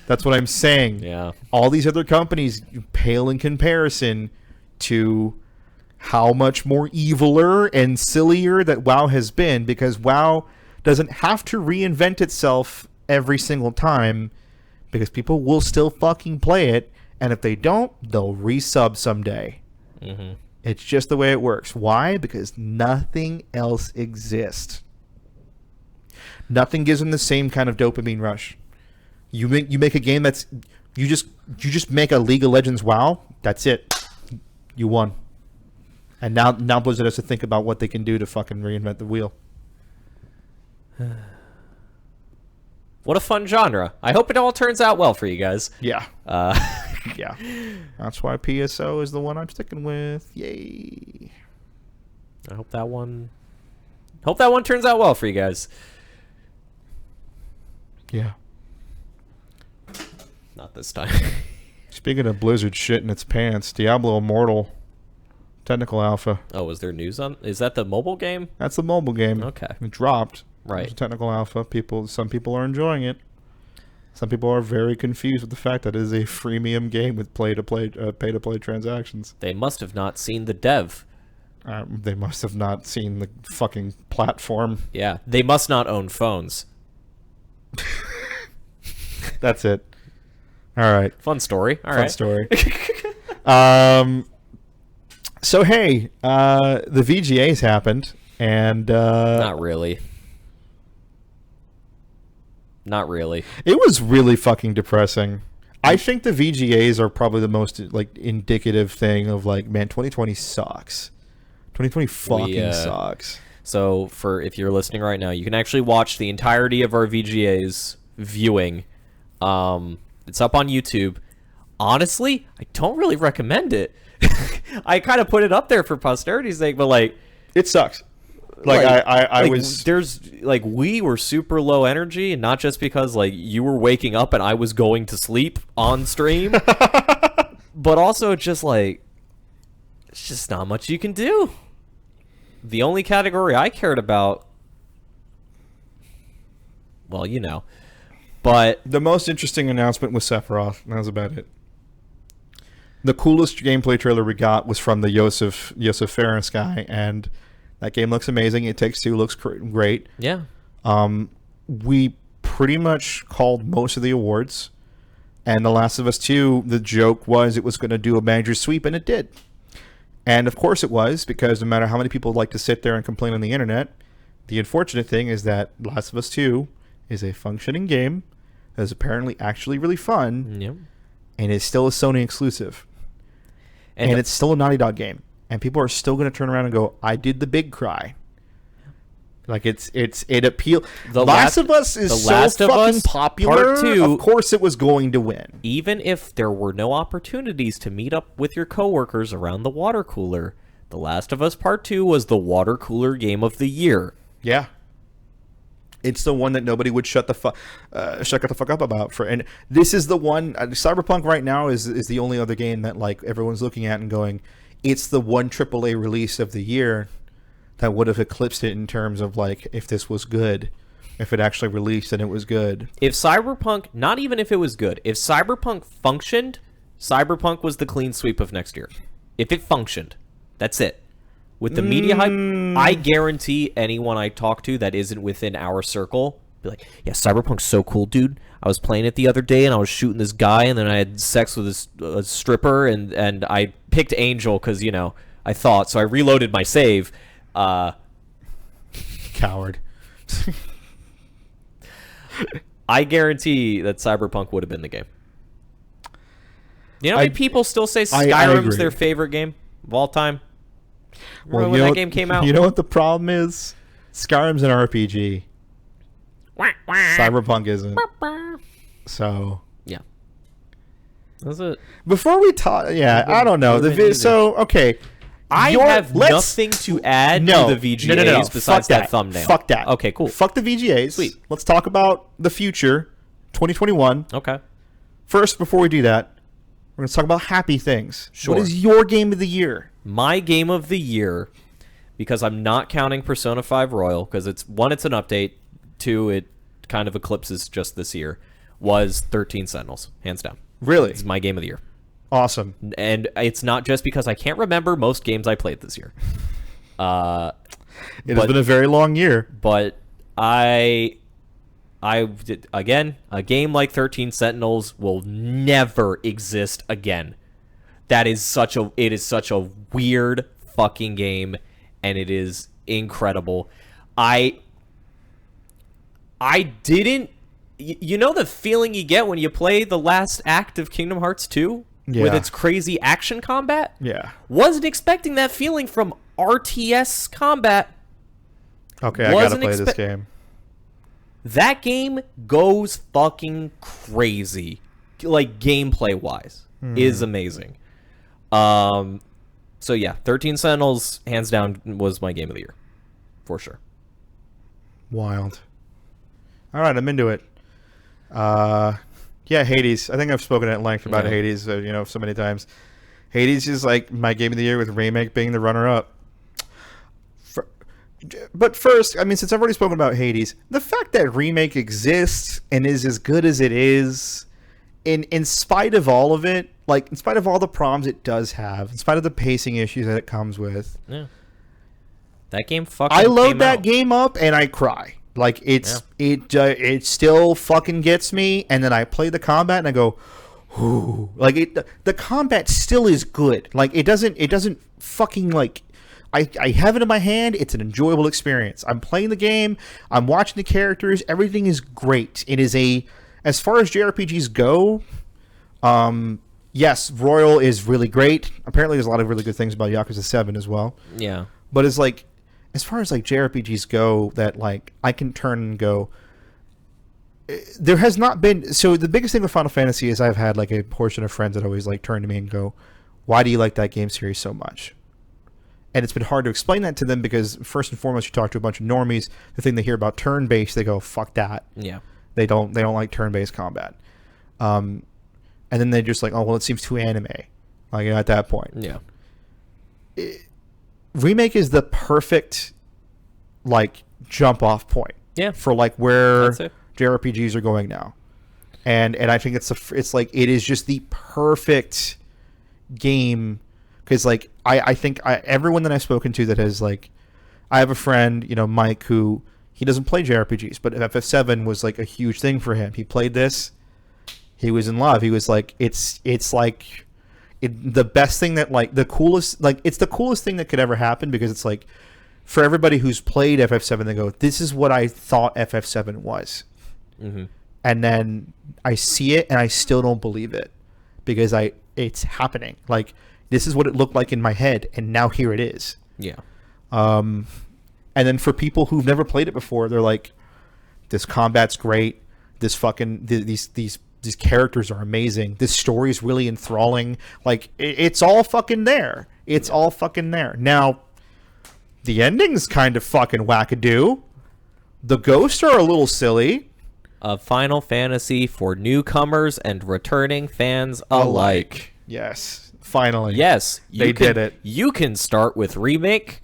That's what I'm saying. Yeah. All these other companies pale in comparison to how much more eviler and sillier that WoW has been, because WoW doesn't have to reinvent itself every single time, because people will still fucking play it, and if they don't, they'll resub someday. Mm-hmm. It's just the way it works. Why? Because nothing else exists. Nothing gives them the same kind of dopamine rush. You make a game that's you just make a League of Legends WoW. That's it. You won. And now Blizzard has to think about what they can do to fucking reinvent the wheel. What a fun genre. I hope it all turns out well for you guys. Yeah. Yeah. That's why PSO is the one I'm sticking with. Yay. I hope that one turns out well for you guys. Yeah. Not this time. Speaking of Blizzard shit in its pants, Diablo Immortal technical alpha. Oh, is there news on? Is that the mobile game? That's the mobile game. Okay. It dropped. Right. It's a technical alpha. Some people are enjoying it. Some people are very confused with the fact that it is a freemium game with pay-to-play transactions. They must have not seen the dev. They must have not seen the fucking platform. Yeah. They must not own phones. That's it. All right. Fun story. All Fun right. story. So, hey, the VGAs happened, and... Not really. Not really. It was really fucking depressing. I think the VGAs are probably the most, like, indicative thing of, like, man, 2020 sucks. 2020 fucking sucks. So, if you're listening right now, you can actually watch the entirety of our VGAs viewing. It's up on YouTube. Honestly, I don't really recommend it. I kind of put it up there for posterity's sake, but, like... It sucks. I was... There's, like, we were super low energy, and not just because, like, you were waking up and I was going to sleep on stream, but also just, like, it's just not much you can do. The only category I cared about, well, you know, but... The most interesting announcement was Sephiroth, and that was about it. The coolest gameplay trailer we got was from the Yosef Fares guy, and... That game looks amazing. It Takes Two looks great. Yeah. We pretty much called most of the awards. And The Last of Us 2, the joke was it was going to do a manager's sweep, and it did. And of course it was, because no matter how many people like to sit there and complain on the internet, the unfortunate thing is that Last of Us 2 is a functioning game that is apparently actually really fun, Yep. and is still a Sony exclusive. And it's still a Naughty Dog game. And people are still going to turn around and go, I did the big cry. Like, it appeal. The Last of Us is The so Last of fucking Us popular. Part 2, of course it was going to win. even if there were no opportunities to meet up with your coworkers around the water cooler, The Last of Us Part 2 was the water cooler game of the year. Yeah. It's the one that nobody would shut the fuck up about. And this is the one. Cyberpunk right now is the only other game that like everyone's looking at and going, it's the one AAA release of the year that would have eclipsed it in terms of like if this was good, if it actually released and it was good. If Cyberpunk, not even if it was good, if Cyberpunk functioned, Cyberpunk was the clean sweep of next year. If it functioned, that's it. With the media hype, I guarantee anyone I talk to that isn't within our circle be like, yeah, Cyberpunk's so cool, dude. I was playing it the other day and I was shooting this guy and then I had sex with a stripper and I picked Angel because, you know, I thought. So I reloaded my save. Coward. I guarantee that Cyberpunk would have been the game. You know how many people still say Skyrim's their favorite game of all time? Remember when that game came out? You know what the problem is? Skyrim's an RPG. Cyberpunk isn't. So yeah, that's it. Before we talk, I don't know. Okay. I have nothing to add to the VGAs besides that thumbnail. Fuck that. Okay, cool. Fuck the VGAs. Sweet. Let's talk about the future, 2021. Okay. First, before we do that, we're going to talk about happy things. Sure. What is your game of the year? My game of the year, because I'm not counting Persona 5 Royal, because it's an update. 2, it kind of eclipses just this year, was 13 Sentinels, hands down. Really? It's my game of the year. Awesome. And it's not just because I can't remember most games I played this year. It has been a very long year. But I did, again, a game like 13 Sentinels will never exist again. It is such a weird fucking game, and it is incredible. I didn't, you know the feeling you get when you play the last act of Kingdom Hearts 2? Yeah. With its crazy action combat? Yeah. Wasn't expecting that feeling from RTS combat. Okay, I gotta play this game. That game goes fucking crazy. Like, gameplay-wise. Is amazing. So yeah, 13 Sentinels, hands down, was my game of the year. For sure. Wild. Alright, I'm into it. Yeah, Hades. I think I've spoken at length about Hades, so many times. Hades is like my game of the year, with Remake being the runner-up. But first, I mean, since I've already spoken about Hades, the fact that Remake exists and is as good as it is, in spite of all of it, like in spite of all the problems it does have, in spite of the pacing issues that it comes with, that game fucking I load that game up and I cry. Like it still fucking gets me, and then I play the combat and I go, ooh. Like the combat still is good. Like it doesn't fucking like. I have it in my hand. It's an enjoyable experience. I'm playing the game. I'm watching the characters. Everything is great. It is as far as JRPGs go, yes, Royal is really great. Apparently, there's a lot of really good things about Yakuza 7 as well. Yeah, but it's like, as far as like JRPGs go, that like I can turn and go, there has not been. So the biggest thing with Final Fantasy is I've had like a portion of friends that always like turn to me and go, why do you like that game series so much? And it's been hard to explain that to them, because first and foremost, you talk to a bunch of normies, the thing they hear about turn-based, they go, fuck that. Yeah. They don't like turn-based combat. And then they're just like, oh, well, it seems too anime. Like, at that point. Yeah. Remake is the perfect, like, jump-off point. Yeah. For, like, where JRPGs are going now. And I think it's like, it is just the perfect game. Because, like, I think everyone that I've spoken to that has, like, I have a friend, Mike, who he doesn't play JRPGs, but FF7 was, like, a huge thing for him. He played this. He was in love. He was like, it's like, the best thing that like the coolest like it's the coolest thing that could ever happen because it's like for everybody who's played FF7 they go, this is what I thought FF7 was. Mm-hmm. And then I see it and I still don't believe it because it's happening. Like this is what it looked like in my head and now here it is. Yeah. And then for people who've never played it before, they're like, this combat's great. This fucking these characters are amazing. This story is really enthralling. Like it's all fucking there. It's all fucking there. Now, the ending's kind of fucking wackadoo. The ghosts are a little silly. A Final Fantasy for newcomers and returning fans alike. Yes, finally. Yes, they did it. You can start with remake.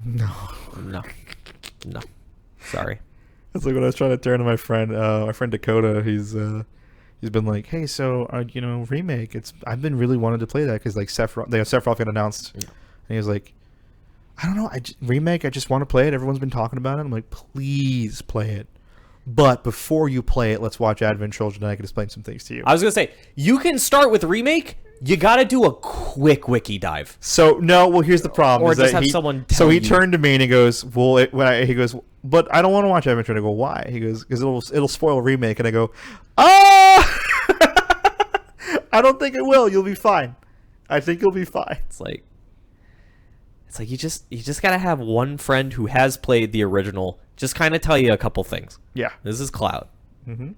No. Sorry. That's like when I was trying to turn to my friend Dakota. He's been like, hey, so remake. I've been really wanting to play that because like Sephiroth got announced, and he was like, I don't know, remake. I just want to play it. Everyone's been talking about it. I'm like, please play it. But before you play it, let's watch Advent Children and I can explain some things to you. I was gonna say you can start with remake. You got to do a quick wiki dive. So no, well here's the problem. Or just have someone tell So he you. turned to me and he goes, "Well," he goes, "But I don't want to watch Adventure." And I go, "Why?" He goes, "Because it'll spoil a remake." And I go, "Ah, I don't think it will. You'll be fine. I think you'll be fine." It's like you just gotta have one friend who has played the original. Just kind of tell you a couple things. Yeah. This is Cloud,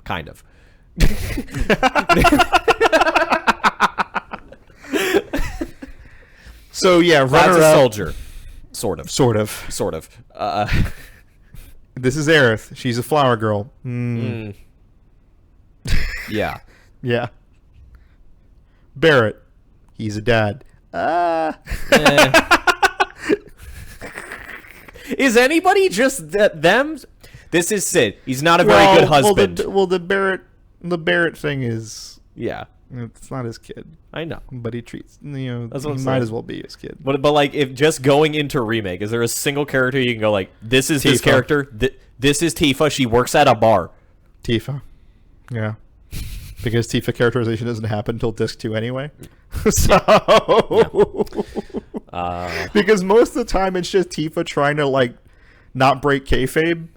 kind of. So yeah, Cloud's a runner-up. soldier, sort of. This is Aerith. She's a flower girl. Yeah. Yeah. Barrett. He's a dad. Is anybody just them? This is Sid. He's not a very good husband. The Barrett thing is, Yeah, it's not his kid, I know. but he treats, That's what he I'm might saying. as well be his kid. But like, if just going into remake, is there a single character you can go like, this is this Tifa. character? This is Tifa. She works at a bar. Tifa. Yeah. Because Tifa characterization doesn't happen until disc 2 anyway. So because most of the time it's just Tifa trying to like not break kayfabe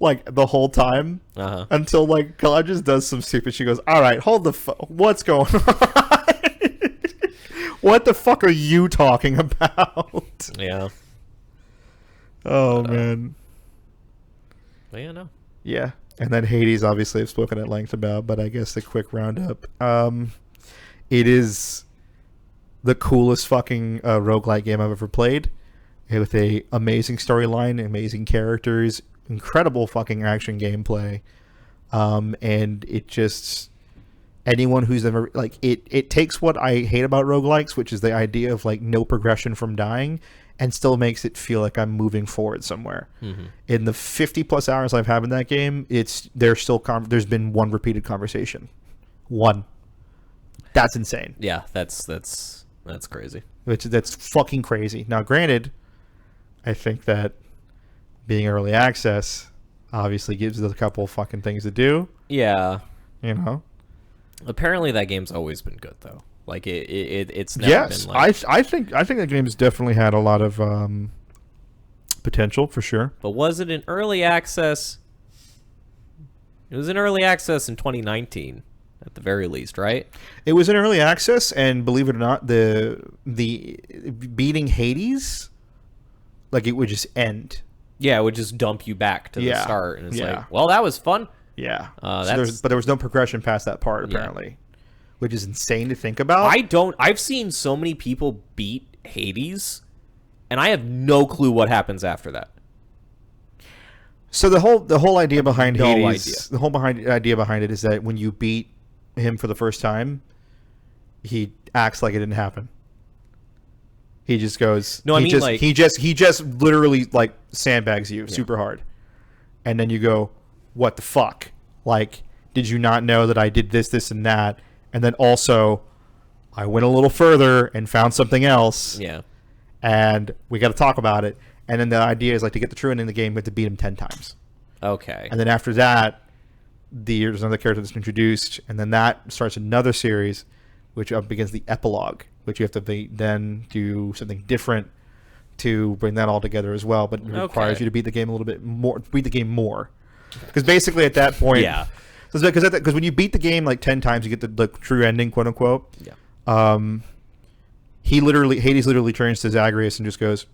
like the whole time until like Cloud just does some stupid. She goes, "All right, hold the what's going on? What the fuck are you talking about?" Yeah. Oh man. Well, yeah, no. Yeah. And then Hades, obviously, I've spoken at length about, but I guess a quick roundup. It is the coolest fucking roguelike game I've ever played, with a amazing storyline, amazing characters, incredible fucking action gameplay, and it just anyone who's ever like it takes what I hate about roguelikes, which is the idea of like no progression from dying, and still makes it feel like I'm moving forward somewhere. In the 50 plus hours I've had in that game, there's been one repeated conversation. One. That's insane. Yeah, that's crazy. That's fucking crazy. Now, granted, I think that being early access obviously gives it a couple of fucking things to do. Yeah. You know? Apparently that game's always been good though. Like it's never been like... I think that game's definitely had a lot of potential for sure. But was it in early access? It was in early access in 2019 at the very least, right? It was in early access, and believe it or not, the beating Hades, like it would just end. Yeah, it would just dump you back to the start, and it's Yeah. like, well, that was fun. Yeah. That's- But there was no progression past that part, apparently, which is insane to think about. I've seen so many people beat Hades, and I have no clue what happens after that. So the whole idea behind No Hades, idea behind it is that when you beat him for the first time, he acts like it didn't happen. He just goes. No, I mean, like, he just literally like sandbags you super hard, and then you go, "What the fuck? Like, did you not know that I did this, and that?" And then also, I went a little further and found something else. Yeah. And we got to talk about it. And then the idea is like to get the true end in the game, we have to beat him 10 times. Okay. And then after that, there's another character that's introduced, and then that starts another series, which up against the epilogue, which you have to then do something different to bring that all together as well. But it requires you to beat the game a little bit more, because basically at that point, Yeah. Because when you beat the game like 10 times, you get the true ending, quote unquote. Yeah. Hades literally turns to Zagreus and just goes,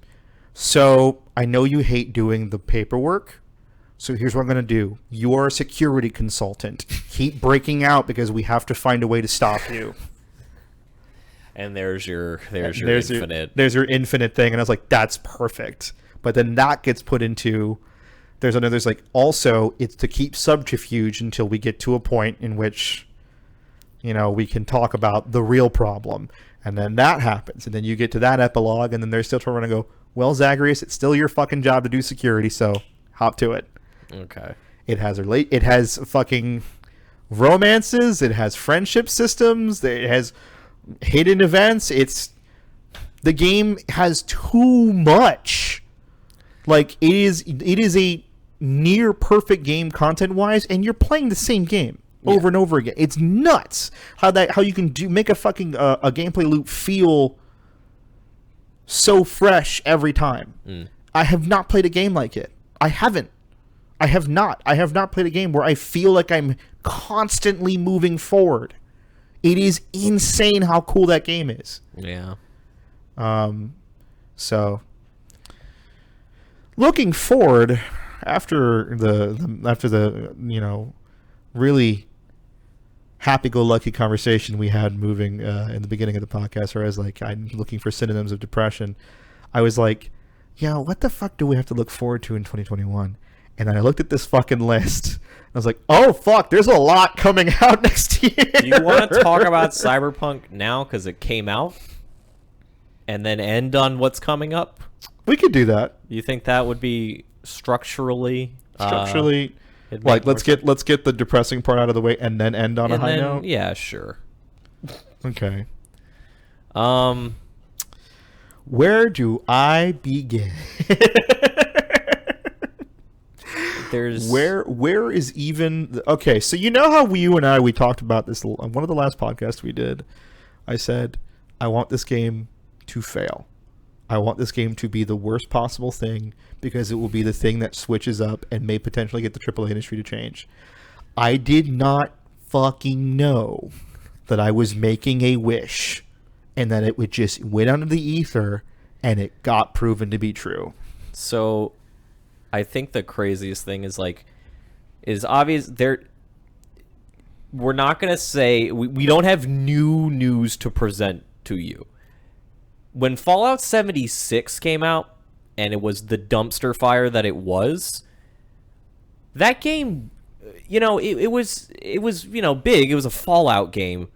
"So I know you hate doing the paperwork. So here's what I'm going to do. You are a security consultant. Keep breaking out, because we have to find a way to stop you." And there's your infinite. There's your infinite thing. And I was like, that's perfect. But then that gets put into, there's like, also it's to keep subterfuge until we get to a point in which, we can talk about the real problem. And then that happens. And then you get to that epilogue, and then they're still trying to go, "Well, Zagreus, it's still your fucking job to do security, so hop to it." Okay. It has fucking romances, it has friendship systems, it has hidden events. The game has too much. Like, it is a near perfect game content wise, and you're playing the same game over and over again. It's nuts how you can make a fucking a gameplay loop feel so fresh every time. I have not played a game like it. I have not played a game where I feel like I'm constantly moving forward. It is insane how cool that game is. Yeah. So looking forward after the really happy-go-lucky conversation we had moving in the beginning of the podcast, where I was like, I'm looking for synonyms of depression. I was like, what the fuck do we have to look forward to in 2021? And then I looked at this fucking list. I was like, oh, fuck, there's a lot coming out next year. Do you want to talk about Cyberpunk now because it came out? And then end on what's coming up? We could do that. You think that would be structurally... like, let's get the depressing part out of the way and then end on a high note? Yeah, sure. Okay. Where do I begin? Where is even okay? So how you and I talked about this on one of the last podcasts we did. I said I want this game to fail. I want this game to be the worst possible thing, because it will be the thing that switches up and may potentially get the AAA industry to change. I did not fucking know that I was making a wish, and that it would just went under the ether, and it got proven to be true. So I think the craziest thing is obvious. We're not going to say, we don't have new news to present to you. When Fallout 76 came out, and it was the dumpster fire that it was, that game, it was big. It was a Fallout game.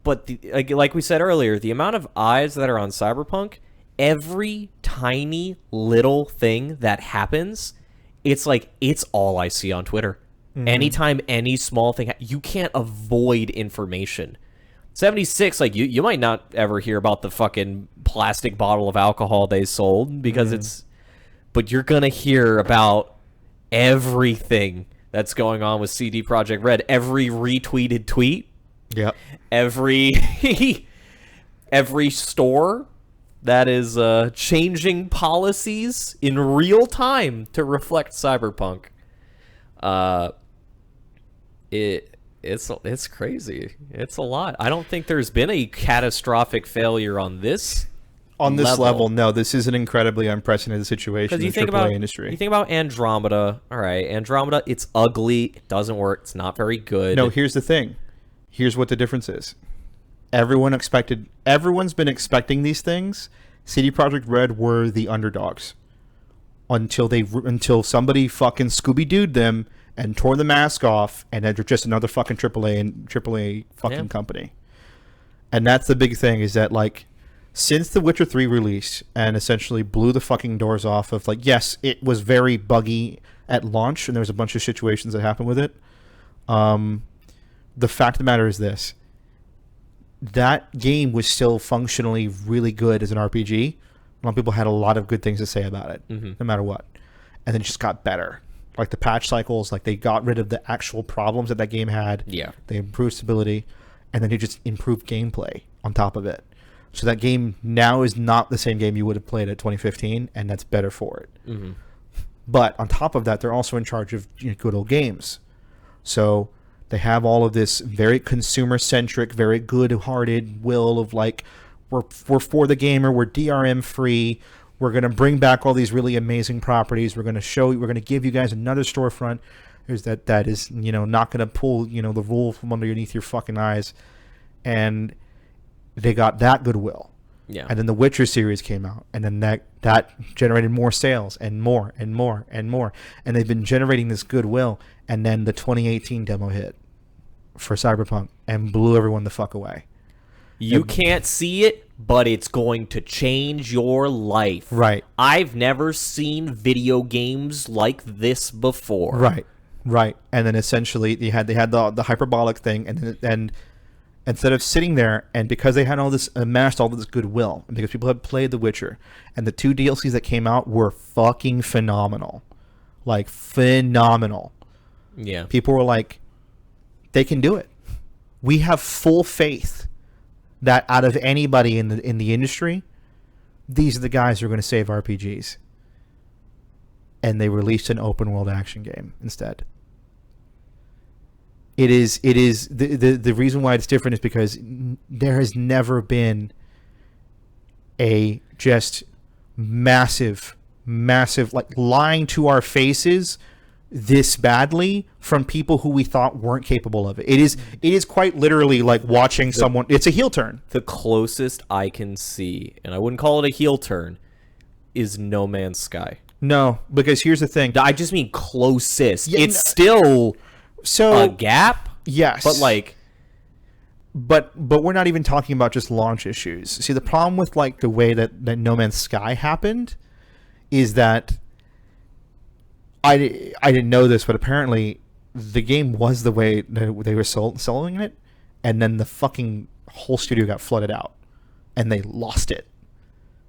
But like we said earlier, the amount of eyes that are on Cyberpunk, every tiny little thing that happens, it's all I see on Twitter. Mm-hmm. Anytime any small thing, you can't avoid information. 76, you might not ever hear about the fucking plastic bottle of alcohol they sold, because but you're gonna hear about everything that's going on with CD Projekt Red, every retweeted tweet, every store that is changing policies in real time to reflect Cyberpunk. It's crazy. It's a lot. I don't think there's been a catastrophic failure on this level. No, this is an incredibly unprecedented situation in the AAA industry. You think about Andromeda. All right, Andromeda, it's ugly. It doesn't work. It's not very good. No, here's the thing. Here's what the difference is. Everyone's been expecting these things. CD Projekt Red were the underdogs until somebody fucking Scooby-Dooed them and tore the mask off, and they're just another fucking AAA fucking company. And that's the big thing, is that since The Witcher 3 released and essentially blew the fucking doors off of yes, it was very buggy at launch, and there was a bunch of situations that happened with it. The fact of the matter is this: that game was still functionally really good as an RPG. A lot of people had a lot of good things to say about it, no matter what, and then it just got better. The patch cycles, they got rid of the actual problems that game had. Yeah. They improved stability. and then he just improved gameplay on top of it. So that game now is not the same game you would have played at 2015, and that's better for it. Mm-hmm. But on top of that, they're also in charge of good old games. So they have all of this very consumer-centric, very good-hearted will of like, we're for the gamer, we're DRM free, we're going to bring back all these really amazing properties, we're going to give you guys another storefront. There's that is, not going to pull, the wool from underneath your fucking eyes. And they got that goodwill. Yeah. And then the Witcher series came out, and then that generated more sales and more and more and more. And they've been generating this goodwill, and then the 2018 demo hit for Cyberpunk and blew everyone the fuck away. You can't see it, but it's going to change your life. Right. I've never seen video games like this before. Right. And then essentially they had the hyperbolic thing, and instead of sitting there, and because they had amassed all this goodwill, and because people had played The Witcher, and the 2 DLCs that came out were fucking phenomenal. Like, phenomenal. Yeah. People were like, they can do it. We have full faith that out of anybody in the industry, these are the guys who are going to save RPGs. And they released an open world action game instead. It is the reason why it's different is because there has never been a just massive like lying to our faces this badly from people who we thought weren't capable of it. It is quite literally like watching someone. It's a heel turn. The closest I can see, and I wouldn't call it a heel turn, is No Man's Sky. No, because here's the thing. I just mean closest. Yeah, it's still a gap. Yes, but like, but we're not even talking about just launch issues. See, the problem with like the way that No Man's Sky happened is that I didn't know this, but apparently the game was the way that they were selling it, and then the fucking whole studio got flooded out, and they lost it.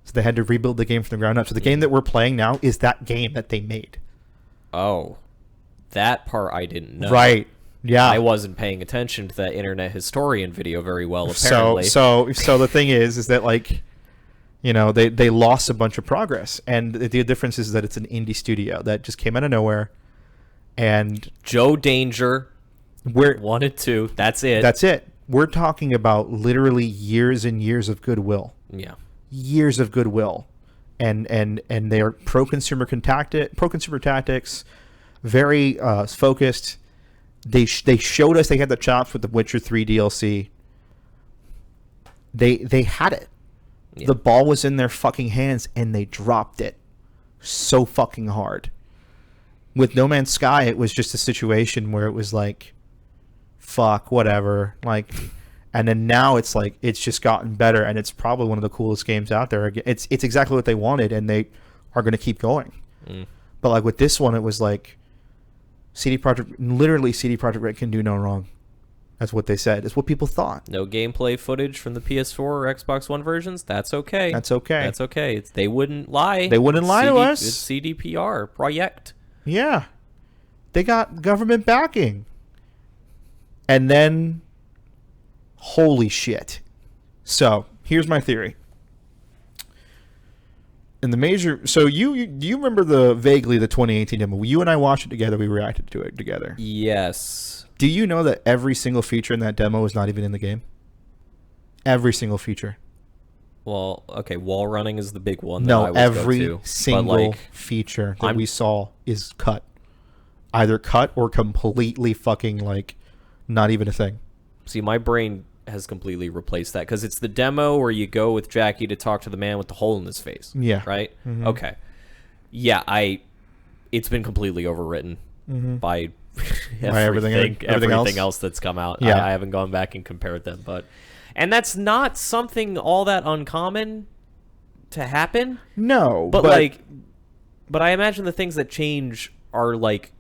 So they had to rebuild the game from the ground up. So the game that we're playing now is that game that they made. Oh, that part I didn't know. Right. Yeah. I wasn't paying attention to that internet historian video very well, apparently. So the thing is that like, they lost a bunch of progress, and the difference is that it's an indie studio that just came out of nowhere, and Joe Danger wanted to. That's it. That's it. We're talking about literally years and years of goodwill. Yeah. Years of goodwill, and they're pro-consumer tactics, very focused. They showed us they had the chops with the Witcher 3 DLC. They had it. Yeah. The ball was in their fucking hands, and they dropped it so fucking hard. With No Man's Sky, it was just a situation where it was like, fuck, whatever. Like, and then now it's like, it's just gotten better, and it's probably one of the coolest games out there. It's exactly what they wanted, and they are going to keep going. But like with this one, it was like, CD Projekt Red can do no wrong. That's what they said. It's what people thought. No gameplay footage from the PS4 or Xbox One versions. That's okay. That's okay. That's okay. They wouldn't lie. They wouldn't lie to us. It's CDPR project. Yeah, they got government backing. And then, holy shit. So here's my theory. In the major, so do you remember vaguely the 2018 demo? You and I watched it together. We reacted to it together. Yes. Do you know that every single feature in that demo is not even in the game? Every single feature. Well, okay, wall running is the big one. No, every single feature that we saw is cut. Either cut or completely fucking like not even a thing. See, my brain has completely replaced that because it's the demo where you go with Jackie to talk to the man with the hole in his face. Yeah. Right? Mm-hmm. Okay. Yeah, it's been completely overwritten by everything else that's come out. Yeah. I haven't gone back and compared them, and that's not something all that uncommon to happen. No, but I imagine the things that change are like,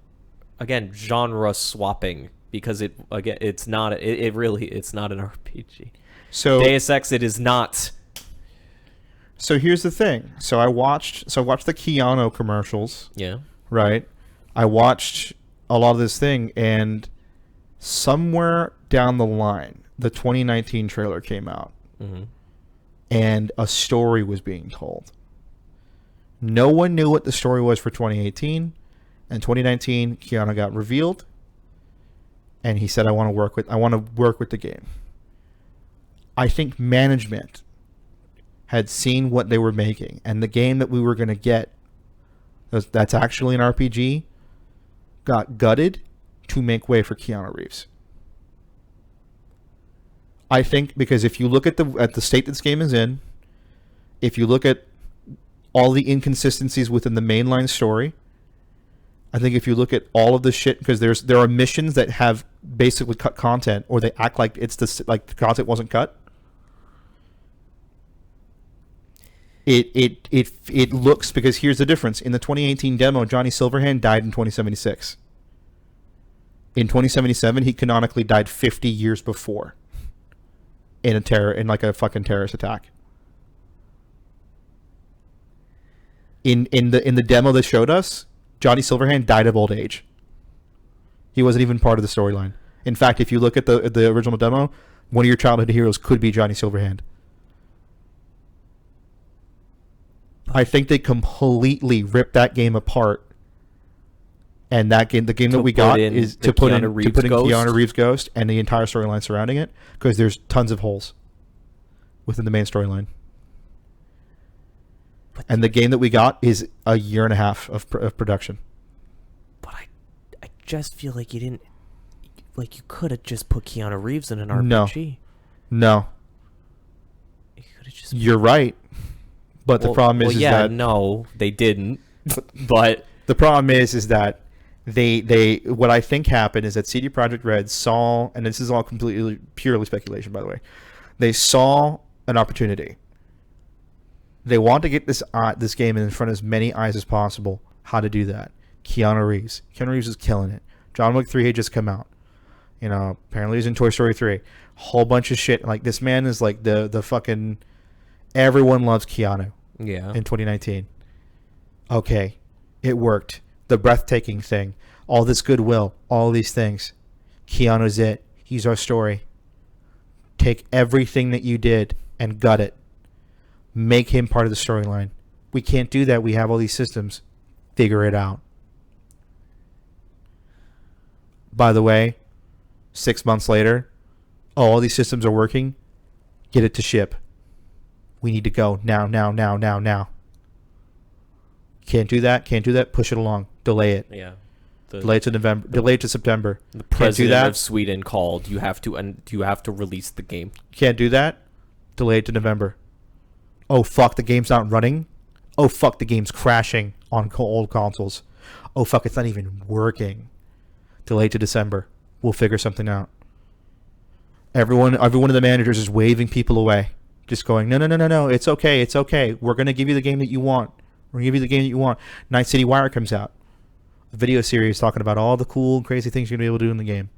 again, genre swapping, because it's not an RPG. So Deus Ex, it is not. So here's the thing. So I watched the Keanu commercials. Yeah. Right. I watched a lot of this thing, and somewhere down the line, the 2019 trailer came out, Mm-hmm. and a story was being told. No one knew what the story was for 2018. And 2019, Keanu got revealed, and he said, "I want to work with the game." I think management had seen what they were making, and the game that we were going to get, that's actually an RPG, got gutted to make way for Keanu Reeves. I think because if you look at the state this game is in, if you look at all the inconsistencies within the mainline story, I think if you look at all of the shit, because there are missions that have basically cut content, or they act like the content wasn't cut. It looks, because here's the difference. In the 2018 demo, Johnny Silverhand died in 2076. In 2077, he canonically died 50 years before. In a fucking terrorist attack. In the demo that showed us, Johnny Silverhand died of old age. He wasn't even part of the storyline. In fact, if you look at the original demo, one of your childhood heroes could be Johnny Silverhand. I think they completely ripped that game apart. And the game that we got is to put in Keanu Reeves' Ghost and the entire storyline surrounding it, because there's tons of holes within the main storyline. And the game that we got is a year and a half of production. But I just feel like you could have just put Keanu Reeves in an RPG. No. You could have just. You're right. But the problem is that no, they didn't. But the problem is that they what I think happened is that CD Projekt Red saw, and this is all completely purely speculation, by the way, they saw an opportunity. They want to get this game in front of as many eyes as possible. How to do that? Keanu Reeves is killing it. John Wick 3 had just come out. You know, apparently he's in Toy Story 3. Whole bunch of shit. Like, this man is like the fucking... Everyone loves Keanu. Yeah. In 2019. Okay. It worked. The breathtaking thing. All this goodwill. All these things. Keanu's it. He's our story. Take everything that you did and gut it. Make him part of the storyline. We can't do that. We have all these systems. Figure it out. By the way, 6 months later, all these systems are working. Get it to ship. We need to go now. Can't do that. Push it along. Delay it. Yeah. Delay it to November. Delay it to September. The Can't do president that. of Sweden called. You have to release the game. Can't do that. Delay it to November. Oh, fuck, the game's not running. Oh, fuck, the game's crashing on old consoles. Oh, fuck, it's not even working. Delayed to December. We'll figure something out. Every one of the managers is waving people away. Just going, no, it's okay. We're going to give you the game that you want. Night City Wire comes out. A video series talking about all the cool and crazy things you're going to be able to do in the game.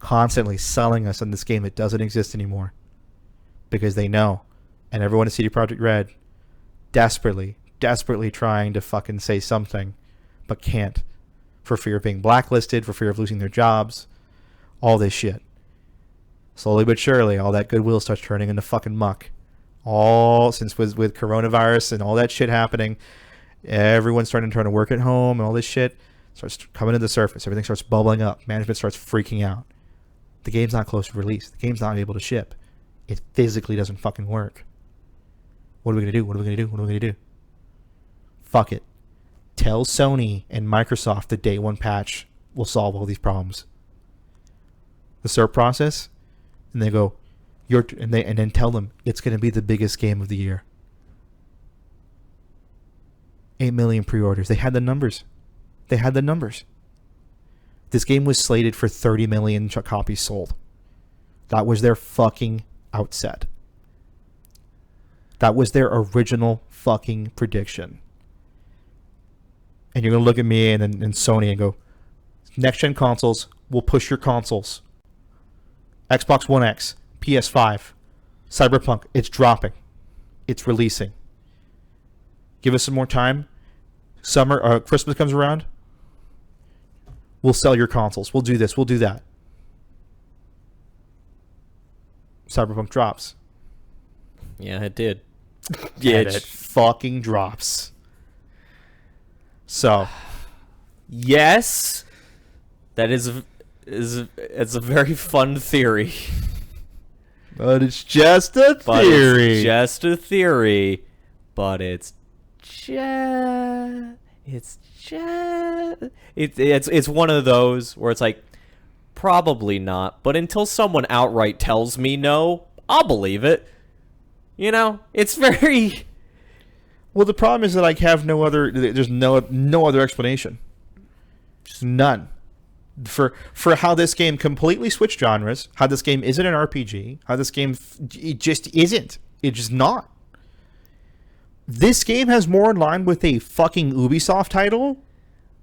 Constantly selling us on this game that doesn't exist anymore. Because they know. And everyone at CD Projekt Red desperately trying to fucking say something, but can't. For fear of being blacklisted, for fear of losing their jobs, all this shit. Slowly but surely, all that goodwill starts turning into fucking muck. All since with coronavirus and all that shit happening, everyone's starting to work at home and all this shit starts coming to the surface. Everything starts bubbling up. Management starts freaking out. The game's not close to release. The game's not able to ship. It physically doesn't fucking work. What are we going to do? Fuck it. Tell Sony and Microsoft the day one patch will solve all these problems. The cert process, and they go, and then tell them it's going to be the biggest game of the year. 8 million pre-orders. They had the numbers. This game was slated for 30 million copies sold. That was their fucking outset. That was their original fucking prediction. And you're going to look at me and Sony and go, next-gen consoles will push your consoles. Xbox One X, PS5, Cyberpunk, it's dropping. It's releasing. Give us some more time. Christmas comes around. We'll sell your consoles. We'll do this. We'll do that. Cyberpunk drops. Yeah, it did. Yeah, it fucking drops. So, yes, that is it's a very fun theory. but it's just a theory. It's just a theory. But it's one of those where it's like, probably not. But until someone outright tells me no, I'll believe it. You know, it's very. Well, the problem is that I have no other. There's no other explanation. Just none. For how this game completely switched genres, how this game isn't an RPG, how this game it just isn't. It's just not. This game has more in line with a fucking Ubisoft title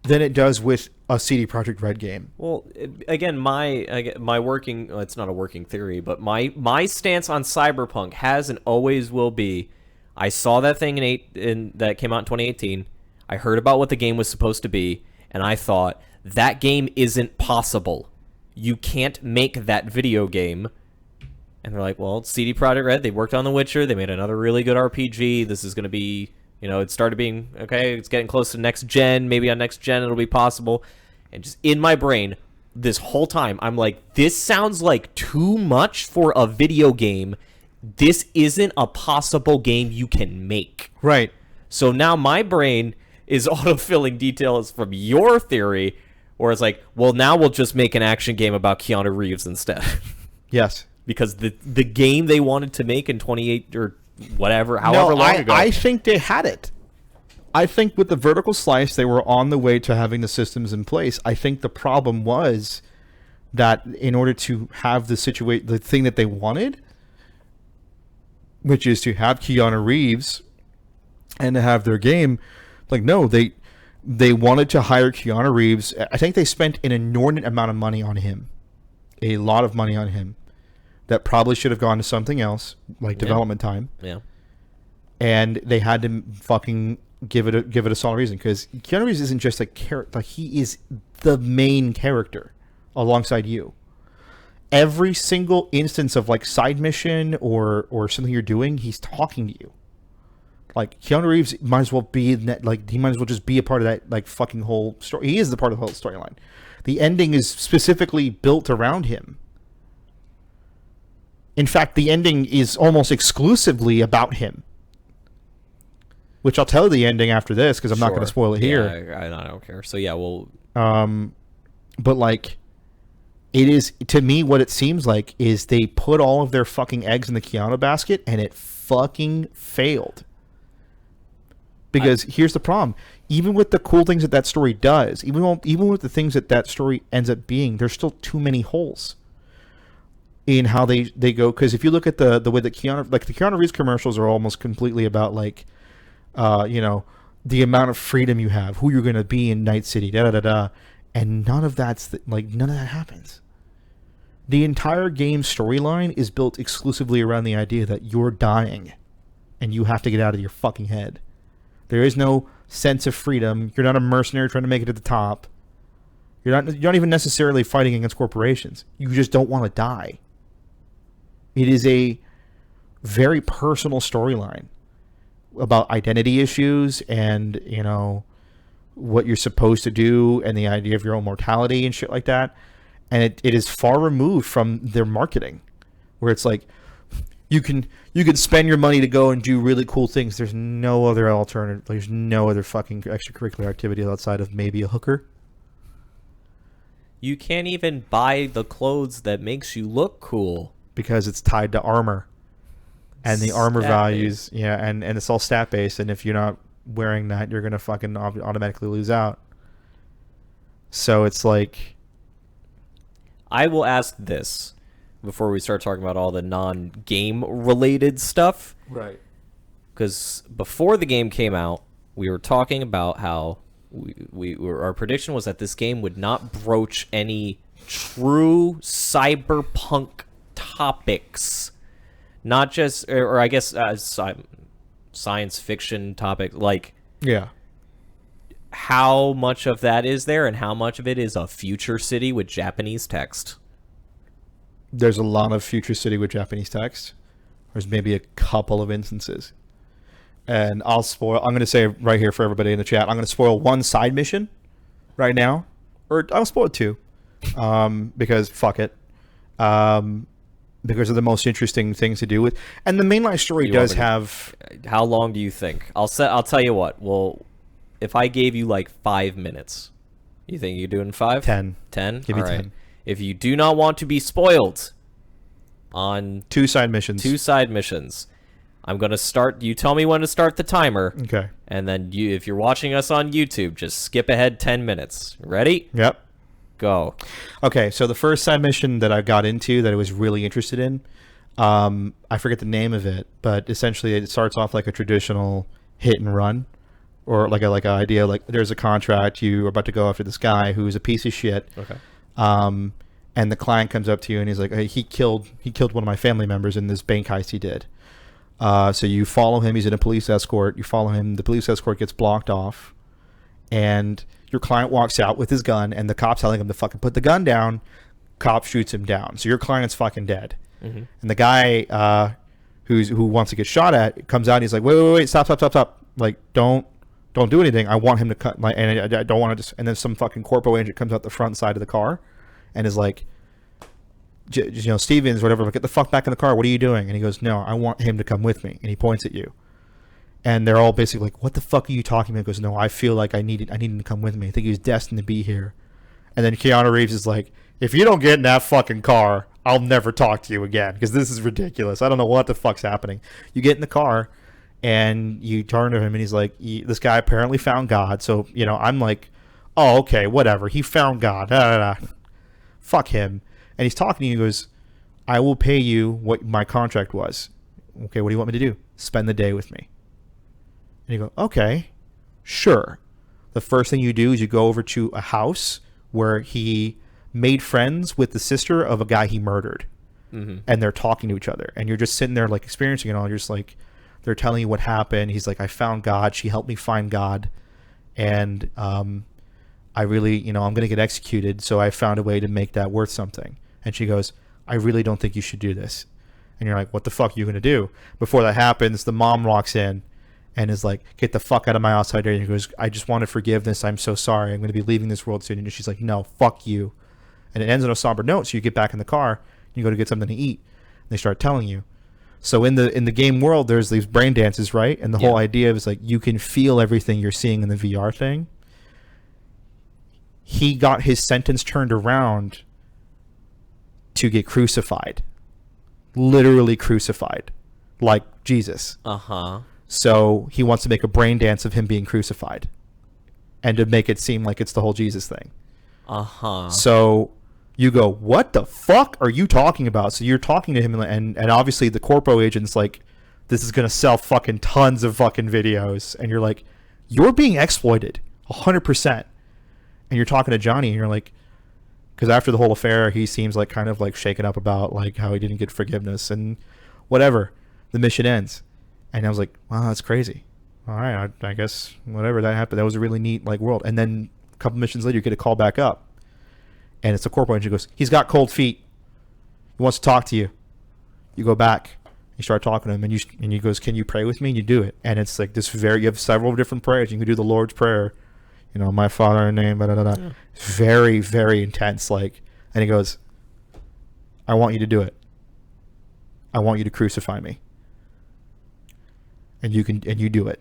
than it does with a CD Projekt Red game. Well, again, my working, well, it's not a working theory, but my stance on Cyberpunk has and always will be, I saw that thing that came out in 2018. I heard about what the game was supposed to be, and I thought, that game isn't possible. You can't make that video game. And they're like, well, it's CD Projekt Red. They worked on The Witcher. They made another really good RPG. This is going to be, it started being, okay, it's getting close to next gen. Maybe on next gen it'll be possible. And just in my brain, this whole time, I'm like, this sounds like too much for a video game. This isn't a possible game you can make. Right. So now my brain is autofilling details from your theory, where it's like, well, now we'll just make an action game about Keanu Reeves instead. Yes. Because the game they wanted to make in 28 or whatever, however long ago. I think they had it. I think with the vertical slice, they were on the way to having the systems in place. I think the problem was that in order to have the thing that they wanted, which is to have Keanu Reeves and to have their game, like, no, they wanted to hire Keanu Reeves. I think they spent an inordinate amount of money on him, a lot of money on him, that probably should have gone to something else, like development time. Yeah. And they had to fucking give it a solid reason, because Keanu Reeves isn't just a character; like, he is the main character alongside you. Every single instance of like side mission or something you're doing, he's talking to you. Like, Keanu Reeves might as well be he might as well just be a part of that like fucking whole story. He is the part of the whole storyline. The ending is specifically built around him. In fact, the ending is almost exclusively about him. Which I'll tell you the ending after this, because I'm not going to spoil it here. Yeah, I don't care. So yeah, we'll. But like, it is, to me, what it seems like is they put all of their fucking eggs in the Keanu basket, and it fucking failed. Because here's the problem: even with the cool things that story does, even with the things that story ends up being, there's still too many holes in how they go. Because if you look at the way that the Keanu Reeves commercials are almost completely about like, the amount of freedom you have, who you're going to be in Night City, and none of that happens. The entire game storyline is built exclusively around the idea that you're dying, and you have to get out of your fucking head. There is no sense of freedom. You're not a mercenary trying to make it to the top. You're not even necessarily fighting against corporations. You just don't want to die. It is a very personal storyline about identity issues and, what you're supposed to do and the idea of your own mortality and shit like that. And it is far removed from their marketing, where it's like, you can spend your money to go and do really cool things. There's no other alternative. There's no other fucking extracurricular activity outside of maybe a hooker. You can't even buy the clothes that makes you look cool. Because it's tied to armor. And the armor values, and it's all stat-based, and if you're not wearing that, you're going to fucking automatically lose out. So it's like... I will ask this before we start talking about all the non-game related stuff. Right. Because before the game came out, we were talking about how our prediction was that this game would not broach any true cyberpunk topics. Not just, or I guess science fiction topic, like... Yeah. How much of that is there, and how much of it is a future city with Japanese text? there's a lot of Future City with Japanese text. There's maybe a couple of instances. And I'm going to say right here for everybody in the chat, I'm going to spoil one side mission right now. Or I'll spoil two. Because fuck it. Because of the most interesting things to do with. And the mainline story does have... How long do you think? I'll tell you what. Well, if I gave you like 5 minutes, you think you do it in 5? 10. 10? Give me 10. If you do not want to be spoiled on... Two side missions. I'm going to start... You tell me when to start the timer. Okay. And then if you're watching us on YouTube, just skip ahead 10 minutes. Ready? Yep. Go. Okay, so the first side mission that I got into that I was really interested in, I forget the name of it, but essentially it starts off like a traditional hit and run, or like an idea like there's a contract, you are about to go after this guy who's a piece of shit. Okay. And the client comes up to you and he's like, hey, he killed one of my family members in this bank heist he did. So you follow him. He's in a police escort. You follow him. The police escort gets blocked off, and your client walks out with his gun, and the cop's telling him to fucking put the gun down. Cop shoots him down. So your client's fucking dead. Mm-hmm. And the guy who wants to get shot at comes out. And he's like, wait, stop. Like, don't do anything. I want him to cut. Like, and I don't want to just. And then some fucking corpo agent comes out the front side of the car, and is like, Stevens, whatever. Like, get the fuck back in the car. What are you doing? And he goes, no, I want him to come with me. And he points at you. And they're all basically like, what the fuck are you talking about? He goes, no, I feel like I need him to come with me. I think he was destined to be here. And then Keanu Reeves is like, if you don't get in that fucking car, I'll never talk to you again, because this is ridiculous. I don't know what the fuck's happening. You get in the car and you turn to him and he's like, this guy apparently found God. So, I'm like, oh, okay, whatever. He found God. Fuck him. And he's talking to you. He goes, I will pay you what my contract was. Okay, what do you want me to do? Spend the day with me. And you go, okay, sure. The first thing you do is you go over to a house where he made friends with the sister of a guy he murdered. Mm-hmm. And they're talking to each other. And you're just sitting there like experiencing it all. You're just like, they're telling you what happened. He's like, I found God. She helped me find God. And I really, I'm going to get executed. So I found a way to make that worth something. And she goes, I really don't think you should do this. And you're like, what the fuck are you going to do? Before that happens, the mom walks in and is like, get the fuck out of my outside area. And he goes, I just wanted forgiveness. I'm so sorry. I'm going to be leaving this world soon. And she's like, no, fuck you. And it ends on a somber note. So you get back in the car, you go to get something to eat. And they start telling you. So in the game world, there's these brain dances, right? And the whole idea is like, you can feel everything you're seeing in the VR thing. He got his sentence turned around to get crucified. Literally crucified. Like Jesus. Uh-huh. So he wants to make a brain dance of him being crucified, and to make it seem like it's the whole Jesus thing. Uh-huh. So you go, what the fuck are you talking about? So you're talking to him, and obviously the corpo agent's like, this is going to sell fucking tons of fucking videos. And you're like, you're being exploited 100%. And you're talking to Johnny, and you're like, because after the whole affair, he seems like kind of like shaken up about like how he didn't get forgiveness and whatever. The mission ends. And I was like, wow, that's crazy. All right, I guess whatever that happened. That was a really neat like world. And then a couple missions later, you get a call back up. And it's a corporal agent. Goes, he's got cold feet. He wants to talk to you. You go back. You start talking to him, and he goes, can you pray with me? And you do it. And it's like this you have several different prayers. You can do the Lord's Prayer. My Father in name, blah, blah, blah. Yeah. It's very, very intense. Like, and he goes, I want you to do it. I want you to crucify me. And you do it.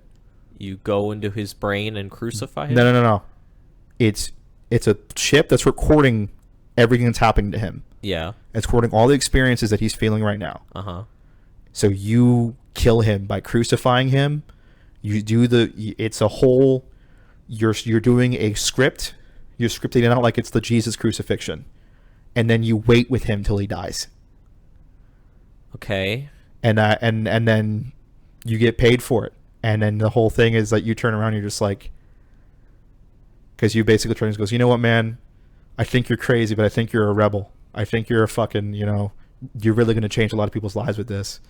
You go into his brain and crucify him? No. It's a chip that's recording everything that's happening to him. Yeah. It's recording all the experiences that he's feeling right now. Uh-huh. So you kill him by crucifying him. You do it's a whole, you're doing a script. You're scripting it out like it's the Jesus crucifixion. And then you wait with him till he dies. Okay. And then you get paid for it. And then the whole thing is that you turn around and you're just like, because you basically turn and goes, you know what, man? I think you're crazy, but I think you're a rebel. I think you're a fucking, you're really going to change a lot of people's lives with this.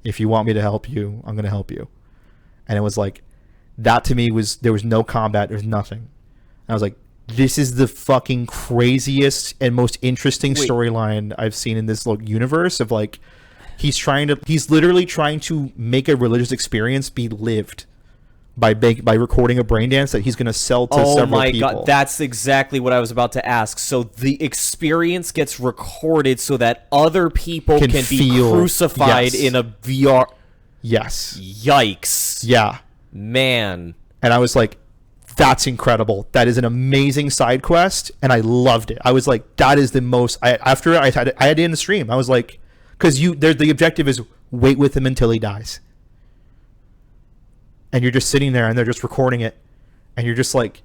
If you want me to help you, I'm going to help you. And it was like, that to me there was no combat. There was nothing. And I was like, this is the fucking craziest and most interesting storyline I've seen in this universe of like, he's literally trying to make a religious experience be lived by recording a brain dance that he's going to sell to several people. Oh my God, that's exactly what I was about to ask. So the experience gets recorded so that other people can be crucified in a VR. Yes. Yikes. Yeah. Man. And I was like, that's incredible. That is an amazing side quest, and I loved it. I was like, that is the most. After I had it in the stream, I was like, because the objective is wait with him until he dies, and you're just sitting there, and they're just recording it, and you're just like,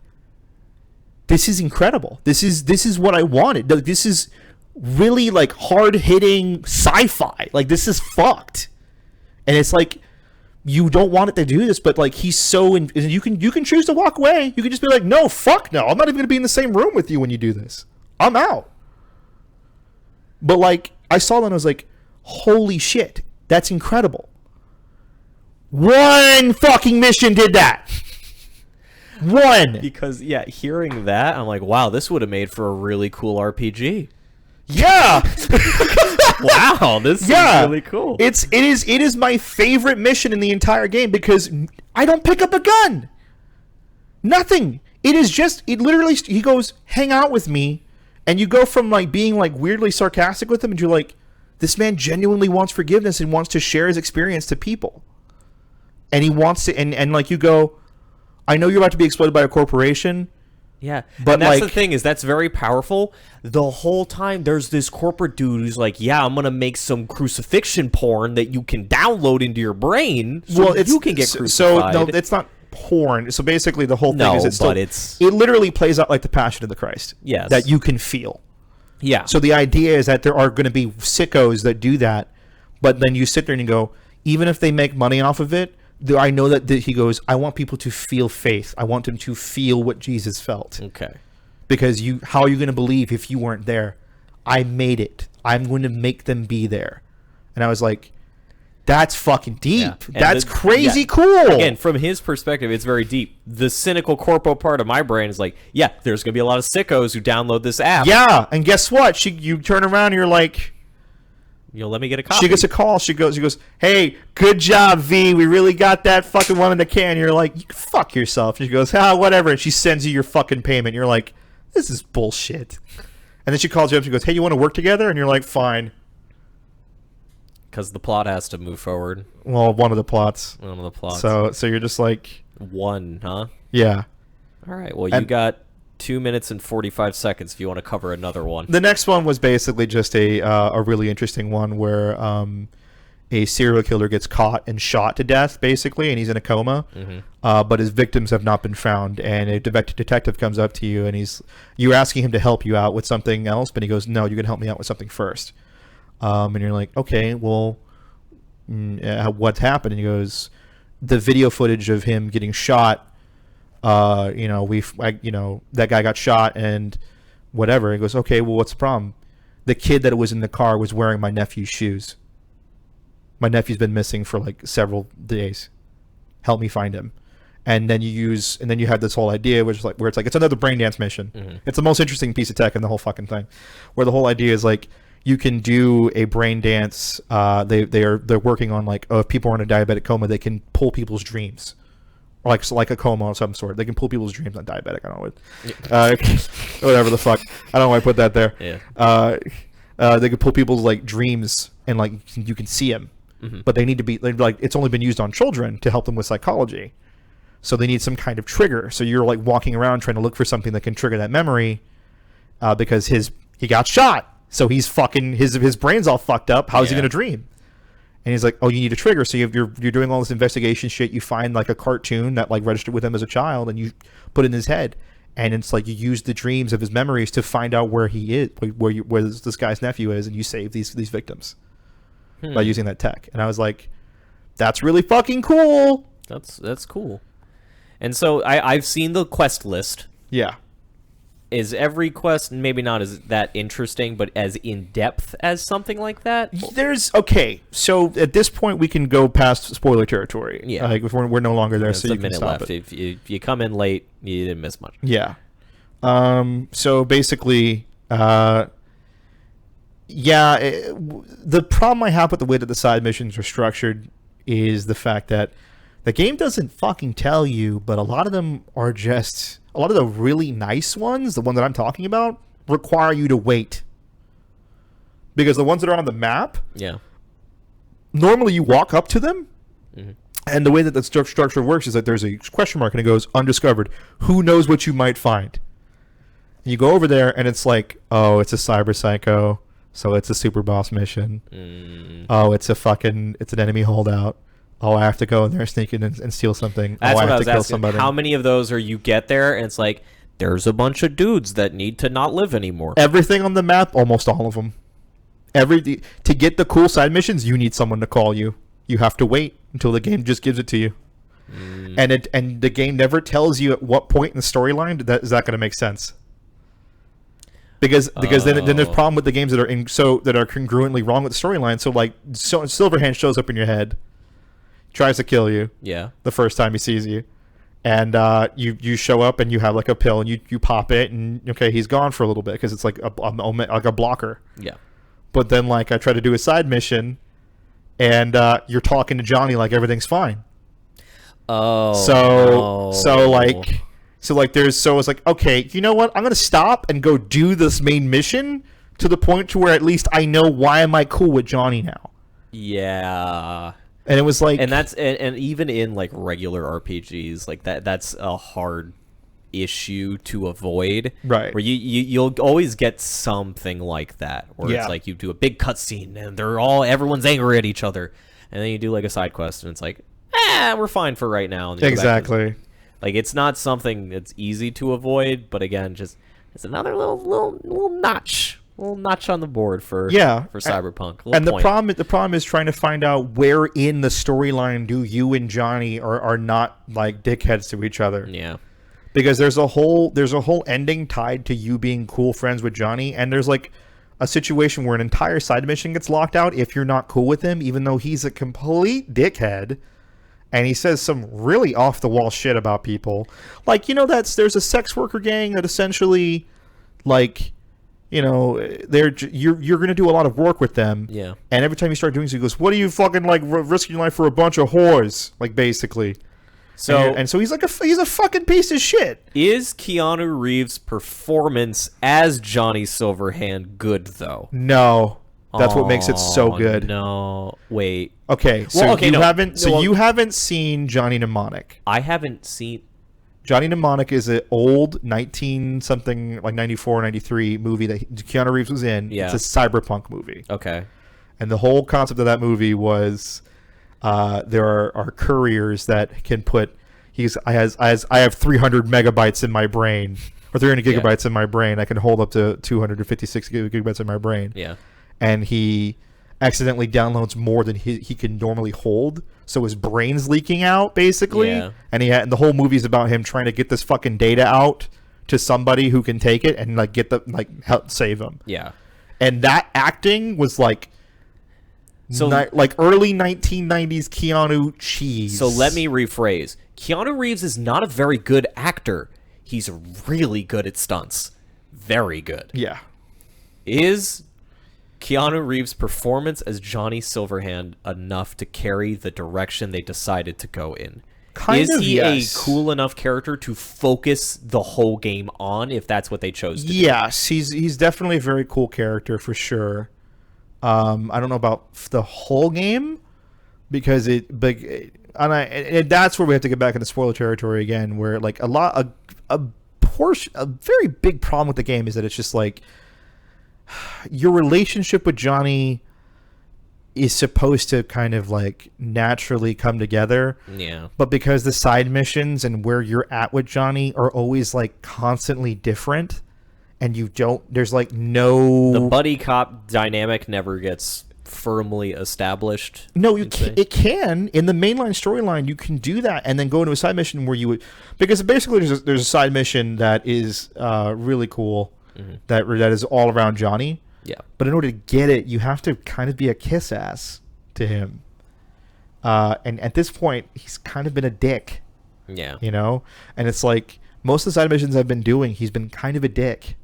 this is incredible. This is what I wanted. This is really like hard hitting sci-fi. Like, this is fucked, and it's like, you don't want it to do this, but like, he's so you can choose to walk away. You can just be like, no, fuck no, I'm not even gonna be in the same room with you when you do this. I'm out. But like, I saw that and I was like, holy shit, that's incredible. One fucking mission did that. One. Because hearing that, I'm like, wow, this would have made for a really cool RPG. Yeah. Wow, this is really cool. It is my favorite mission in the entire game because I don't pick up a gun. Nothing. It literally, he goes, hang out with me, and you go from like being like weirdly sarcastic with him, and you're like, this man genuinely wants forgiveness and wants to share his experience to people. And he wants to, and like, you go, I know you're about to be exploited by a corporation. Yeah, but and that's the thing, is that's very powerful. The whole time there's this corporate dude who's like, yeah, I'm going to make some crucifixion porn that you can download into your brain so you can get crucified. So, no, it's not porn. So basically the whole thing is it literally plays out like the Passion of the Christ. Yes. That you can feel. Yeah. So the idea is that there are going to be sickos that do that, but then you sit there and you go, even if they make money off of it, I know that he goes, I want people to feel faith. I want them to feel what Jesus felt. Okay. Because how are you going to believe if you weren't there? I made it. I'm going to make them be there. And I was like, that's fucking deep. Yeah. That's crazy cool. Again, from his perspective, it's very deep. The cynical corpo part of my brain is like, yeah, there's going to be a lot of sickos who download this app. Yeah, and guess what? You turn around and you're like, you'll let me get a copy. She gets a call. She goes, hey, good job, V. We really got that fucking one in the can. You're like, you fuck yourself. She goes, whatever. And she sends you your fucking payment. You're like, this is bullshit. And then she calls you up. She goes, hey, you want to work together? And you're like, fine. Because the plot has to move forward. Well, one of the plots. One of the plots. So you're just like, one, huh? Yeah. All right. Well, you got 2 minutes and 45 seconds if you want to cover another one. The next one was basically just a really interesting one where a serial killer gets caught and shot to death, basically, and he's in a coma. Mm-hmm. But his victims have not been found, and a detective comes up to you, and you're asking him to help you out with something else, but he goes, no, you can help me out with something first. And you're like, okay, well, what's happened? And he goes, the video footage of him getting shot, that guy got shot and whatever. He goes, okay, well, what's the problem? The kid that was in the car was wearing my nephew's shoes. My nephew's been missing for like several days. Help me find him. And then you have this whole idea, where it's another brain dance mission. Mm-hmm. It's the most interesting piece of tech in the whole fucking thing, where the whole idea is like, you can do a brain dance. They're working on like, if people are in a diabetic coma, they can pull people's dreams, or like a coma of some sort. They can pull people's dreams on diabetic. I don't know whatever the fuck. I don't know why I put that there. Yeah. They can pull people's like dreams and like you can see them, mm-hmm. but they need to be like it's only been used on children to help them with psychology, so they need some kind of trigger. So you're like walking around trying to look for something that can trigger that memory, because he got shot. So he's fucking his brain's all fucked up. How's he gonna dream? And he's like, oh, you need a trigger. So you're doing all this investigation shit. You find like a cartoon that like registered with him as a child, and you put it in his head. And it's like you use the dreams of his memories to find out where he is, where this guy's nephew is, and you save these victims by using that tech. And I was like, that's really fucking cool. That's cool. And so I've seen the quest list. Yeah. Is every quest maybe not as that interesting, but as in depth as something like that? So at this point we can go past spoiler territory. Yeah, like if we're no longer there, so you can stop left. If you come in late, you didn't miss much. Yeah, So basically, the problem I have with the way that the side missions are structured is the fact that the game doesn't fucking tell you, but a lot of them are just, a lot of the really nice ones, the one that I'm talking about, require you to wait. Because the ones that are on the map, normally you walk up to them, and the way that the structure works is that there's a question mark and it goes undiscovered. Who knows what you might find? And you go over there and it's like, oh, it's a cyber psycho, so it's a super boss mission. Oh, it's an enemy holdout. Oh, I have to go in there, sneak in and steal something. That's I what have I to was kill asking. somebody. How many of those are you get there and it's like, there's a bunch of dudes that need to not live anymore? Everything on the map, almost all of them. To get the cool side missions, you need someone to call you. You have to wait until the game just gives it to you. And the game never tells you at what point in the storyline that is that going to make sense. Because then there's a problem with the games that are that are congruently wrong with the storyline. So like Silverhand shows up in your head, tries to kill you. Yeah. The first time he sees you, and you show up and you have like a pill and you pop it and okay, he's gone for a little bit because it's like a blocker. Yeah. But then like I try to do a side mission, and you're talking to Johnny like everything's fine. Oh. So it's like, okay, you know what? I'm gonna stop and go do this main mission to the point to where at least I know why am I cool with Johnny now. Yeah. And it was like, and that's and even in like regular RPGs, like that's a hard issue to avoid. Right. Where you'll always get something like that, where it's like you do a big cutscene and everyone's angry at each other, and then you do like a side quest and it's like, we're fine for right now. And exactly. Like it's not something that's easy to avoid, but again, just it's another little notch on the board for Cyberpunk. And the problem is trying to find out where in the storyline do you and Johnny are not like dickheads to each other. Yeah. Because there's a whole ending tied to you being cool friends with Johnny, and there's like a situation where an entire side mission gets locked out if you're not cool with him, even though he's a complete dickhead. And he says some really off-the-wall shit about people. Like, there's a sex worker gang that essentially, like, you're going to do a lot of work with them. Yeah. And every time you start doing so, he goes, what are you fucking, like, risking your life for a bunch of whores? Like, basically. So and so he's like he's a fucking piece of shit. Is Keanu Reeves' performance as Johnny Silverhand good, though? No. That's what makes it so good. No. Wait. Okay, so you haven't seen Johnny Mnemonic. I haven't seen. Johnny Mnemonic is an old 19-something, like 94, 93 movie that Keanu Reeves was in. Yeah. It's a cyberpunk movie. Okay. And the whole concept of that movie was there are couriers that can put. I have 300 megabytes in my brain, or 300 gigabytes in my brain. I can hold up to 256 gigabytes in my brain. Yeah. And he accidentally downloads more than he can normally hold, so his brain's leaking out basically. Yeah. And the whole movie's about him trying to get this fucking data out to somebody who can take it and like help save him. Yeah. And that acting was like early 1990s Keanu cheese. So let me rephrase. Keanu Reeves is not a very good actor. He's really good at stunts. Very good. Yeah. Is Keanu Reeves' performance as Johnny Silverhand enough to carry the direction they decided to go in? Is he a cool enough character to focus the whole game on, if that's what they chose to do? Yes, he's definitely a very cool character for sure. I don't know about the whole game, because that's where we have to get back into spoiler territory again, where like a very big problem with the game is that it's just like your relationship with Johnny is supposed to kind of like naturally come together. Yeah. But because the side missions and where you're at with Johnny are always like constantly different, and there's like no... The buddy cop dynamic never gets firmly established. No, it can. In the mainline storyline, you can do that and then go into a side mission where you would... Because basically there's a side mission that is really cool. Mm-hmm. That is all around Johnny. Yeah. But in order to get it, you have to kind of be a kiss ass to him. And at this point, he's kind of been a dick. Yeah. And it's like, most of the side missions I've been doing, he's been kind of a dick.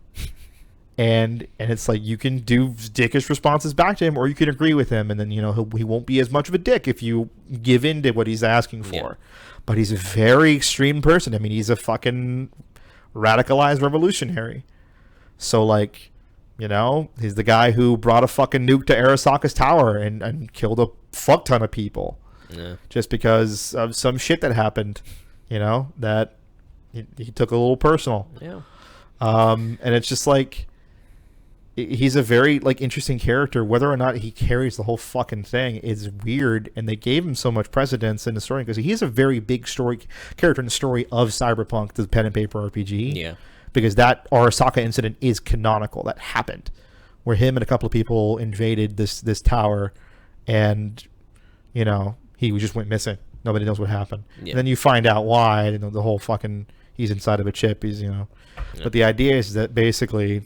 And it's like you can do dickish responses back to him, or you can agree with him, and then, you know, he won't be as much of a dick if you give in to what he's asking for. Yeah. But he's a very extreme person. I mean, he's a fucking radicalized revolutionary. So, like, you know, he's the guy who brought a fucking nuke to Arasaka's tower and killed a fuck ton of people. Yeah. Just because of some shit that happened, you know, that he took a little personal. Yeah. And it's just like, he's a very, like, interesting character. Whether or not he carries the whole fucking thing is weird, and they gave him so much precedence in the story because he's a very big story character in the story of Cyberpunk, the pen and paper RPG. Yeah. Because that Arasaka incident is canonical. That happened, where him and a couple of people invaded this tower, and, you know, he just went missing. Nobody knows what happened. Yeah. And then you find out why. You know, the whole fucking, he's inside of a chip. He's, you know, but the idea is that basically,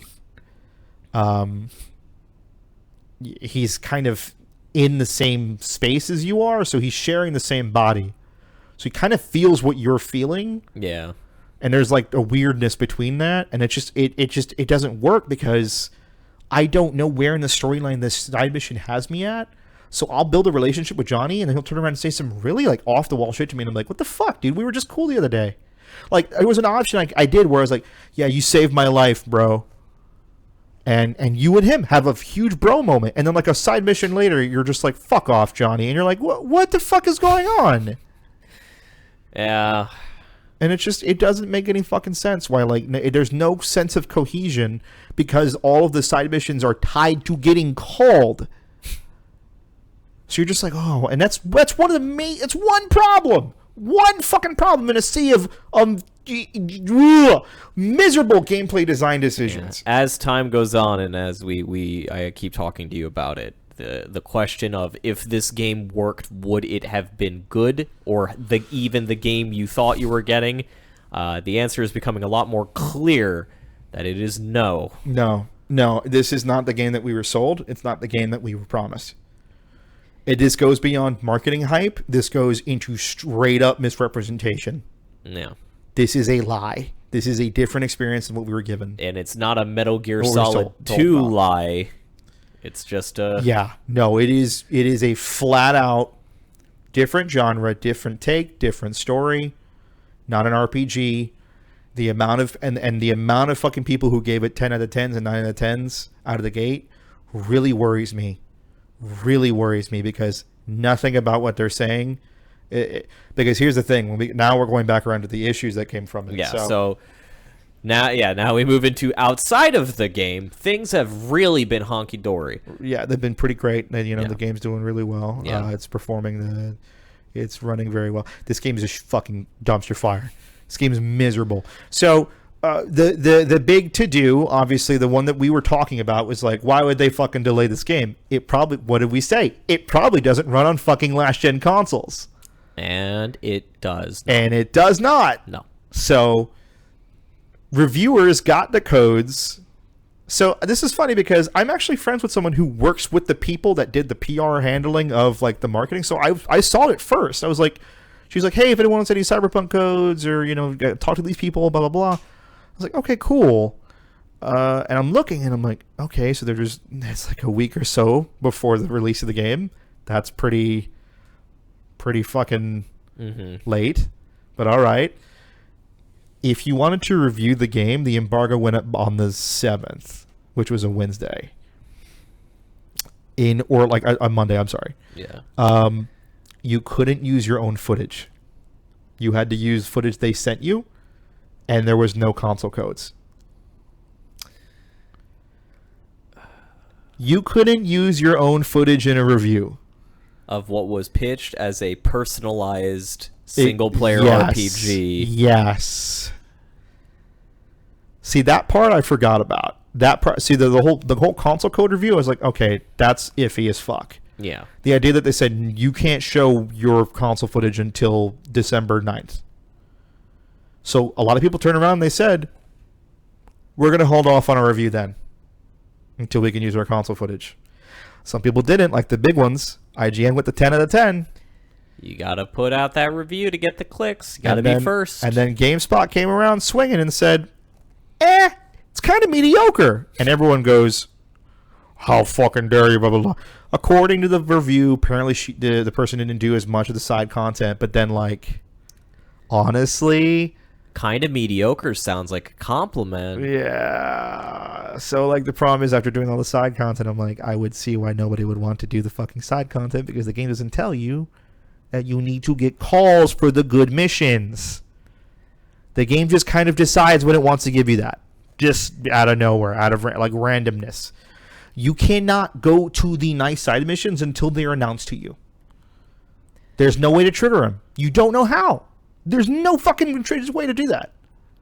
he's kind of in the same space as you are, so he's sharing the same body, so he kind of feels what you're feeling. Yeah. And there's like a weirdness between that, and it doesn't work because I don't know where in the storyline this side mission has me at. So I'll build a relationship with Johnny, and then he'll turn around and say some really, like, off the wall shit to me, and I'm like, what the fuck, dude? We were just cool the other day. Like, there was an option I did where I was like, yeah, you saved my life, bro. And you and him have a huge bro moment, and then, like, a side mission later, you're just like, fuck off, Johnny, and you're like, what the fuck is going on? Yeah. And it's just, it doesn't make any fucking sense why, like, there's no sense of cohesion because all of the side missions are tied to getting called. So you're just like, oh, and that's one of the main, it's one problem. One fucking problem in a sea of miserable gameplay design decisions. Yeah. As time goes on, and as I keep talking to you about it, the question of if this game worked, would it have been good, or even the game you thought you were getting? The answer is becoming a lot more clear that it is no. No, this is not the game that we were sold. It's not the game that we were promised. This goes beyond marketing hype. This goes into straight up misrepresentation. Yeah. This is a lie. This is a different experience than what we were given. And it's not a Metal Gear Solid 2 lie. It's just a... Yeah. No, it is a flat out different genre, different take, different story. Not an RPG. The amount of and the amount of fucking people who gave it 10 out of 10s and 9 out of 10s out of the gate really worries me. Really worries me because nothing about what they're saying. Because here's the thing: now we're going back around to the issues that came from it. Yeah. So now we move into outside of the game. Things have really been honky dory. Yeah, they've been pretty great. And, you know, the game's doing really well. Yeah. It's performing. It's running very well. This game is a fucking dumpster fire. This game is miserable. So. The big to-do, obviously the one that we were talking about, was like, why would they fucking delay this game? It probably, what did we say? It probably doesn't run on fucking last-gen consoles. And it does. And it does not. No. So, reviewers got the codes. So, this is funny because I'm actually friends with someone who works with the people that did the PR handling of, like, the marketing. So, I saw it first. I was like, she's like, hey, if anyone wants any Cyberpunk codes or, you know, talk to these people, blah, blah, blah. I was like, okay, cool. And I'm looking, and I'm like, okay, so it's like a week or so before the release of the game. That's pretty fucking late, but all right. If you wanted to review the game, the embargo went up on the 7th, which was a Wednesday. Or like a Monday, I'm sorry. Yeah. You couldn't use your own footage. You had to use footage they sent you. And there was no console codes. You couldn't use your own footage in a review. Of what was pitched as a personalized single-player RPG. Yes. See, that part I forgot about. That part. See, the whole console code review, I was like, okay, that's iffy as fuck. Yeah. The idea that they said you can't show your console footage until December 9th. So a lot of people turned around and they said, we're going to hold off on our review then until we can use our console footage. Some people didn't, like the big ones. IGN with the 10 out of 10. You gotta put out that review to get the clicks. You gotta be first. And then GameSpot came around swinging and said, it's kind of mediocre. And everyone goes, how fucking dare you, blah, blah, blah. According to the review, apparently the person didn't do as much of the side content, but then, like, honestly... Kind of mediocre sounds like a compliment. Yeah. So, like, the problem is after doing all the side content, I'm like, I would see why nobody would want to do the fucking side content because the game doesn't tell you that you need to get calls for the good missions. The game just kind of decides when it wants to give you that. Just out of nowhere, out of, like, randomness. You cannot go to the nice side missions until they're announced to you. There's no way to trigger them. You don't know how. There's no fucking way to do that.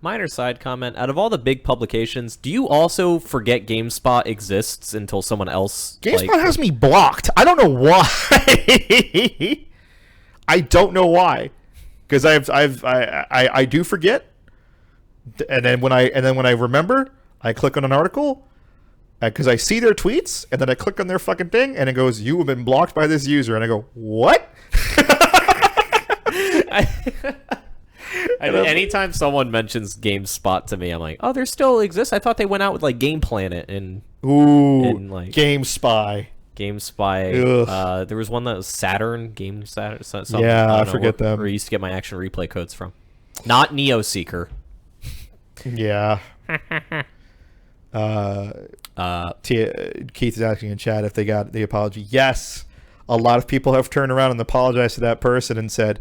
Minor side comment. Out of all the big publications, do you also forget GameSpot exists until someone else... GameSpot has me blocked. I don't know why. I don't know why. Because I do forget. And then when I remember, I click on an article because I see their tweets, and then I click on their fucking thing, and it goes, "You have been blocked by this user," and I go, "What?" Anytime someone mentions GameSpot to me, I'm like, "Oh, there still exists. I thought they went out with like Game Planet and like GameSpy. GameSpy. There was one that was Saturn, something. Yeah, I forget them. Where I used to get my action replay codes from. Not NeoSeeker. Yeah. Keith is asking in chat if they got the apology. Yes, a lot of people have turned around and apologized to that person and said,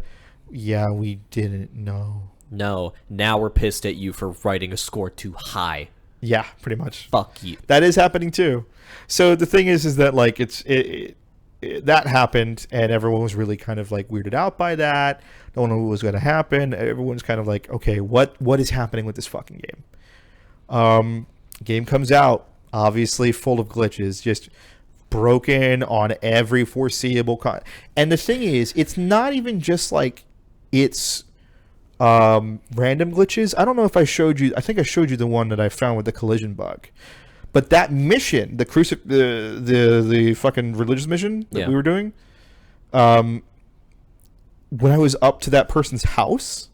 "Yeah, we didn't know." No, now we're pissed at you for writing a score too high. Yeah, pretty much. Fuck you. That is happening too. So the thing is that like that happened, and everyone was really kind of like weirded out by that. No one knew what was going to happen. Everyone's kind of like, okay, what is happening with this fucking game? Game comes out, obviously full of glitches, just broken on every foreseeable and the thing is, it's not even just like it's random glitches. I don't know if I showed you. I think I showed you the one that I found with the collision bug. But that mission, the fucking religious mission that we were doing, when I was up to that person's house,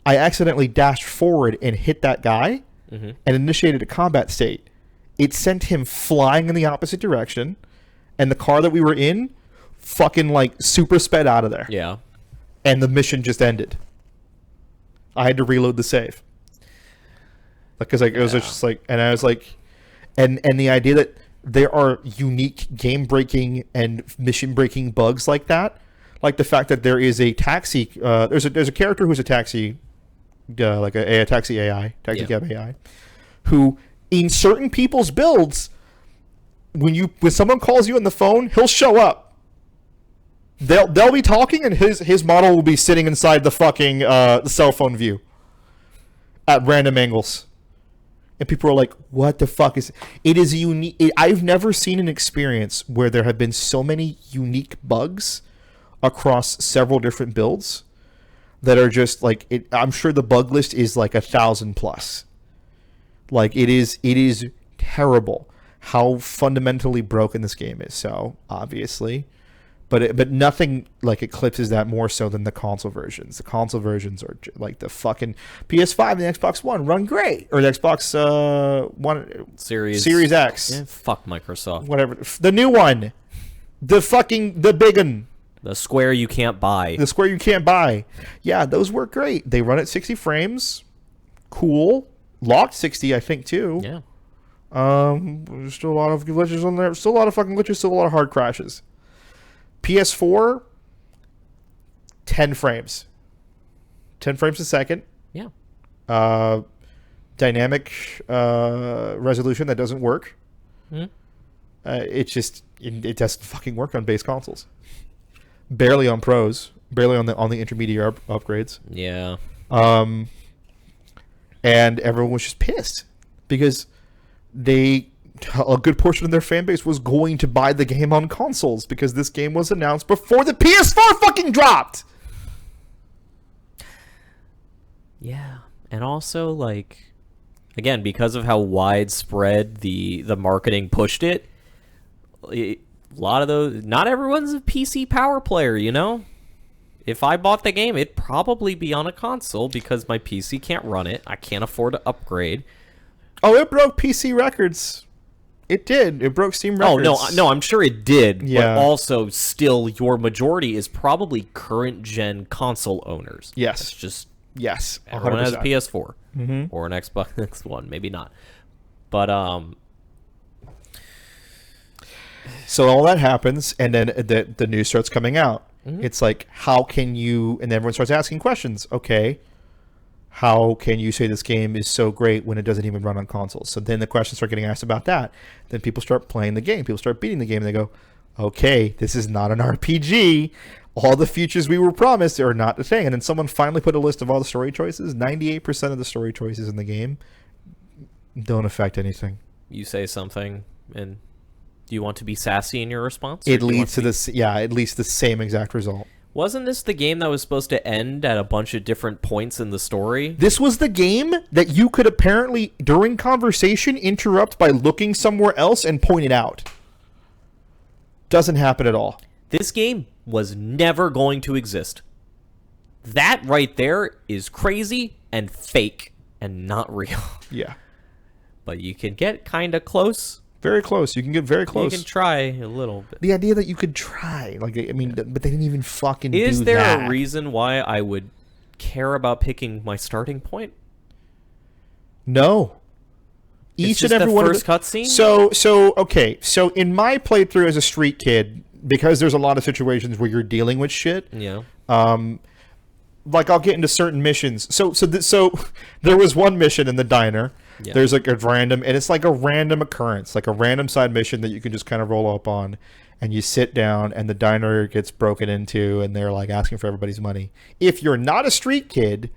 I accidentally dashed forward and hit that guy and initiated a combat state. It sent him flying in the opposite direction, and the car that we were in fucking like super sped out of there. Yeah. And the mission just ended. I had to reload the save. Because like, it was just like, and I was like, and the idea that there are unique game-breaking and mission-breaking bugs like that, like the fact that there is a taxi, there's a character who's a taxi, like a taxi AI, cab AI, who in certain people's builds, when someone calls you on the phone, he'll show up. They'll be talking, and his model will be sitting inside the fucking the cell phone view at random angles. And people are like, what the fuck is... It is unique... I've never seen an experience where there have been so many unique bugs across several different builds that are just like... I'm sure the bug list is like 1,000 plus. Like, it is terrible how fundamentally broken this game is. So, obviously... But nothing like eclipses that more so than the console versions. The console versions are like the fucking PS5 and the Xbox One run great, or the Xbox One Series X. Yeah, fuck Microsoft. Whatever. The new one, the big one. The Square you can't buy. The Square you can't buy. Yeah, those work great. They run at 60 frames. Cool. Locked 60, I think too. Yeah. There's still a lot of glitches on there. Still a lot of fucking glitches. Still a lot of hard crashes. PS4, 10 frames. 10 frames a second. Yeah. Dynamic resolution that doesn't work. Mm-hmm. It doesn't fucking work on base consoles. Barely on pros. Barely on the intermediate upgrades. Yeah. And everyone was just pissed because a good portion of their fan base was going to buy the game on consoles because this game was announced before the PS4 fucking dropped. Yeah. And also, like, again, because of how widespread the marketing pushed it, a lot of those, not everyone's a PC power player, you know? If I bought the game, it'd probably be on a console because my PC can't run it. I can't afford to upgrade. Oh, it broke PC records. It did. It broke Steam records. Oh, no, I'm sure it did. Yeah. But also, still, your majority is probably current-gen console owners. Yes. It's just Yes. everyone has a 100%. PS4 or an Xbox One. Maybe not. But, So all that happens, and then the news starts coming out. It's like, how can you... And everyone starts asking questions. Okay, how can you say this game is so great when it doesn't even run on consoles? So then the questions start getting asked about that. Then people start playing the game. People start beating the game, and they go, okay, this is not an RPG. All the features we were promised are not the thing. And then someone finally put a list of all the story choices. 98% of the story choices in the game don't affect anything. you say something, and do you want to be sassy in your response? or It do you want leads to this, it leads to the same exact result. Wasn't this the game that was supposed to end at a bunch of different points in the story? This was the game that you could apparently, during conversation, interrupt by looking somewhere else and point it out. Doesn't happen at all. This game was never going to exist. That right there is crazy and fake and not real. Yeah. But you can get kind of close. Very close. You can get very close. You can try a little bit. The idea that you could try, like, I mean, but they didn't even fucking do that. Is there a reason why I would care about picking my starting point? No. It's just and every the one first of cutscene? So in my playthrough as a street kid, because there's a lot of situations where you're dealing with shit. Yeah. Like I'll get into certain missions. So there was one mission in the diner. Yeah. There's like a random, and it's like a random occurrence, like a random side mission that you can just kind of roll up on, and you sit down, and the diner gets broken into, and they're like asking for everybody's money. If you're not a street kid,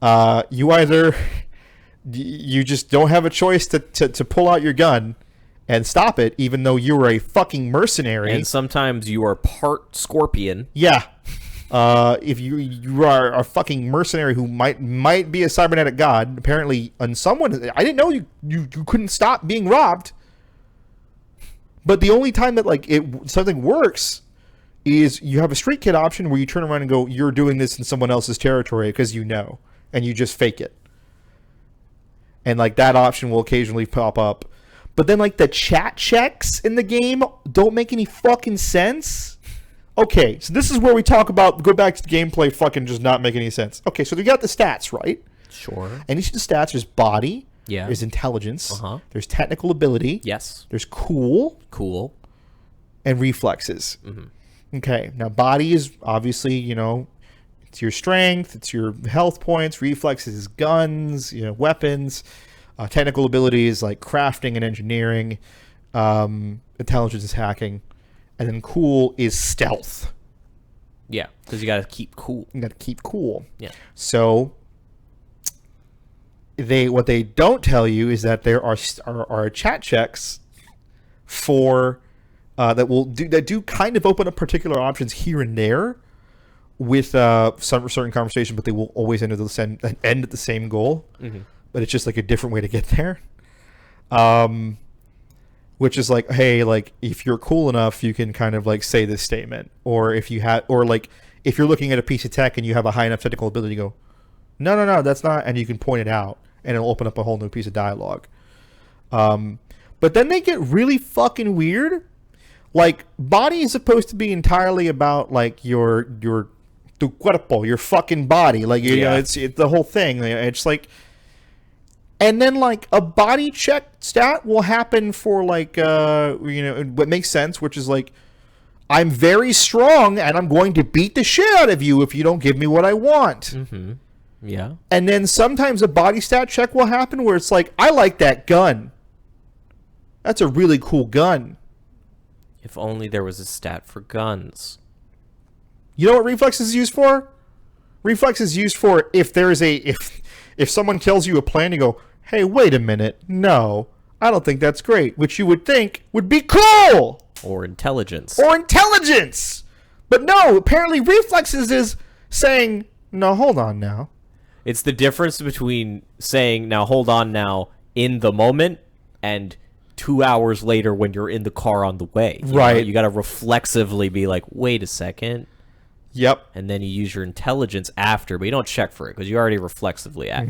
you either you just don't have a choice to pull out your gun and stop it, even though you were a fucking mercenary. And sometimes you are part scorpion. Yeah. If you are a fucking mercenary who might be a cybernetic god, apparently, and someone, I didn't know you couldn't stop being robbed. But the only time that like something works is you have a street kid option where you turn around and go, you're doing this in someone else's territory because you know, and you just fake it. And like that option will occasionally pop up. But then like the chat checks in the game don't make any fucking sense. Okay, so this is where we talk about, go back to the gameplay fucking just not make any sense. Okay, so we got the stats, right? Sure. And each of the stats, there's body, Yeah. there's intelligence, Uh-huh. there's technical ability, Yes. there's cool, Cool. and reflexes. Mm-hmm. Okay, now body is obviously, it's your strength, it's your health points, reflexes is guns, weapons, technical abilities like crafting and engineering, intelligence is hacking. And then cool is stealth. Yeah, because you got to keep cool. You got to keep cool. Yeah. So what they don't tell you is that there are chat checks for that do kind of open up particular options here and there with some certain conversation, but they will always end at the same goal. Mm-hmm. But it's just like a different way to get there. Which is like, hey, like if you're cool enough, you can kind of like say this statement, or if you're looking at a piece of tech and you have a high enough technical ability, you go, no, that's not, and you can point it out, and it'll open up a whole new piece of dialogue. But then they get really fucking weird. Like body is supposed to be entirely about like your tu cuerpo, your fucking body, like it's the whole thing. It's like. And then, like, a body check stat will happen for, like, what makes sense, which is, like, I'm very strong, and I'm going to beat the shit out of you if you don't give me what I want. Mm-hmm. Yeah. And then sometimes a body stat check will happen where it's like, I like that gun. That's a really cool gun. If only there was a stat for guns. You know what reflex is used for? Reflex is used for if someone tells you a plan, you go, hey, wait a minute. No, I don't think that's great. Which you would think would be cool. Or intelligence. But no, apparently reflexes is saying, no, hold on now. It's the difference between saying, now hold on now, in the moment, and 2 hours later when you're in the car on the way. Right. You got to reflexively be like, wait a second. Yep. And then you use your intelligence after, but you don't check for it because you already reflexively act.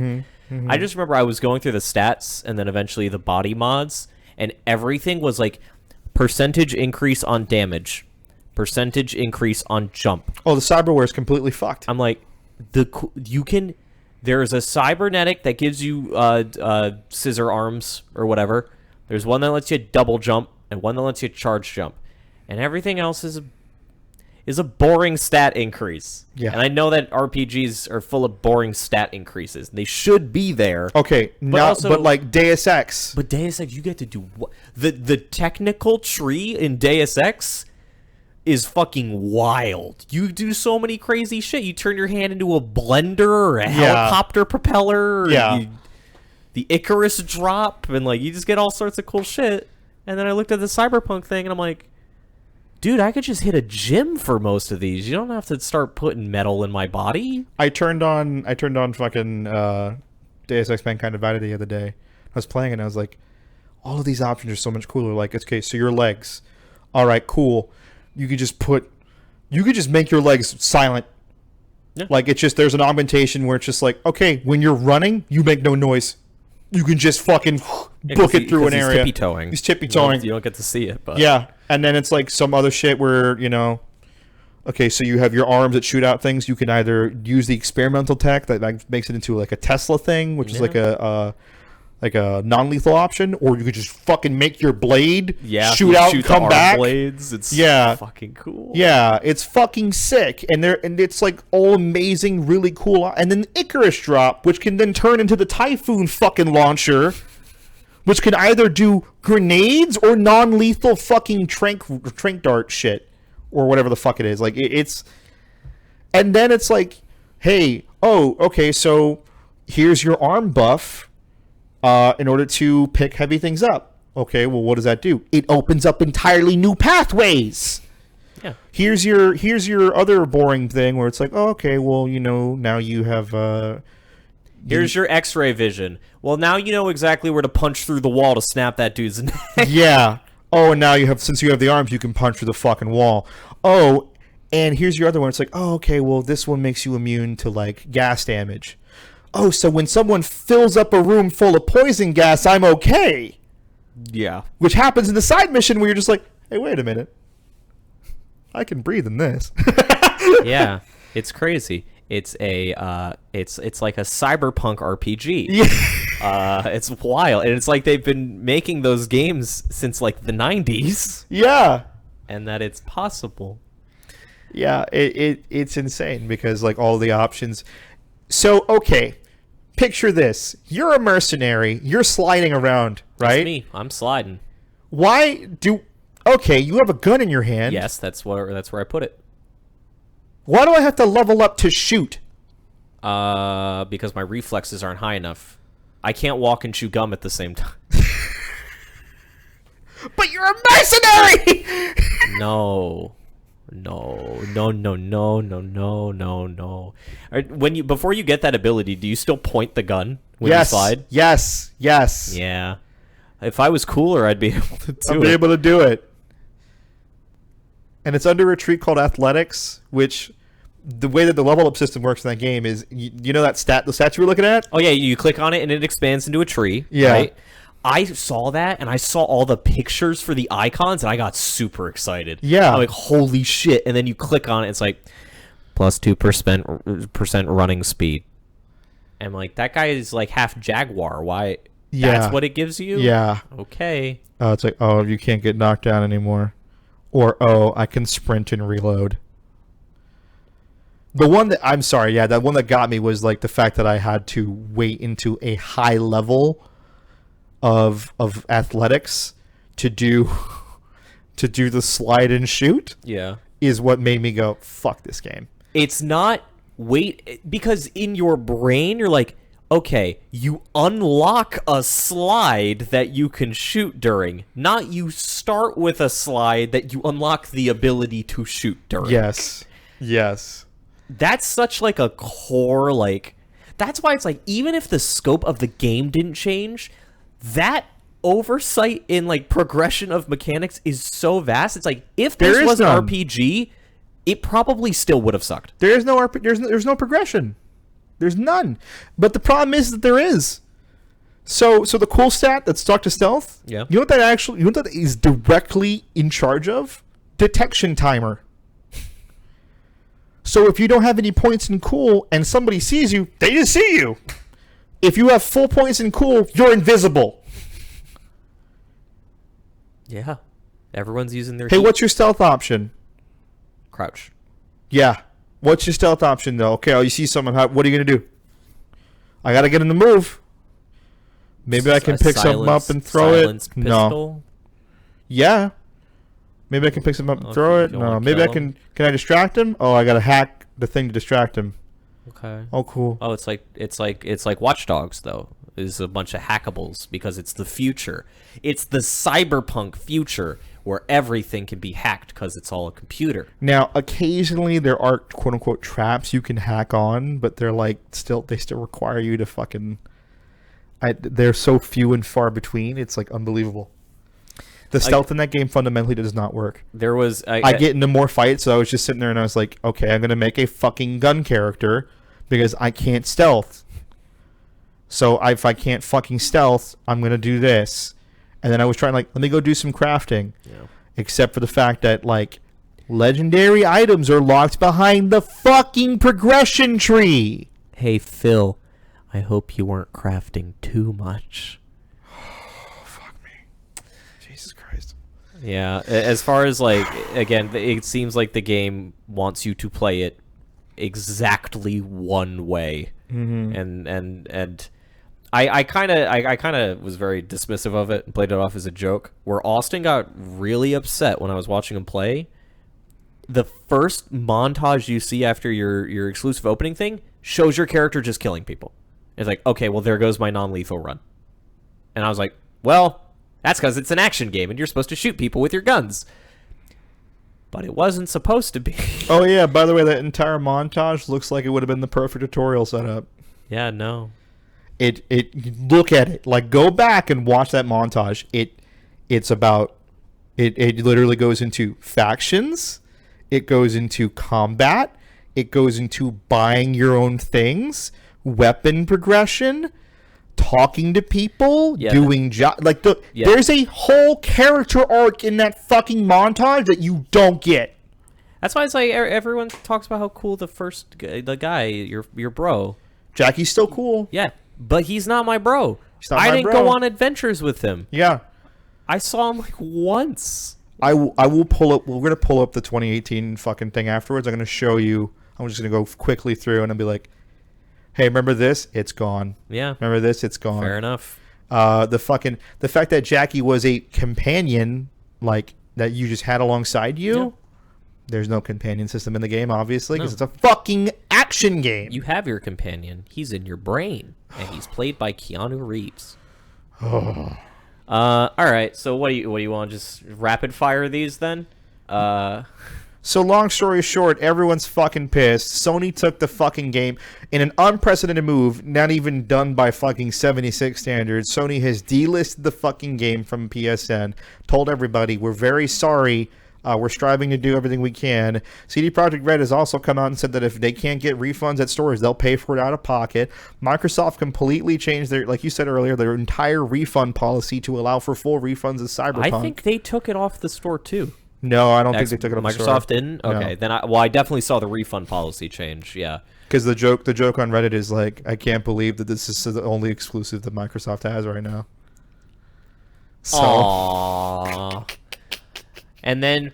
I just remember I was going through the stats and then eventually the body mods, and everything was like percentage increase on damage, percentage increase on jump. Oh, the cyberware is completely fucked. I'm like, there's a cybernetic that gives you scissor arms or whatever. There's one that lets you double jump and one that lets you charge jump, and everything else is a boring stat increase. Yeah. And I know that RPGs are full of boring stat increases. They should be there. Okay, but like Deus Ex. But Deus Ex, you get to do what? The technical tree in Deus Ex is fucking wild. You do so many crazy shit. You turn your hand into a blender or a helicopter propeller. Yeah. The Icarus drop, and like you just get all sorts of cool shit. And then I looked at the Cyberpunk thing, and I'm like, dude, I could just hit a gym for most of these. You don't have to start putting metal in my body. I turned on fucking Deus Ex Mankind Divided the other day. I was playing and I was like, all of these options are so much cooler. Like, okay, so your legs. All right, cool. You could just make your legs silent. Yeah. Like, it's just, there's an augmentation where it's just like, okay, when you're running, you make no noise. You can just fucking book it through an area. He's tippy-toeing. You don't get to see it, but yeah. And then it's like some other shit where, you know, okay, so you have your arms that shoot out things. You can either use the experimental tech that like makes it into like a Tesla thing, which is like a non-lethal option, or you could just fucking make your blade shoot out and come back. Blades. It's fucking cool. Yeah, it's fucking sick, and it's like all amazing, really cool. And then the Icarus drop, which can then turn into the Typhoon fucking launcher, which can either do grenades or non-lethal fucking trank dart shit, or whatever the fuck it is. Like it's, and then it's like, hey, oh, okay, so here's your arm buff. In order to pick heavy things up. Okay, well, what does that do? It opens up entirely new pathways. Yeah. Here's your other boring thing where it's like, oh, okay, well, you know, now you have... Here's your X-ray vision. Well, now you know exactly where to punch through the wall to snap that dude's neck. Yeah. Oh, and now since you have the arms, you can punch through the fucking wall. Oh, and here's your other one. It's like, oh, okay, well, this one makes you immune to, like, gas damage. Oh, so when someone fills up a room full of poison gas, I'm okay. Yeah. Which happens in the side mission where you're just like, hey, wait a minute. I can breathe in this. Yeah. It's crazy. It's it's like a cyberpunk RPG. Yeah. It's wild. And it's like they've been making those games since like the 90s. Yeah. And that it's possible. Yeah, it's insane because like all the options. So, okay. Picture this. You're a mercenary. You're sliding around, right? That's me. I'm sliding. Okay, you have a gun in your hand. Yes, that's where I put it. Why do I have to level up to shoot? Because my reflexes aren't high enough. I can't walk and chew gum at the same time. But you're a mercenary! No. Before you get that ability, do you still point the gun when you slide? Yes. Yeah. If I was cooler, I'd be able to do it. And it's under a tree called athletics, which the way that the level up system works in that game is, you know that the stat you were looking at? Oh yeah, you click on it and it expands into a tree. Yeah. Right? I saw that, and I saw all the pictures for the icons, and I got super excited. Yeah. I'm like, holy shit. And then you click on it, it's like, plus 2% running speed. And I'm like, that guy is like half Jaguar. Why? Yeah. That's what it gives you? Yeah. Okay. It's like, oh, you can't get knocked down anymore. Or, oh, I can sprint and reload. The one that, I'm sorry, yeah, that one that got me was like the fact that I had to wait into a high level of athletics to do the slide and shoot. Yeah. Is what made me go, fuck this game. It's not because in your brain you're like, okay, you unlock a slide that you can shoot during, not you start with a slide that you unlock the ability to shoot during. Yes. That's such like a core, like, that's why it's like, even if the scope of the game didn't change, that oversight in like progression of mechanics is so vast. It's like, if this was an RPG, it probably still would have sucked. There's no progression. There's none. But the problem is that there is. So the cool stat that's stuck to stealth. Yeah. You know what that is directly in charge of? Detection timer. So if you don't have any points in cool and somebody sees you, they just see you. If you have full points in cool, you're invisible. Yeah. Everyone's using their Hey, heat. what's your stealth option? Crouch. Yeah. What's your stealth option, though? Okay, you see someone. What are you going to do? I got to get in the move. Maybe I can pick something up and throw it. Silenced No. pistol? Yeah. Maybe I can pick something up and Okay, throw it. you No. wanna Maybe I kill can. Can I distract him? Oh, I got to hack the thing to distract him. Okay. Oh, cool. Oh, it's like Watch Dogs though. Is a bunch of hackables because it's the future. It's the cyberpunk future where everything can be hacked because it's all a computer. Now, occasionally there are quote unquote traps you can hack on, but they're like they still require you to fucking. They're so few and far between. It's like unbelievable. The stealth in that game fundamentally does not work. There was I get into more fights, so I was just sitting there and I was like, okay, I'm gonna make a fucking gun character because I can't stealth. So if I can't fucking stealth, I'm gonna do this. And then I was trying let me go do some crafting. Yeah. Except for the fact that legendary items are locked behind the fucking progression tree. Hey Phil, I hope you weren't crafting too much. Fuck me. Jesus Christ. Yeah, as far as again, it seems like the game wants you to play it exactly one way, and I kind of was very dismissive of it and played it off as a joke. Where Austin got really upset when I was watching him play. The first montage you see after your exclusive opening thing shows your character just killing people. It's like, okay, well there goes my non-lethal run, and I was like, well. That's because it's an action game and you're supposed to shoot people with your guns. But it wasn't supposed to be. Oh, yeah. By the way, that entire montage looks like it would have been the perfect tutorial setup. Yeah, no. It look at it. Go back and watch that montage. It's about... It literally goes into factions. It goes into combat. It goes into buying your own things. Weapon progression. Talking to people, doing there's a whole character arc in that fucking montage that you don't get. That's why it's like everyone talks about how cool the guy, your bro. Jackie's still cool. Yeah, but he's not my bro. I didn't go on adventures with him. Yeah, I saw him once. I will pull up. We're gonna pull up the 2018 fucking thing afterwards. I'm gonna show you. I'm just gonna go quickly through and I'll be like, hey, remember this? It's gone. Yeah. Remember this? It's gone. Fair enough. The fact that Jackie was a companion, that you just had alongside you. Yeah. There's no companion system in the game, obviously, because it's a fucking action game. You have your companion. He's in your brain, and he's played by Keanu Reeves. Oh. All right. So what do you want? Just rapid fire these then? So long story short, everyone's fucking pissed. Sony took the fucking game in an unprecedented move, not even done by fucking 76 standards. Sony has delisted the fucking game from PSN, told everybody, we're very sorry. We're striving to do everything we can. CD Projekt Red has also come out and said that if they can't get refunds at stores, they'll pay for it out of pocket. Microsoft completely changed their, like you said earlier, their entire refund policy to allow for full refunds of Cyberpunk. I think they took it off the store too. No, I don't think they took it off the store. Microsoft didn't? Okay, no. Then I definitely saw the refund policy change, yeah. Because the joke on Reddit is I can't believe that this is the only exclusive that Microsoft has right now. So. Aww. And then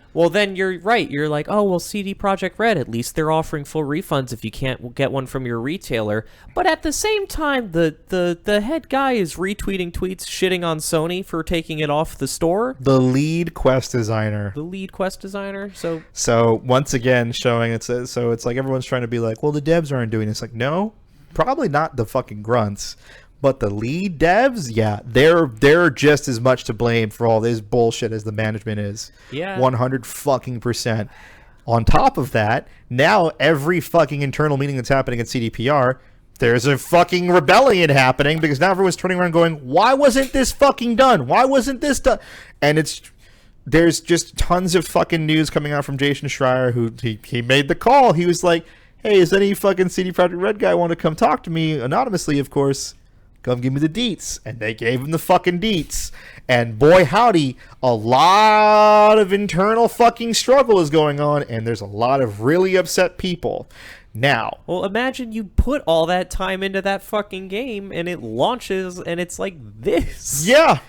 you're right. You're like, oh, well, CD Projekt Red, at least they're offering full refunds if you can't get one from your retailer. But at the same time, the head guy is retweeting tweets shitting on Sony for taking it off the store. The lead quest designer. So once again, showing it's like everyone's trying to be like, well, the devs aren't doing this. Like, no, probably not the fucking grunts. But the lead devs, yeah, they're just as much to blame for all this bullshit as the management is. Yeah. 100%. On top of that, now every fucking internal meeting that's happening at CDPR, there's a fucking rebellion happening because now everyone's turning around going, why wasn't this fucking done? Why wasn't this done? And it's there's just tons of fucking news coming out from Jason Schreier, who he made the call. He was like, hey, is any fucking CD Projekt Red guy want to come talk to me anonymously, of course? Come give me the deets. And they gave him the fucking deets. And boy, howdy, a lot of internal fucking struggle is going on, and there's a lot of really upset people. Now, well, imagine you put all that time into that fucking game, and it launches, and it's like this. Yeah.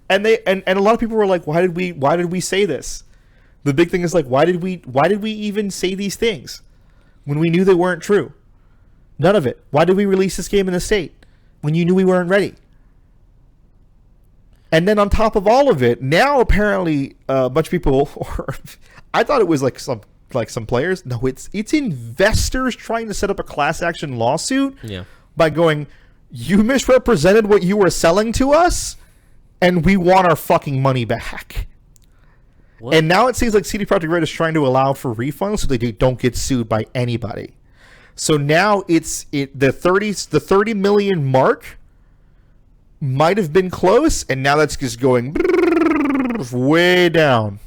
And a lot of people were like, why did we say this? The big thing is like, why did we even say these things when we knew they weren't true? None of it. Why did we release this game in the state when you knew we weren't ready? And then on top of all of it, now apparently a bunch of people, or I thought it was like some players. No, it's investors trying to set up a class action lawsuit by going, you misrepresented what you were selling to us, and we want our fucking money back. What? And now it seems like CD Projekt Red is trying to allow for refunds so they don't get sued by anybody. So now the 30 million mark might have been close, and now that's just going way down.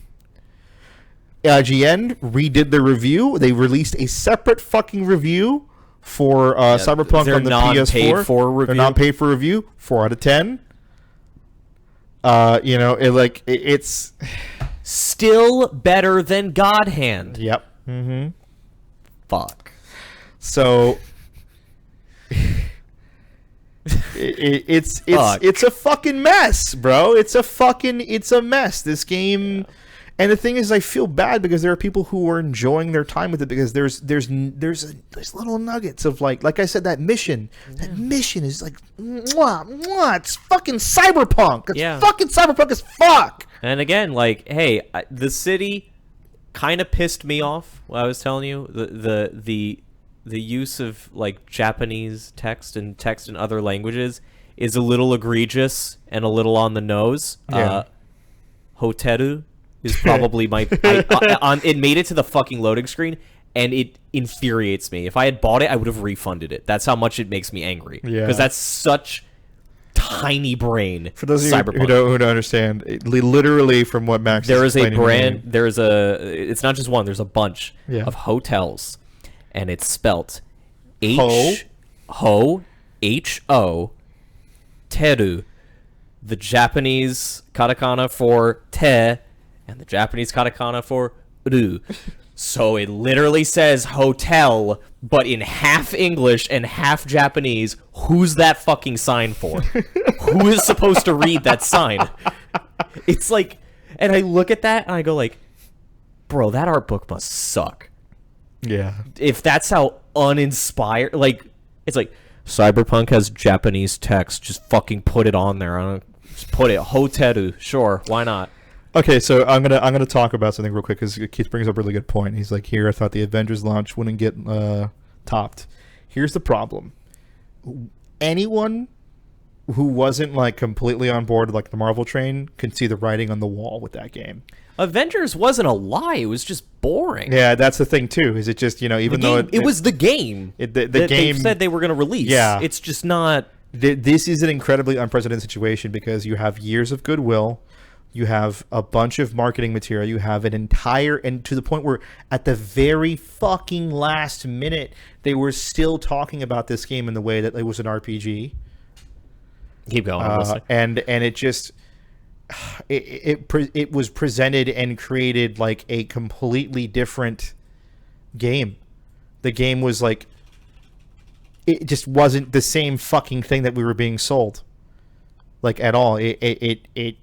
IGN redid the review. They released a separate fucking review for Cyberpunk on the PS4. Their non-paid for review. 4 out of 10. It's still better than God Hand. Yep. Mm-hmm. Fuck. So it's a fucking mess, bro. It's a mess. This game, and the thing is, I feel bad because there are people who are enjoying their time with it because there's little nuggets of like I said, that mission. That mission is like, mwah, it's fucking cyberpunk. It's fucking cyberpunk as fuck. And again, like, hey, the city kind of pissed me off. What I was telling you, the use of like Japanese text and text in other languages is a little egregious and a little on the nose. Hoteru is probably my it made it to the fucking loading screen, and it infuriates me. If I had bought it, I would have refunded it. That's how much it makes me angry. Because that's such tiny brain. For those of you who don't understand, literally from what Max there is a brand. It's not just one. There's a bunch of hotels. And it's spelt Ho, H-O, Teru, the Japanese katakana for te, and the Japanese katakana for ru. So it literally says hotel, but in half English and half Japanese. Who's that fucking sign for? Who is supposed to read that sign? It's like, and I look at that and I go like, bro, that art book must suck. Yeah. If that's how uninspired, like, it's like, Cyberpunk has Japanese text, just fucking put it on there. Just put it, Hoteru, sure, why not? Okay, so I'm gonna talk about something real quick because Keith brings up a really good point. He's like, here, I thought the Avengers launch wouldn't get topped. Here's the problem. Anyone who wasn't like completely on board like the Marvel train can see the writing on the wall with that game. Avengers wasn't a lie. It was just boring. Yeah, that's the thing too. Is it just, even though it was the game the that game they said they were going to release. Yeah, it's just not. This is an incredibly unprecedented situation because you have years of goodwill, you have a bunch of marketing material, you have an entire, and to the point where at the very fucking last minute they were still talking about this game in the way that it was an RPG. Keep going. And it just. It was presented and created like a completely different game. The game was like, it just wasn't the same fucking thing that we were being sold, like at all. It's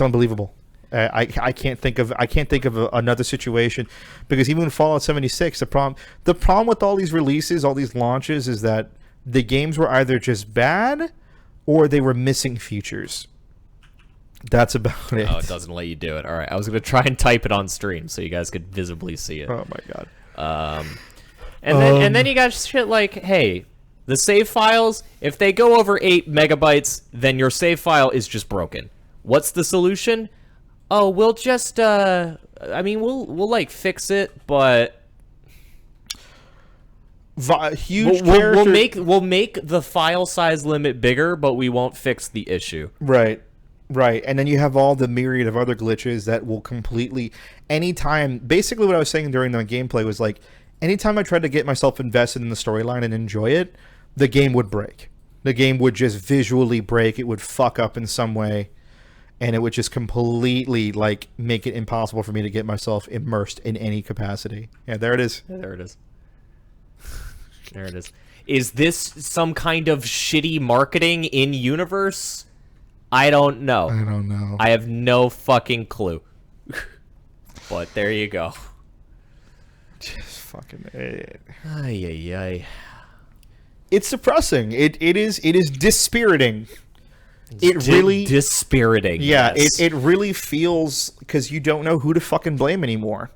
unbelievable. I can't think of another situation, because even Fallout 76, the problem with all these releases, all these launches, is that the games were either just bad or they were missing features. That's about it. Oh, it doesn't let you do it. All right, I was going to try and type it on stream so you guys could visibly see it. Oh my god. And then you got shit like, hey, the save files, if they go over 8 megabytes, then your save file is just broken. What's the solution? Oh, we'll just we'll like fix it, but we'll make the file size limit bigger, but we won't fix the issue. Right. Right, and then you have all the myriad of other glitches that will completely... Anytime... Basically what I was saying during the gameplay was like, anytime I tried to get myself invested in the storyline and enjoy it, the game would break. The game would just visually break. It would fuck up in some way, and it would just completely, like, make it impossible for me to get myself immersed in any capacity. Yeah, there it is. Yeah, there it is. There it is. Is this some kind of shitty marketing in universe? I don't know. I don't know. I have no fucking clue. But there you go. Just fucking... Ay, ay, ay. It's depressing. It is dispiriting. It really dispiriting. Yeah, yes. it really feels, because you don't know who to fucking blame anymore.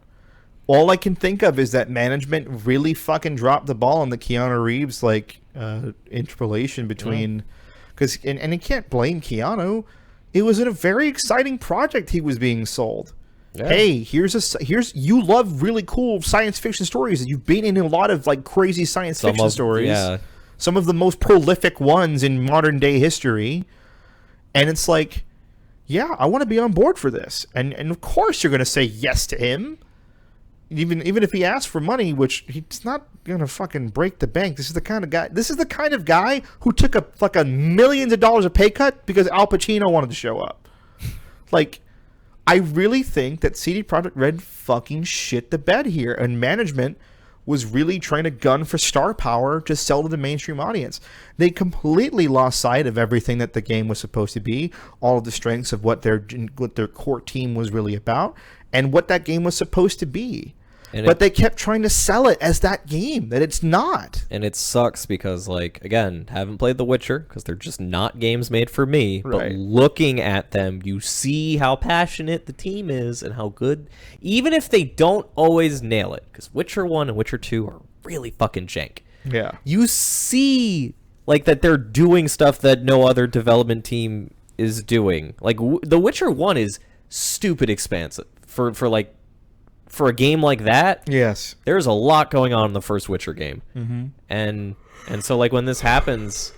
All I can think of is that management really fucking dropped the ball on the Keanu Reeves like interpolation between, because and you can't blame Keanu. It was a very exciting project he was being sold. Yeah. Hey, here's you love really cool science fiction stories. You've been in a lot of like crazy science fiction stories. Yeah. Some of the most prolific ones in modern day history. And it's like, yeah, I want to be on board for this. And of course you're going to say yes to him. Even if he asks for money, which he's not going to fucking break the bank. This is the kind of guy who took a millions of dollars of pay cut because Al Pacino wanted to show up. Like, I really think that CD Projekt Red fucking shit the bed here, and management was really trying to gun for star power to sell to the mainstream audience. They completely lost sight of everything that the game was supposed to be, all of the strengths of what their core team was really about, and what that game was supposed to be. But they kept trying to sell it as that game that it's not. And it sucks because, like, again, haven't played The Witcher because they're just not games made for me. Right. But looking at them, you see how passionate the team is and how good, even if they don't always nail it, because Witcher 1 and Witcher 2 are really fucking jank. Yeah. You see, like, that they're doing stuff that no other development team is doing. Like, The Witcher 1 is stupid expansive for a game like that. Yes. There's a lot going on in the first Witcher game. Mm-hmm. And so, like, when this happens,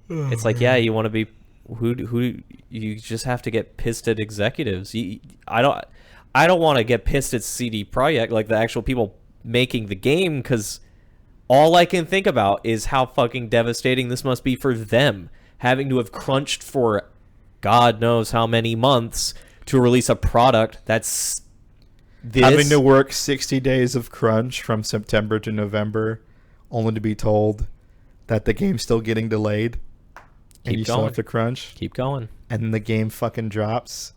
it's like, yeah, you want to be who you just have to get pissed at executives. I don't want to get pissed at CD Projekt, like the actual people making the game, because all I can think about is how fucking devastating this must be for them, having to have crunched for God knows how many months to release a product that's having to work 60 days of crunch from September to November, only to be told that the game's still getting delayed. And you still have to crunch. Keep going. And then the game fucking drops.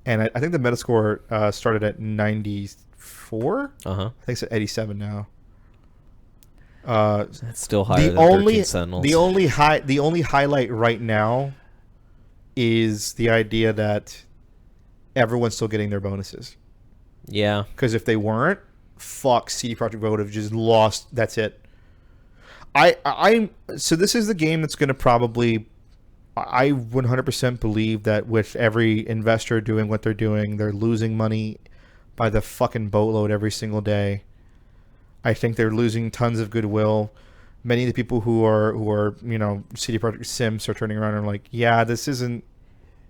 And I think the Metascore started at 94. Uh-huh. I think it's at 87 now. That's still higher than 13 Sentinels. The only highlight right now is the idea that everyone's still getting their bonuses. Yeah. Because if they weren't, fuck, CD Projekt Red would have just lost. That's it. So this is the game that's going to probably... I 100% believe that with every investor doing what they're doing, they're losing money by the fucking boatload every single day. I think they're losing tons of goodwill. Many of the people who are CD Projekt Sims are turning around and are like, yeah, this isn't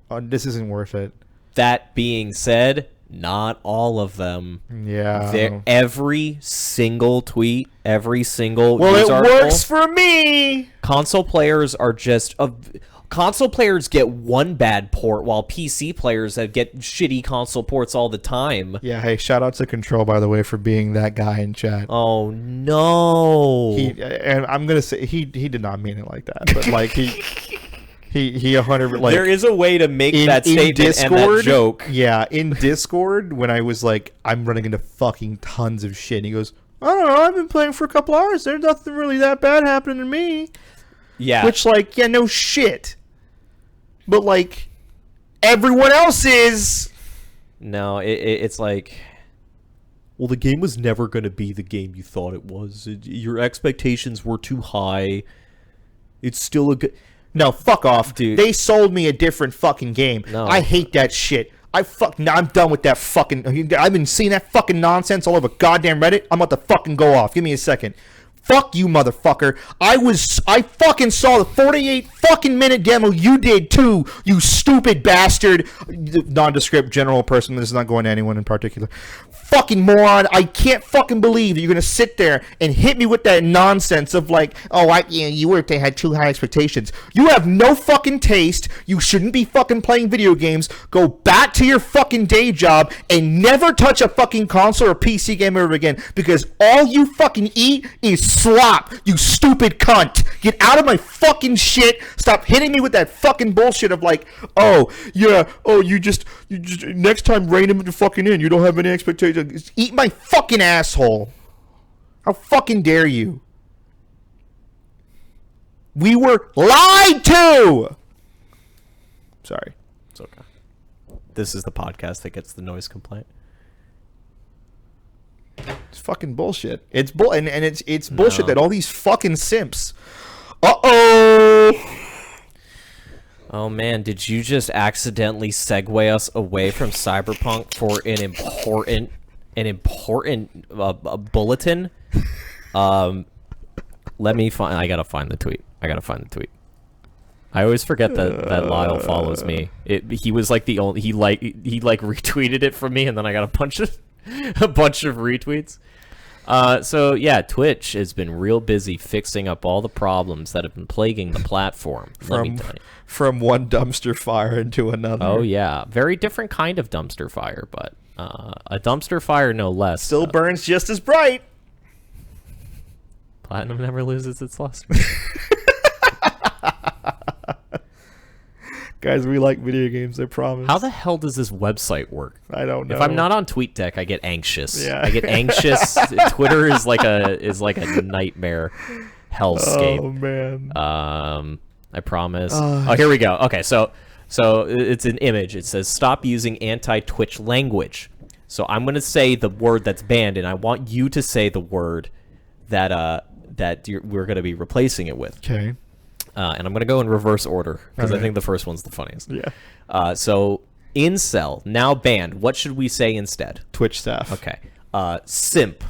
worth it. That being said, not all of them. Yeah. Every single tweet, every single news article, works for me. Console players are just console players get one bad port, while PC players get shitty console ports all the time. Yeah. Hey, shout out to Control, by the way, for being that guy in chat. Oh no. And I'm gonna say he did not mean it like that, but like He 100 like there is a way to make that statement Discord, and that joke. Yeah, in Discord, when I was like, I'm running into fucking tons of shit, and he goes, I don't know, I've been playing for a couple hours. There's nothing really that bad happening to me. Yeah. Which, like, yeah, no shit. But like, everyone else is. No, it's like, well, the game was never going to be the game you thought it was. Your expectations were too high. It's still a good... No, fuck off. Dude. They sold me a different fucking game. No. I hate that shit. I'm done with that fucking... I've been seeing that fucking nonsense all over goddamn Reddit. I'm about to fucking go off. Give me a second. Fuck you, motherfucker. I fucking saw the 48 fucking minute demo you did too, you stupid bastard. Nondescript general person. This is not going to anyone in particular. Fucking moron. I can't fucking believe that you're going to sit there and hit me with that nonsense of like, oh, you had too high expectations. You have no fucking taste. You shouldn't be fucking playing video games. Go back to your fucking day job and never touch a fucking console or PC game ever again, because all you fucking eat is slop, you stupid cunt. Get out of my fucking shit. Stop hitting me with that fucking bullshit of like, oh, yeah, oh, you just next time rein him fucking in. You don't have any expectations. Eat my fucking asshole. How fucking dare you? We were lied to! Sorry. It's okay. This is the podcast that gets the noise complaint. It's fucking bullshit. It's it's bullshit that all these fucking simps. Uh-oh! Oh man, did you just accidentally segue us away from Cyberpunk for an important bulletin? Let me find. I gotta find the tweet. I always forget that Lyle follows me. He was like the only. He retweeted it from me, and then I got a bunch of retweets. So yeah, Twitch has been real busy fixing up all the problems that have been plaguing the platform. Let me tell you. From one dumpster fire into another. Oh yeah, very different kind of dumpster fire, but a dumpster fire no less. Still burns just as bright. Platinum never loses its luster. Guys, we like video games, I promise. How the hell does this website work? I don't know. If I'm not on TweetDeck, I get anxious. Yeah. I get anxious. Twitter is like a nightmare hellscape. Oh man. I promise. Oh, here we go. Okay, so it's an image. It says stop using anti-Twitch language. So I'm gonna say the word that's banned, and I want you to say the word that we're gonna be replacing it with. Okay. And I'm gonna go in reverse order because I think the first one's the funniest. Yeah. So incel now banned. What should we say instead? Twitch staff. Okay. Simp.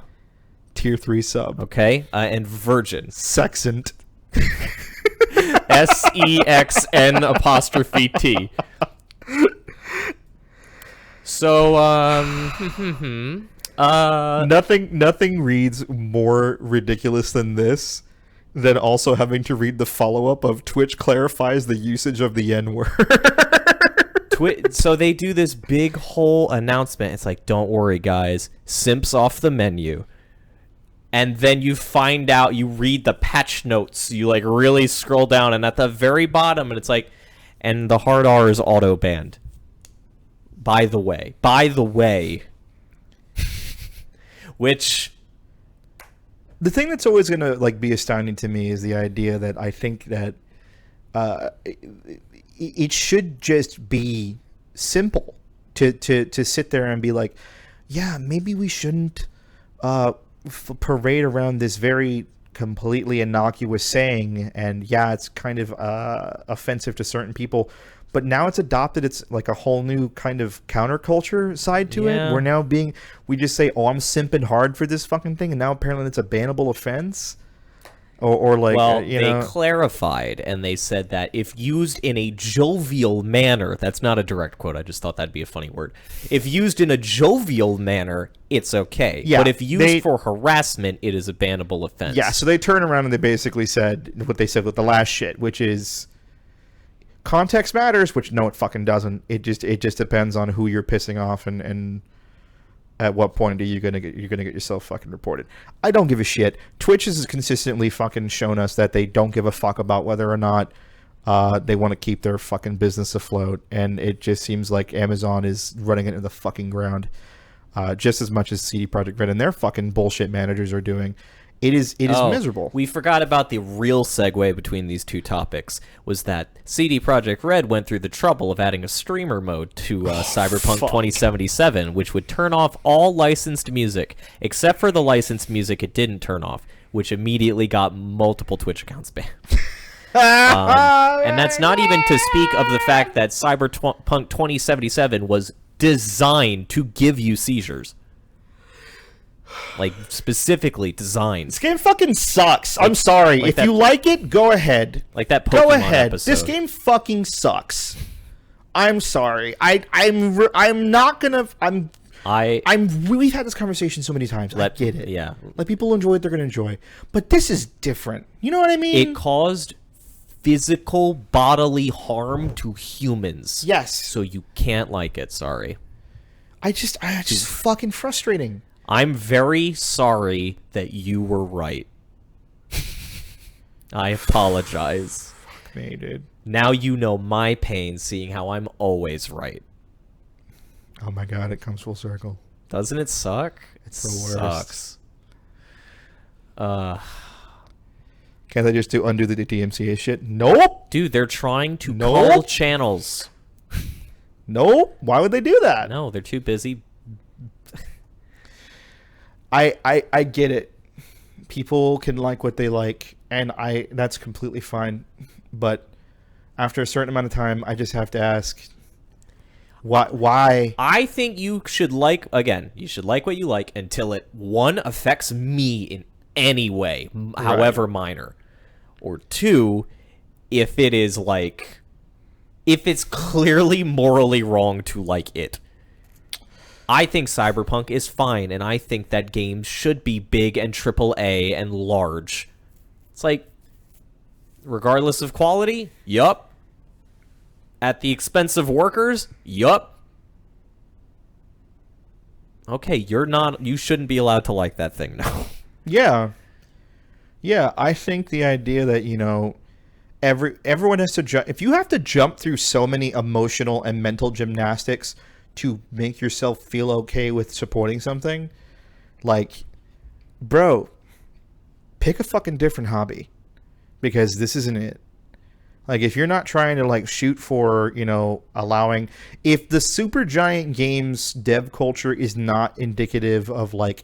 Tier 3 sub. Okay. And virgin. Sexant. SEXN''T. So nothing reads more ridiculous than this, than also having to read the follow-up of Twitch clarifies the usage of the N-word. So they do this big whole announcement. It's like, don't worry, guys. Simps off the menu. And then you find out, you read the patch notes. You like really scroll down, and at the very bottom, and it's like, and the hard R is auto-banned. By the way. Which... The thing that's always going to like be astounding to me is the idea that I think that it should just be simple to sit there and be like, yeah, maybe we shouldn't parade around this very completely innocuous saying, and yeah, it's kind of offensive to certain people. But now it's adopted. It's like a whole new kind of counterculture side to it. We just say, oh, I'm simping hard for this fucking thing. And now apparently it's a bannable offense. Or like, well, they clarified and they said that if used in a jovial manner, that's not a direct quote. I just thought that'd be a funny word. If used in a jovial manner, it's okay. Yeah, but if used for harassment, it is a bannable offense. Yeah. So they turn around and they basically said what they said with the last shit, which is, context matters, which no, it fucking doesn't. It just depends on who you're pissing off and at what point are you gonna get yourself fucking reported. I don't give a shit. Twitch has consistently fucking shown us that they don't give a fuck about whether or not they want to keep their fucking business afloat, and it just seems like Amazon is running it into the fucking ground, just as much as CD Projekt Red and their fucking bullshit managers are doing. It is miserable. We forgot about the real segue between these two topics, was that CD Projekt Red went through the trouble of adding a streamer mode to Cyberpunk 2077, which would turn off all licensed music, except for the licensed music it didn't turn off, which immediately got multiple Twitch accounts banned. And that's not even to speak of the fact that Cyberpunk 2077 was designed to give you seizures. Like, specifically designed. This game fucking sucks. I'm sorry. like if that- you like it, go ahead. Like that Pokemon Go ahead. episode. This game fucking sucks. I'm sorry. I'm not gonna. We've had this conversation so many times. I get it. Yeah. Like, people enjoy what they're gonna enjoy, but this is different. You know what I mean? It caused physical bodily harm to humans. Yes. So you can't like it. Sorry. I just fucking frustrating. I'm very sorry that you were right. I apologize. Fuck me, dude. Now you know my pain seeing how I'm always right. Oh my god, it comes full circle. Doesn't it suck? It's the worst. Sucks. Can't I just undo the DMCA shit? Nope. Dude, they're trying to Nope. cull channels. Nope. Why would they do that? No, they're too busy. I get it. People can like what they like, and that's completely fine. But after a certain amount of time, I just have to ask, why? I think you should like what you like until it, one, affects me in any way, however minor. Or two, if it's clearly morally wrong to like it. I think Cyberpunk is fine, and I think that games should be big and AAA and large. It's like, regardless of quality, yup. At the expense of workers, yup. Okay, you shouldn't be allowed to like that thing now. Yeah. Yeah, I think the idea that, everyone has to jump. If you have to jump through so many emotional and mental gymnastics to make yourself feel okay with supporting something, like, bro, pick a fucking different hobby, because this isn't it. Like, if you're not trying to shoot for, allowing, if the Supergiant Games dev culture is not indicative of what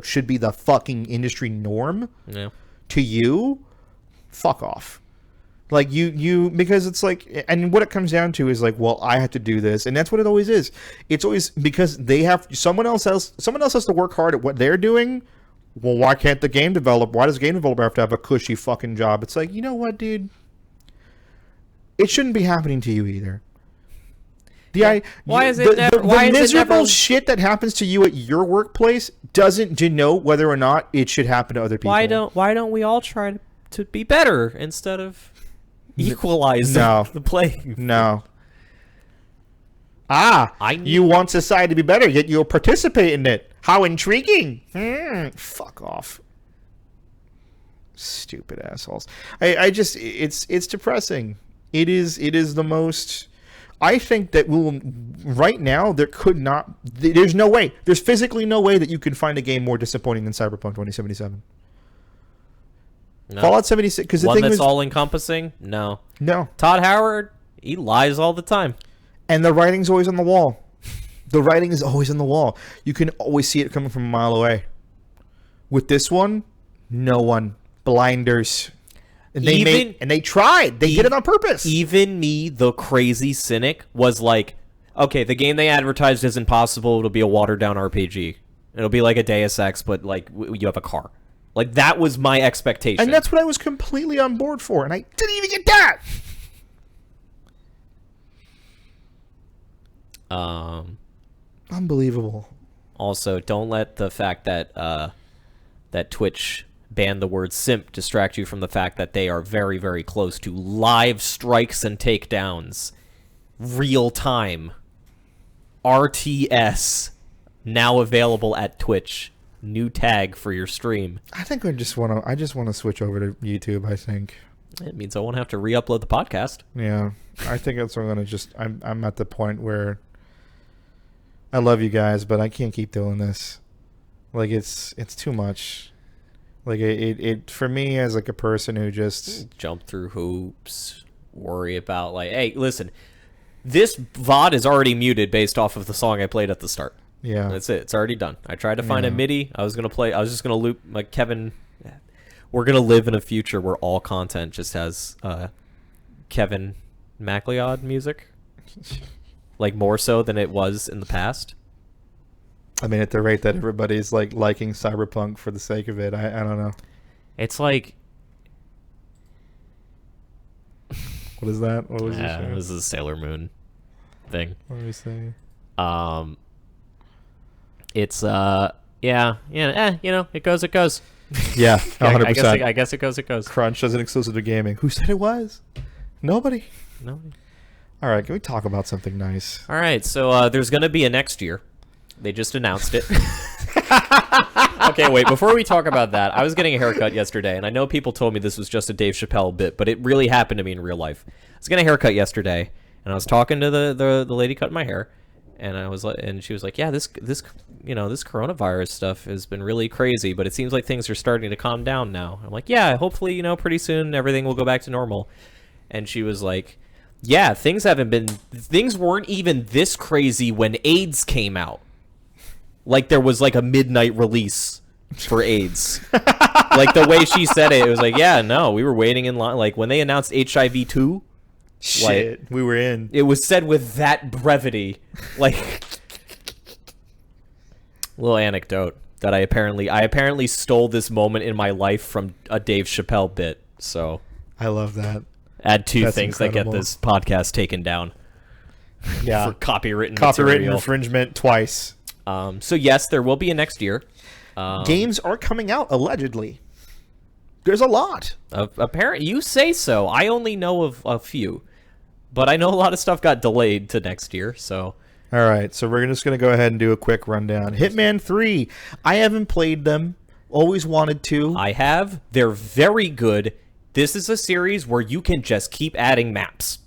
should be the fucking industry norm, Yeah. to you, fuck off. Because it's and what it comes down to is well, I have to do this, and that's what it always is. It's always because someone else has to work hard at what they're doing. Well, why can't the game developer? Why does the game developer have to have a cushy fucking job? It's you know what, dude? It shouldn't be happening to you either. Why is it the miserable shit that happens to you at your workplace doesn't denote whether or not it should happen to other people. Why don't we all try to be better instead of equalize the playing? No. You want society to be better, yet you'll participate in it. How intriguing! Fuck off. Stupid assholes. It's depressing. It is the most. I think that right now there's no way. There's physically no way that you can find a game more disappointing than Cyberpunk 2077. No. Fallout 76, because the One thing that's is all encompassing? No. Todd Howard, he lies all the time. And the writing's always on the wall. The writing is always on the wall. You can always see it coming from a mile away. With this one, no one. Blinders. And they tried. They did it on purpose. Even me, the crazy cynic, was like, okay, the game they advertised is impossible. It'll be a watered-down RPG. It'll be like a Deus Ex, but you have a car. That was my expectation. And that's what I was completely on board for, and I didn't even get that. Unbelievable. Also, don't let the fact that that Twitch banned the word simp distract you from the fact that they are very, very close to live strikes and takedowns. Real time. RTS. Now available at Twitch. New tag for your stream. I think I just want to switch over to YouTube, I think. It means I won't have to re-upload the podcast. Yeah. I think that's what I'm going to I'm at the point where I love you guys, but I can't keep doing this. It's too much. It for me as a person who just jump through hoops, worry about hey, listen, this VOD is already muted based off of the song I played at the start. Yeah. That's it. It's already done. I tried to find a MIDI. I was just gonna loop Kevin. We're gonna live in a future where all content just has Kevin MacLeod music. More so than it was in the past. I mean, at the rate that everybody's like liking Cyberpunk for the sake of it, I don't know. It's like, What is that? What was yeah, this? this is a Sailor Moon thing. What are we saying? It's it goes. Yeah, 100%. I guess it goes. Crunch isn't exclusive to gaming. Who said it was? Nobody. No. All right, can we talk about something nice? All right, so there's going to be a next year. They just announced it. Okay, wait, before we talk about that, I was getting a haircut yesterday, and I know people told me this was just a Dave Chappelle bit, but it really happened to me in real life. I was getting a haircut yesterday, and I was talking to the lady cutting my hair, and she was like, "Yeah, this coronavirus stuff has been really crazy, but it seems like things are starting to calm down now." I'm like, "Yeah, hopefully, pretty soon everything will go back to normal." And she was like, "Yeah, things weren't even this crazy when AIDS came out. Like there was like a midnight release for AIDS." Like the way she said it was like, "Yeah, no, we were waiting in line. Like when they announced HIV 2, Shit, we were in." It was said with that brevity. Like, little anecdote that I apparently stole this moment in my life from a Dave Chappelle bit. So I love that. Add two That's things incredible. that get this podcast taken down. Yeah, For copyright copyright infringement twice. So yes, there will be a next year. Games are coming out allegedly. There's a lot. Apparently, you say so. I only know of a few, but I know a lot of stuff got delayed to next year. So all right, so we're just gonna go ahead and do a quick rundown. Hitman 3. I haven't played them. Always wanted to. I have. They're very good. This is a series where you can just keep adding maps.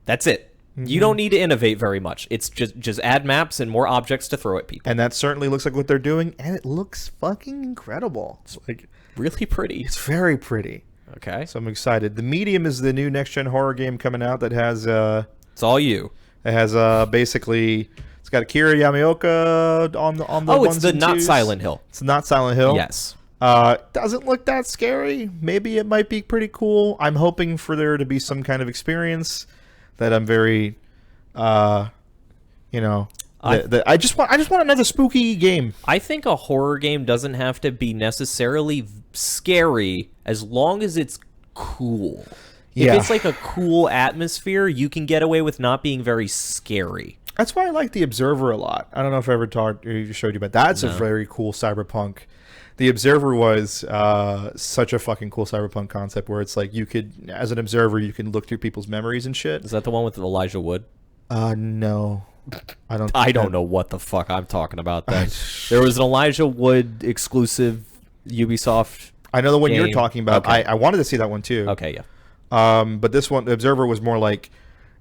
That's it. Mm-hmm. You don't need to innovate very much. It's just add maps and more objects to throw at people. And that certainly looks like what they're doing, and it looks fucking incredible. It's like really pretty. It's very pretty. Okay. So I'm excited. The Medium is the new next-gen horror game coming out that has it's all you. It has basically it's got Akira Yamaoka on the Oh, it's the not Silent Hill. It's not Silent Hill. Yes. Doesn't look that scary. Maybe it might be pretty cool. I'm hoping for there to be some kind of experience that I'm very, I just want another spooky game. I think a horror game doesn't have to be necessarily scary as long as it's cool. Yeah. If it's like a cool atmosphere, you can get away with not being very scary. That's why I like The Observer a lot. I don't know if I ever showed you, but that's a very cool cyberpunk. The Observer was such a fucking cool cyberpunk concept where it's like you could, as an observer, you can look through people's memories and shit. Is that the one with Elijah Wood? No. I don't know what the fuck I'm talking about then. There was an Elijah Wood exclusive Ubisoft. I know the one game. you're talking about. Okay. I wanted to see that one too. Okay, yeah. But this one, The Observer, was more like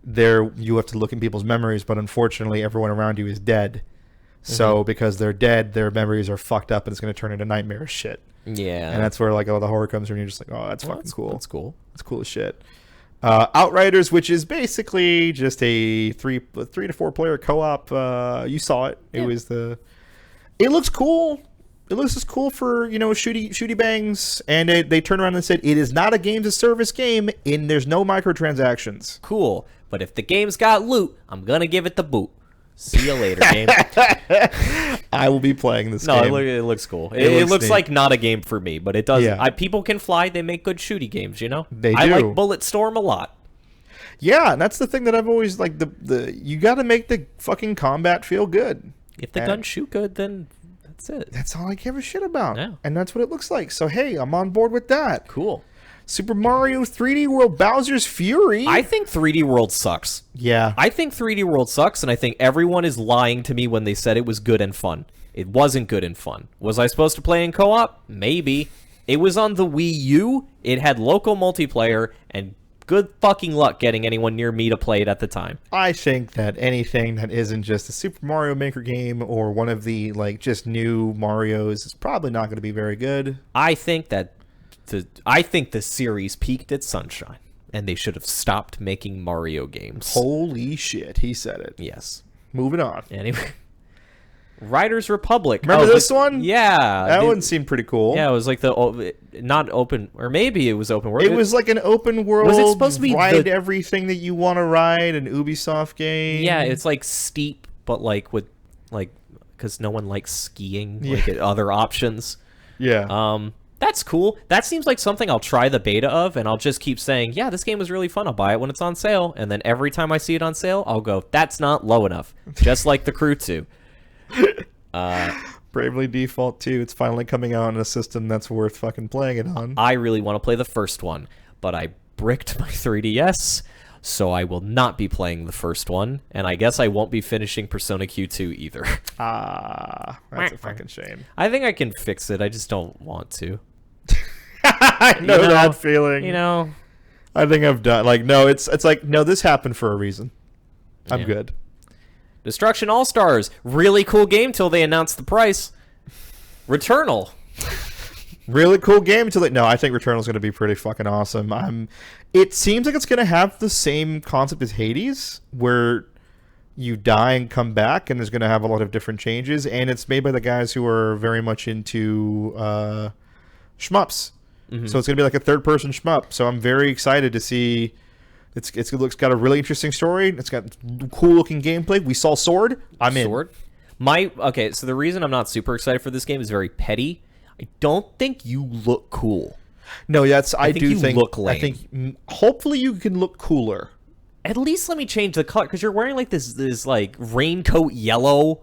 you have to look in people's memories, but unfortunately everyone around you is dead. So because they're dead, their memories are fucked up and it's going to turn into nightmare shit. Yeah. And that's where like all the horror comes from. You're just like, oh, that's fucking cool. That's cool. It's cool as shit. Outriders, which is basically just a 3 to 4 player co-op. You saw it. It was it looks cool. It looks as cool for, shooty bangs. And they turned around and said, it is not a games as service game and there's no microtransactions. Cool. But if the game's got loot, I'm going to give it the boot. See you later, game. I will be playing this game. No, it looks cool. It looks neat. like not a game for me, but it does. Yeah. People can fly. They make good shooty games, They I do. like Bulletstorm a lot. Yeah, and that's the thing that I've always like. You got to make the fucking combat feel good. If the guns shoot good, then that's it. That's all I give a shit about. Yeah. And that's what it looks like. So hey, I'm on board with that. Cool. Super Mario 3D World Bowser's Fury. I think 3D World sucks. Yeah. I think 3D World sucks, and I think everyone is lying to me when they said it was good and fun. It wasn't good and fun. Was I supposed to play in co-op? Maybe. It was on the Wii U. It had local multiplayer, and good fucking luck getting anyone near me to play it at the time. I think that anything that isn't just a Super Mario Maker game or one of the just new Marios is probably not going to be very good. I think the series peaked at Sunshine, and they should have stopped making Mario games. Holy shit, he said it. Yes. Moving on. Anyway. Riders Republic. Remember this one? Yeah. That one seemed pretty cool. Yeah, it was like not open, or maybe it was open world. It was like an open world. Was it supposed to be ride everything that you want to ride, an Ubisoft game? Yeah, it's like steep, but like with like because no one likes skiing, like at other options. Yeah. That's cool. That seems like something I'll try the beta of, and I'll just keep saying, yeah, this game is really fun. I'll buy it when it's on sale, and then every time I see it on sale, I'll go, that's not low enough. Just like the Crew 2. Bravely Default 2. It's finally coming out on a system that's worth fucking playing it on. I really want to play the first one, but I bricked my 3DS, so I will not be playing the first one, and I guess I won't be finishing Persona Q2 either. That's a fucking shame. I think I can fix it. I just don't want to. I know that feeling. You know, I think I've done like no. It's like no. This happened for a reason. I'm Yeah. good. Destruction All-Stars, really cool game till they announced the price. Returnal. Really cool game until no. I think Returnal's going to be pretty fucking awesome. It seems like it's going to have the same concept as Hades, where you die and come back, and there's going to have a lot of different changes. And it's made by the guys who are very much into shmups. Mm-hmm. So it's going to be like a third-person shmup. So I'm very excited to see. It's got a really interesting story. It's got cool-looking gameplay. We saw Sword. I'm in. Sword. Okay, so the reason I'm not super excited for this game is very petty. I don't think you look cool. No, I think do you think. look lame. I think hopefully you can look cooler. At least let me change the color, because you're wearing like this like raincoat yellow,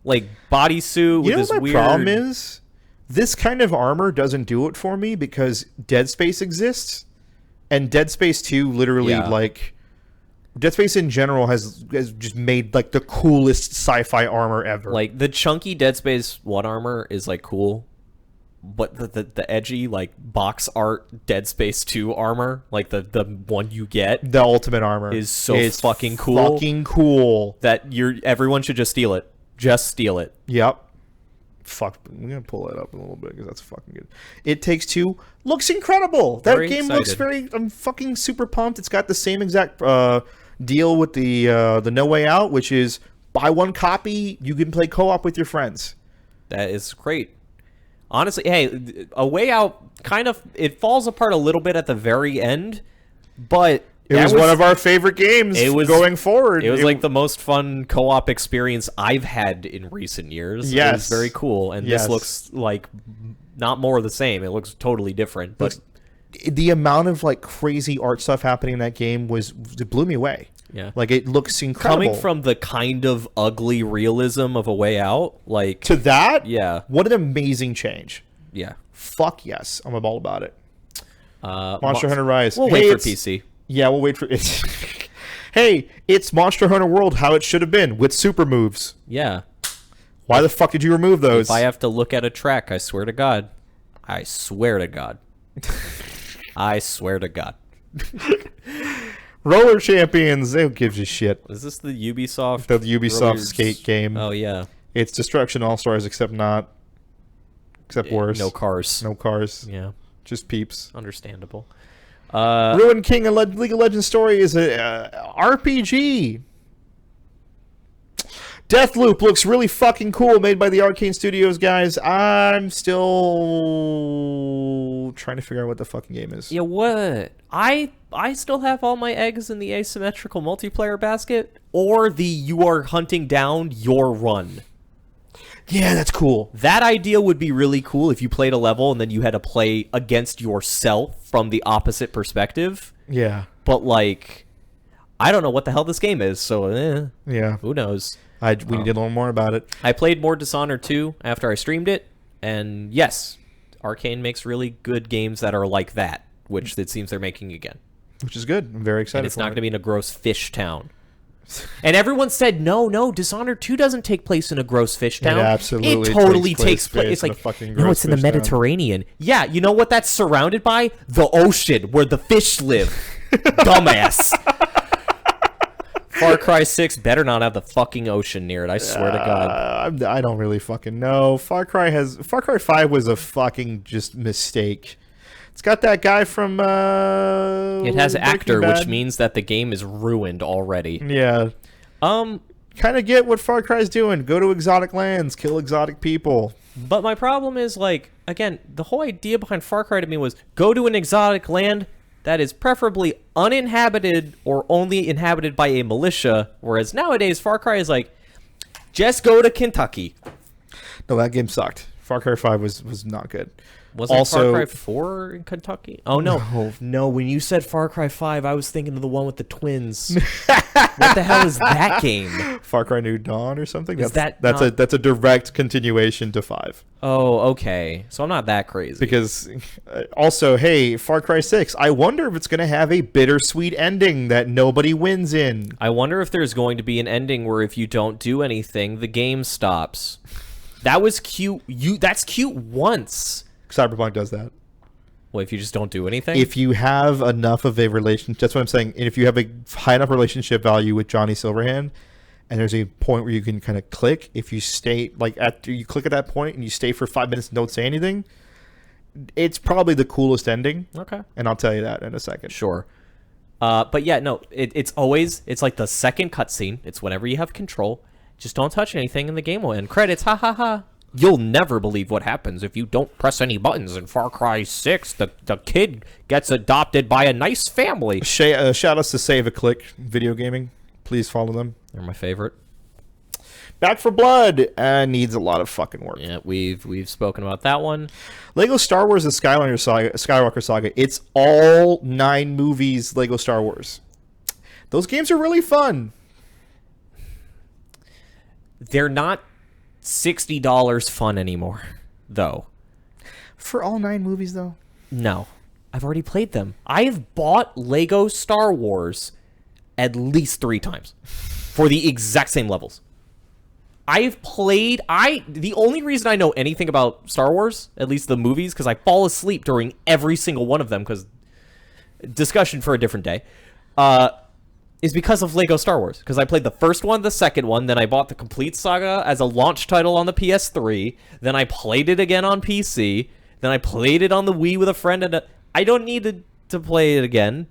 like bodysuit with You know this what my weird. problem is? This kind of armor doesn't do it for me because Dead Space exists, and Dead Space 2 literally Yeah. like Dead Space in general has just made like the coolest sci-fi armor ever. Like the chunky Dead Space 1 armor is like cool, but the edgy like box art Dead Space 2 armor, like the one you get, the ultimate armor is so fucking cool. Fucking cool. that everyone should just steal it. Just steal it. Yep. Fuck, I'm gonna pull that up a little bit because that's fucking good. It Takes Two looks incredible. That Very game looks excited. I'm fucking super pumped. It's got the same exact deal with the No Way Out, which is buy one copy, you can play co-op with your friends. That is great. Honestly, hey, A Way Out kind of it falls apart a little bit at the very end, but It was one of our favorite games going forward. It was like the most fun co-op experience I've had in recent years. It Yes. was very cool, and Yes. this looks like not more of the same. It looks totally different, but the amount of like crazy art stuff happening in that game it blew me away. yeah. Like it looks incredible. Coming from the kind of ugly realism of A Way Out, like to that, yeah. What an amazing change. Yeah. Fuck yes, I'm all about it. Monster Monster Hunter Rise. We'll Hey, wait for it's- PC. Yeah, we'll wait for it. Hey, it's Monster Hunter World how it should have been with super moves. Yeah. Why the fuck did you remove those? If I have to look at a track, I swear to God. I swear to God. I swear to God. Roller Champions, who gives a shit? Is this the Ubisoft? The Ubisoft Rollers- skate game. Oh yeah. It's Destruction All-Stars except worse. No cars. No cars. Yeah. Just peeps. Understandable. Ruin King and League of Legends Story is a RPG. Deathloop looks really fucking cool, made by the Arcane Studios guys. I'm still trying to figure out what the fucking game is. Yeah, what? I still have all my eggs in the asymmetrical multiplayer basket, or the you are hunting down your run. Yeah, that's cool. That idea would be really cool if you played a level and then you had to play against yourself from the opposite perspective. Yeah. But, like, I don't know what the hell this game is, so, Yeah. who knows? We need to learn more about it. I played more Dishonored 2 after I streamed it, and yes, Arcane makes really good games that are like that, which it seems they're making again. Which is good. I'm very excited And it's for not it. going to be in a gross fish town. And everyone said, no, Dishonored 2 doesn't take place in a gross fish town. absolutely It totally takes takes place. place It's in a like, fucking no, gross it's in the fish town. Mediterranean. Yeah, you know what that's surrounded by? The ocean, where the fish live. Dumbass. Far Cry 6 better not have the fucking ocean near it, I swear to God. I don't really fucking know. Far Cry 5 was a fucking just mistake. It's got that guy from It has Breaking actor, which Bad. means that the game is ruined already. Yeah. Kind of get what Far Cry's doing. Go to exotic lands, kill exotic people. But my problem is, like, again, the whole idea behind Far Cry to me was go to an exotic land that is preferably uninhabited or only inhabited by a militia, whereas nowadays Far Cry is like, Just go to Kentucky. No, that game sucked. Far Cry 5 was not good. Was it Far Cry 4 in Kentucky? Oh, no. When you said Far Cry 5, I was thinking of the one with the twins. What the hell is that game? Far Cry New Dawn or something? That's a direct continuation to 5. Oh, okay. So I'm not that crazy. Because also, hey, Far Cry 6, I wonder if it's going to have a bittersweet ending that nobody wins in. I wonder if there's going to be an ending where if you don't do anything, the game stops. That was cute. That's cute once. Cyberpunk does that. Well, if you just don't do anything? If you have enough of a relationship, that's what I'm saying. And if you have a high enough relationship value with Johnny Silverhand, and there's a point where you can kind of click, if you stay, like, after you click at that point and you stay for 5 minutes and don't say anything, it's probably the coolest ending. Okay. And I'll tell you that in a second. Sure. But yeah, no, it's like the second cutscene. It's whenever you have control. Just don't touch anything and the game will end. Credits, ha ha ha. You'll never believe what happens if you don't press any buttons in Far Cry 6. The kid gets adopted by a nice family. Shout outs to Save a Click Video Gaming. Please follow them. They're my favorite. Back for Blood needs a lot of fucking work. Yeah, we've spoken about that one. Lego Star Wars: The Skywalker Saga. It's all 9 movies. Lego Star Wars. Those games are really fun. They're not $60 fun anymore, though. For all 9 movies, though? No. I've already played them. I have bought Lego Star Wars at least 3 times for the exact same levels. The only reason I know anything about Star Wars, at least the movies, because I fall asleep during every single one of them, because discussion for a different day, is because of Lego Star Wars. Because I played the first one, the second one, then I bought the complete saga as a launch title on the PS3, then I played it again on PC, then I played it on the Wii with a friend, and I don't need to play it again,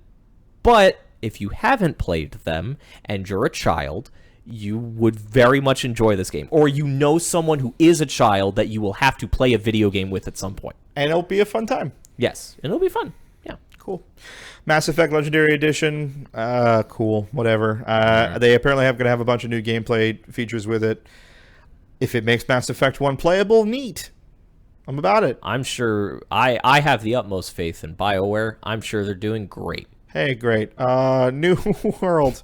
but if you haven't played them and you're a child, you would very much enjoy this game. Or you know someone who is a child that you will have to play a video game with at some point. And it'll be a fun time. Yes, and it'll be fun. Yeah. Cool. Mass Effect Legendary Edition, cool, whatever. They apparently going to have a bunch of new gameplay features with it. If it makes Mass Effect 1 playable, neat. I'm about it. I'm sure, I have the utmost faith in BioWare. I'm sure they're doing great. Hey, great. New World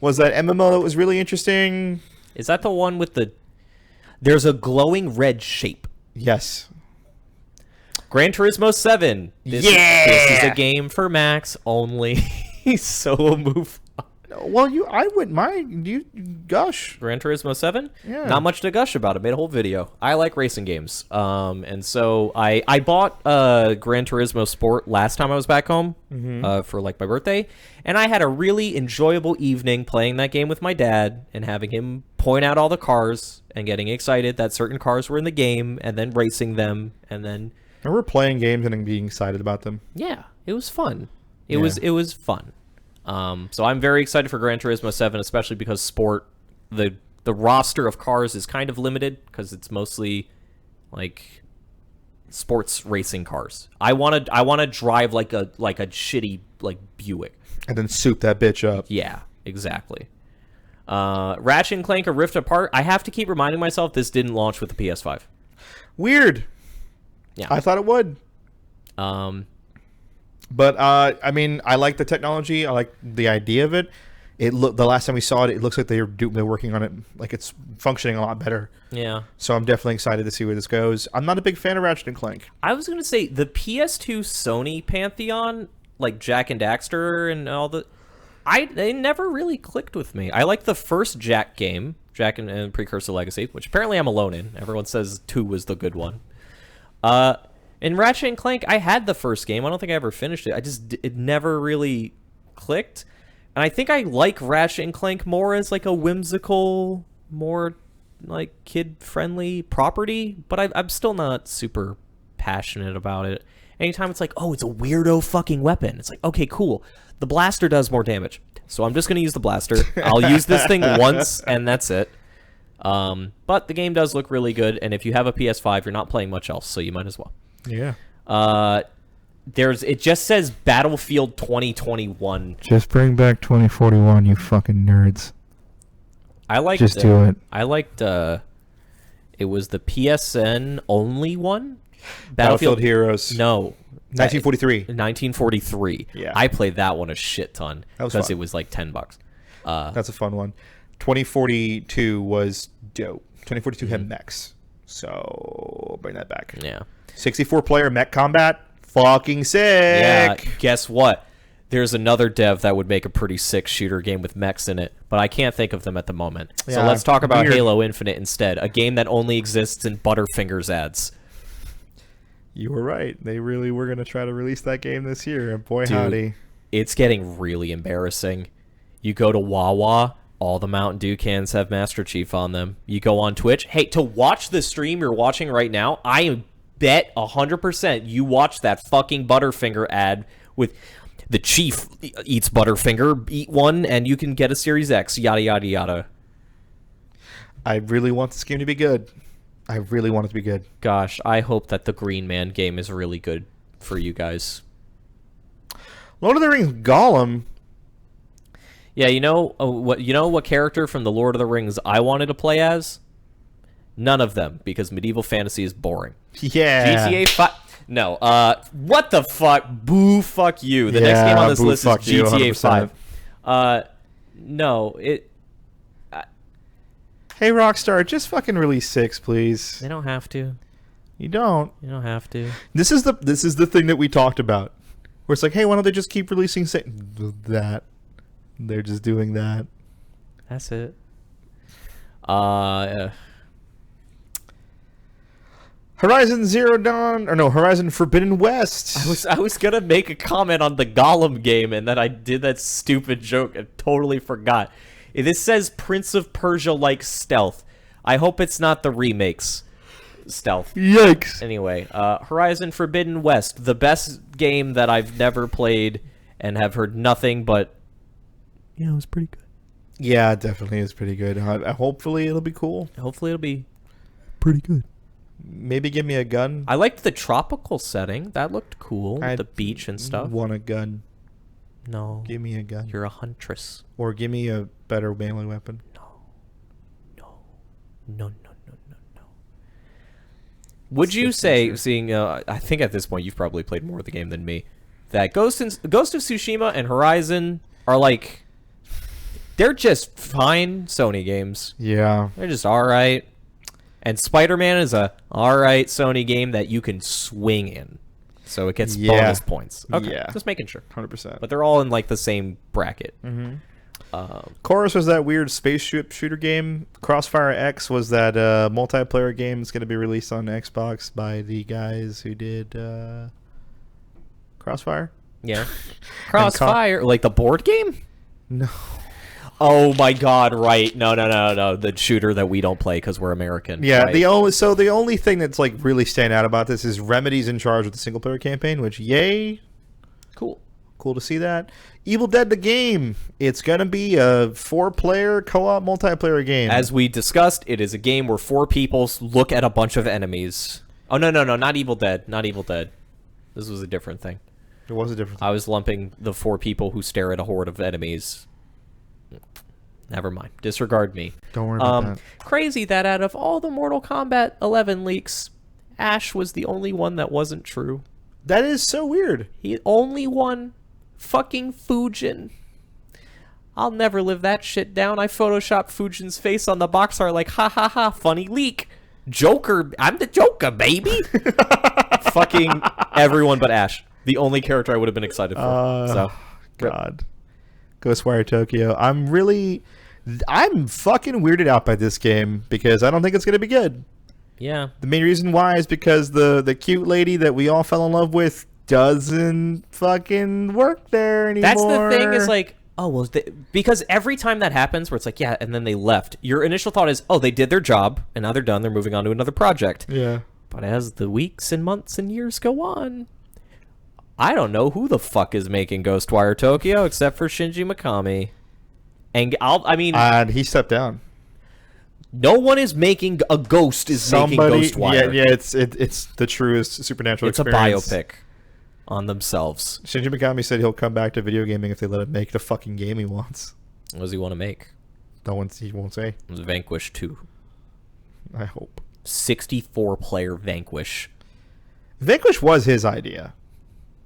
was that MMO that was really interesting. Is that the one with there's a glowing red shape? Yes. Gran Turismo 7. This is a game for Max only. So we'll move on. Well, I wouldn't mind. You gush. Gran Turismo 7? Yeah. Not much to gush about. I made a whole video. I like racing games. And so I bought Gran Turismo Sport last time I was back home for like my birthday. And I had a really enjoyable evening playing that game with my dad and having him point out all the cars and getting excited that certain cars were in the game and then racing them and then... I remember playing games and being excited about them. Yeah, it was fun. It was fun. So I'm very excited for Gran Turismo 7, especially because Sport, the roster of cars is kind of limited because it's mostly like sports racing cars. I want to drive like a shitty like Buick and then soup that bitch up. Yeah, exactly. Ratchet and Clank: A Rift Apart. I have to keep reminding myself this didn't launch with the PS5. Weird. Yeah, I thought it would. But I mean, I like the technology. I like the idea of it. The last time we saw it, it looks like they're working on it. Like it's functioning a lot better. Yeah. So I'm definitely excited to see where this goes. I'm not a big fan of Ratchet and Clank. I was gonna say the PS2 Sony pantheon, like Jak and Daxter and all they never really clicked with me. I like the first Jak game, Jak and Precursor Legacy, which apparently I'm alone in. Everyone says 2 was the good one. In Ratchet and Clank, I had the first game. I don't think I ever finished it. It never really clicked. And I think I like Ratchet and Clank more as like a whimsical, more like kid-friendly property, but I'm still not super passionate about it. Anytime it's like, oh, it's a weirdo fucking weapon. It's like, okay, cool. The blaster does more damage. So I'm just going to use the blaster. I'll use this thing once, and that's it. But the game does look really good, and if you have a PS5, you're not playing much else, so you might as well. Yeah. It just says Battlefield 2021. Just bring back 2041, you fucking nerds. I liked. Just do it. I liked. It was the PSN only one. Battlefield Heroes. No. 1943. 1943. Yeah. I played that one a shit ton because it was like $10. That's a fun one. 2042 was dope. 2042 had mechs. So bring that back. Yeah. 64-player mech combat. Fucking sick. Yeah. Guess what? There's another dev that would make a pretty sick shooter game with mechs in it, but I can't think of them at the moment. So Yeah, let's talk about weird. Halo Infinite instead, a game that only exists in Butterfingers ads. You were right. They really were going to try to release that game this year, and boy, Dude, howdy. It's getting really embarrassing. You go to Wawa, all the Mountain Dew cans have Master Chief on them. You go on Twitch. Hey, to watch the stream you're watching right now, I bet 100% you watch that fucking Butterfinger ad with the Chief eats Butterfinger, eat one, and you can get a Series X, yada, yada, yada. I really want this game to be good. I really want it to be good. Gosh, I hope that the Green Man game is really good for you guys. Lord of the Rings Gollum. Yeah, you know what character from the Lord of the Rings I wanted to play as? None of them, because medieval fantasy is boring. Yeah. GTA 5. No. What the fuck? Boo. Fuck you. The next game on this boo, list is fuck you, GTA 100%. 5. No. It. Hey, Rockstar, just fucking release 6, please. They don't have to. You don't. You don't have to. This is the thing that we talked about. Where it's like, hey, why don't they just keep releasing that? They're just doing that. That's it. Horizon Zero Dawn, or no, Horizon Forbidden West. I was gonna make a comment on the Gollum game, and then I did that stupid joke and totally forgot. This says Prince of Persia-like stealth. I hope it's not the remakes stealth. Yikes. Anyway, Horizon Forbidden West, the best game that I've never played and have heard nothing but, yeah, it was pretty good. Yeah, it definitely is pretty good. Hopefully it'll be cool. Hopefully it'll be pretty good. Maybe give me a gun. I liked the tropical setting. That looked cool. I The beach and stuff. Want a gun. No. Give me a gun. You're a huntress. Or give me a better melee weapon. No. Would you say, seeing, I think at this point you've probably played more of the game than me, that Ghost of Tsushima and Horizon are like, they're just fine Sony games. Yeah. They're just alright. And Spider-Man is a alright Sony game that you can swing in. So it gets bonus points. Okay, Yeah. just making sure. 100%. But they're all in like the same bracket. Mm-hmm. Chorus was that weird spaceship shooter game. Crossfire X was that multiplayer game that's going to be released on Xbox by the guys who did Crossfire. Yeah. Crossfire, like the board game? No. Oh my god, right. No. The shooter that we don't play because we're American. Yeah, right. the only thing that's like really standing out about this is Remedy's in charge with the single player campaign, which yay. Cool to see that. Evil Dead the game. It's going to be a 4-player co-op multiplayer game. As we discussed, it is a game where 4 people look at a bunch of enemies. Oh, no, not Evil Dead. Not Evil Dead. This was a different thing. It was a different thing. I was lumping the 4 people who stare at a horde of enemies. Never mind. Disregard me. Don't worry about that. Crazy that out of all the Mortal Kombat 11 leaks, Ash was the only one that wasn't true. That is so weird. He only won fucking Fujin. I'll never live that shit down. I photoshopped Fujin's face on the box art like, ha ha ha, funny leak. Joker, I'm the Joker, baby. Fucking everyone but Ash. The only character I would have been excited for. God. Ghostwire Tokyo. I'm fucking weirded out by this game because I don't think it's going to be good. Yeah. The main reason why is because the cute lady that we all fell in love with doesn't fucking work there anymore. That's the thing is like, oh, well, because every time that happens where it's like, yeah, and then they left, your initial thought is, oh, they did their job, and now they're done, they're moving on to another project. Yeah. But as the weeks and months and years go on, I don't know who the fuck is making Ghostwire Tokyo except for Shinji Mikami. And he stepped down. No one is making a ghost making Ghostwire. Yeah, it's the truest supernatural experience. It's a biopic on themselves. Shinji Mikami said he'll come back to video gaming if they let him make the fucking game he wants. What does he want to make? He won't say. It was Vanquish 2. I hope. 64-player Vanquish. Vanquish was his idea,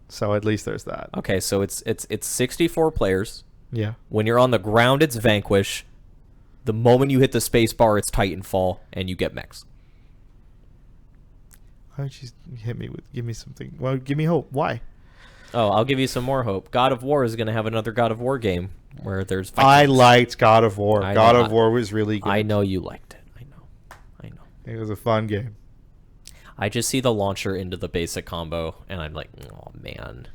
so at least there's that. Okay, so it's 64 players. Yeah. When you're on the ground, it's Vanquish. The moment you hit the space bar, it's Titanfall, and you get mechs. Why don't you give me something? Well, give me hope. Why? Oh, I'll give you some more hope. God of War is going to have another God of War game where there's Vikings. I liked God of War. God of War was really good. I know you liked it. I know. It was a fun game. I just see the launcher into the basic combo, and I'm like, oh man.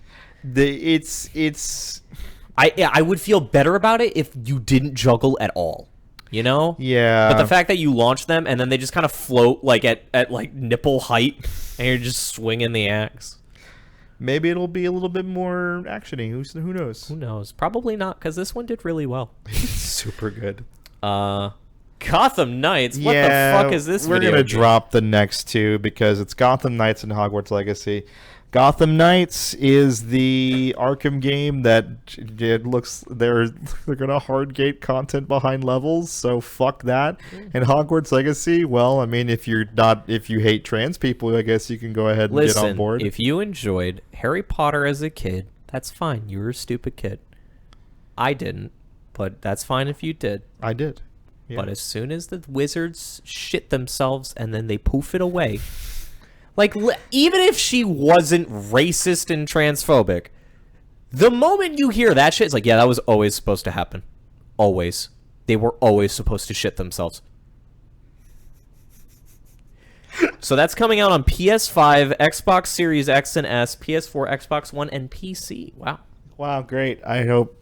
I would feel better about it if you didn't juggle at all. You know? Yeah. But the fact that you launch them and then they just kind of float like at like nipple height, and you're just swinging the axe. Maybe it'll be a little bit more actiony. Who knows? Who knows? Probably not, because this one did really well. Super good. Gotham Knights. What the fuck is this? We're gonna drop the next two because it's Gotham Knights and Hogwarts Legacy. Gotham Knights is the Arkham game that it looks they're gonna hardgate content behind levels, so fuck that. And Hogwarts Legacy, well, I mean, if you hate trans people, I guess you can go ahead and get on board. If you enjoyed Harry Potter as a kid, that's fine. You were a stupid kid. I didn't, but that's fine if you did. I did. Yeah. But as soon as the wizards shit themselves and then they poof it away. Like, even if she wasn't racist and transphobic, the moment you hear that shit, it's like, yeah, that was always supposed to happen. Always. They were always supposed to shit themselves. So that's coming out on PS5, Xbox Series X and S, PS4, Xbox One, and PC. Wow. Wow, great. I hope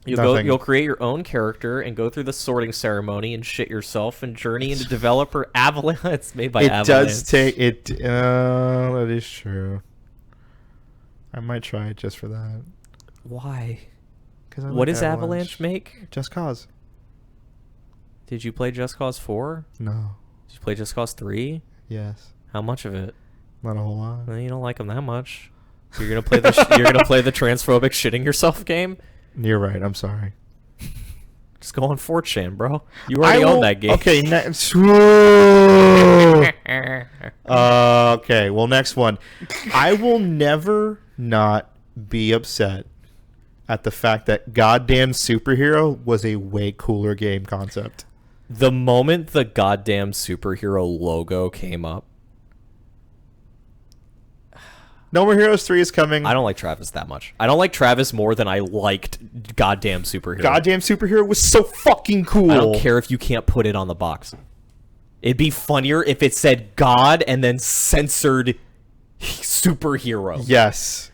you'll create your own character and go through the sorting ceremony and shit yourself and journey into developer Avalanche. It's made by Avalanche. It does take it. That is true. I might try it just for that. Why? Because what does Avalanche make? Just Cause. Did you play Just Cause 4? No. Did you play Just Cause 3? Yes. How much of it? Not a whole lot. Well, you don't like them that much. So you're gonna play the transphobic shitting yourself game? You're right. I'm sorry. Just go on 4chan, bro. You already own that game. Okay, next. Okay, well, next one. I will never not be upset at the fact that goddamn Superhero was a way cooler game concept. The moment the goddamn Superhero logo came up, No More Heroes 3 is coming. I don't like Travis that much. I don't like Travis more than I liked goddamn Superhero. Goddamn Superhero was so fucking cool. I don't care if you can't put it on the box. It'd be funnier if it said God and then censored Superhero. Yes.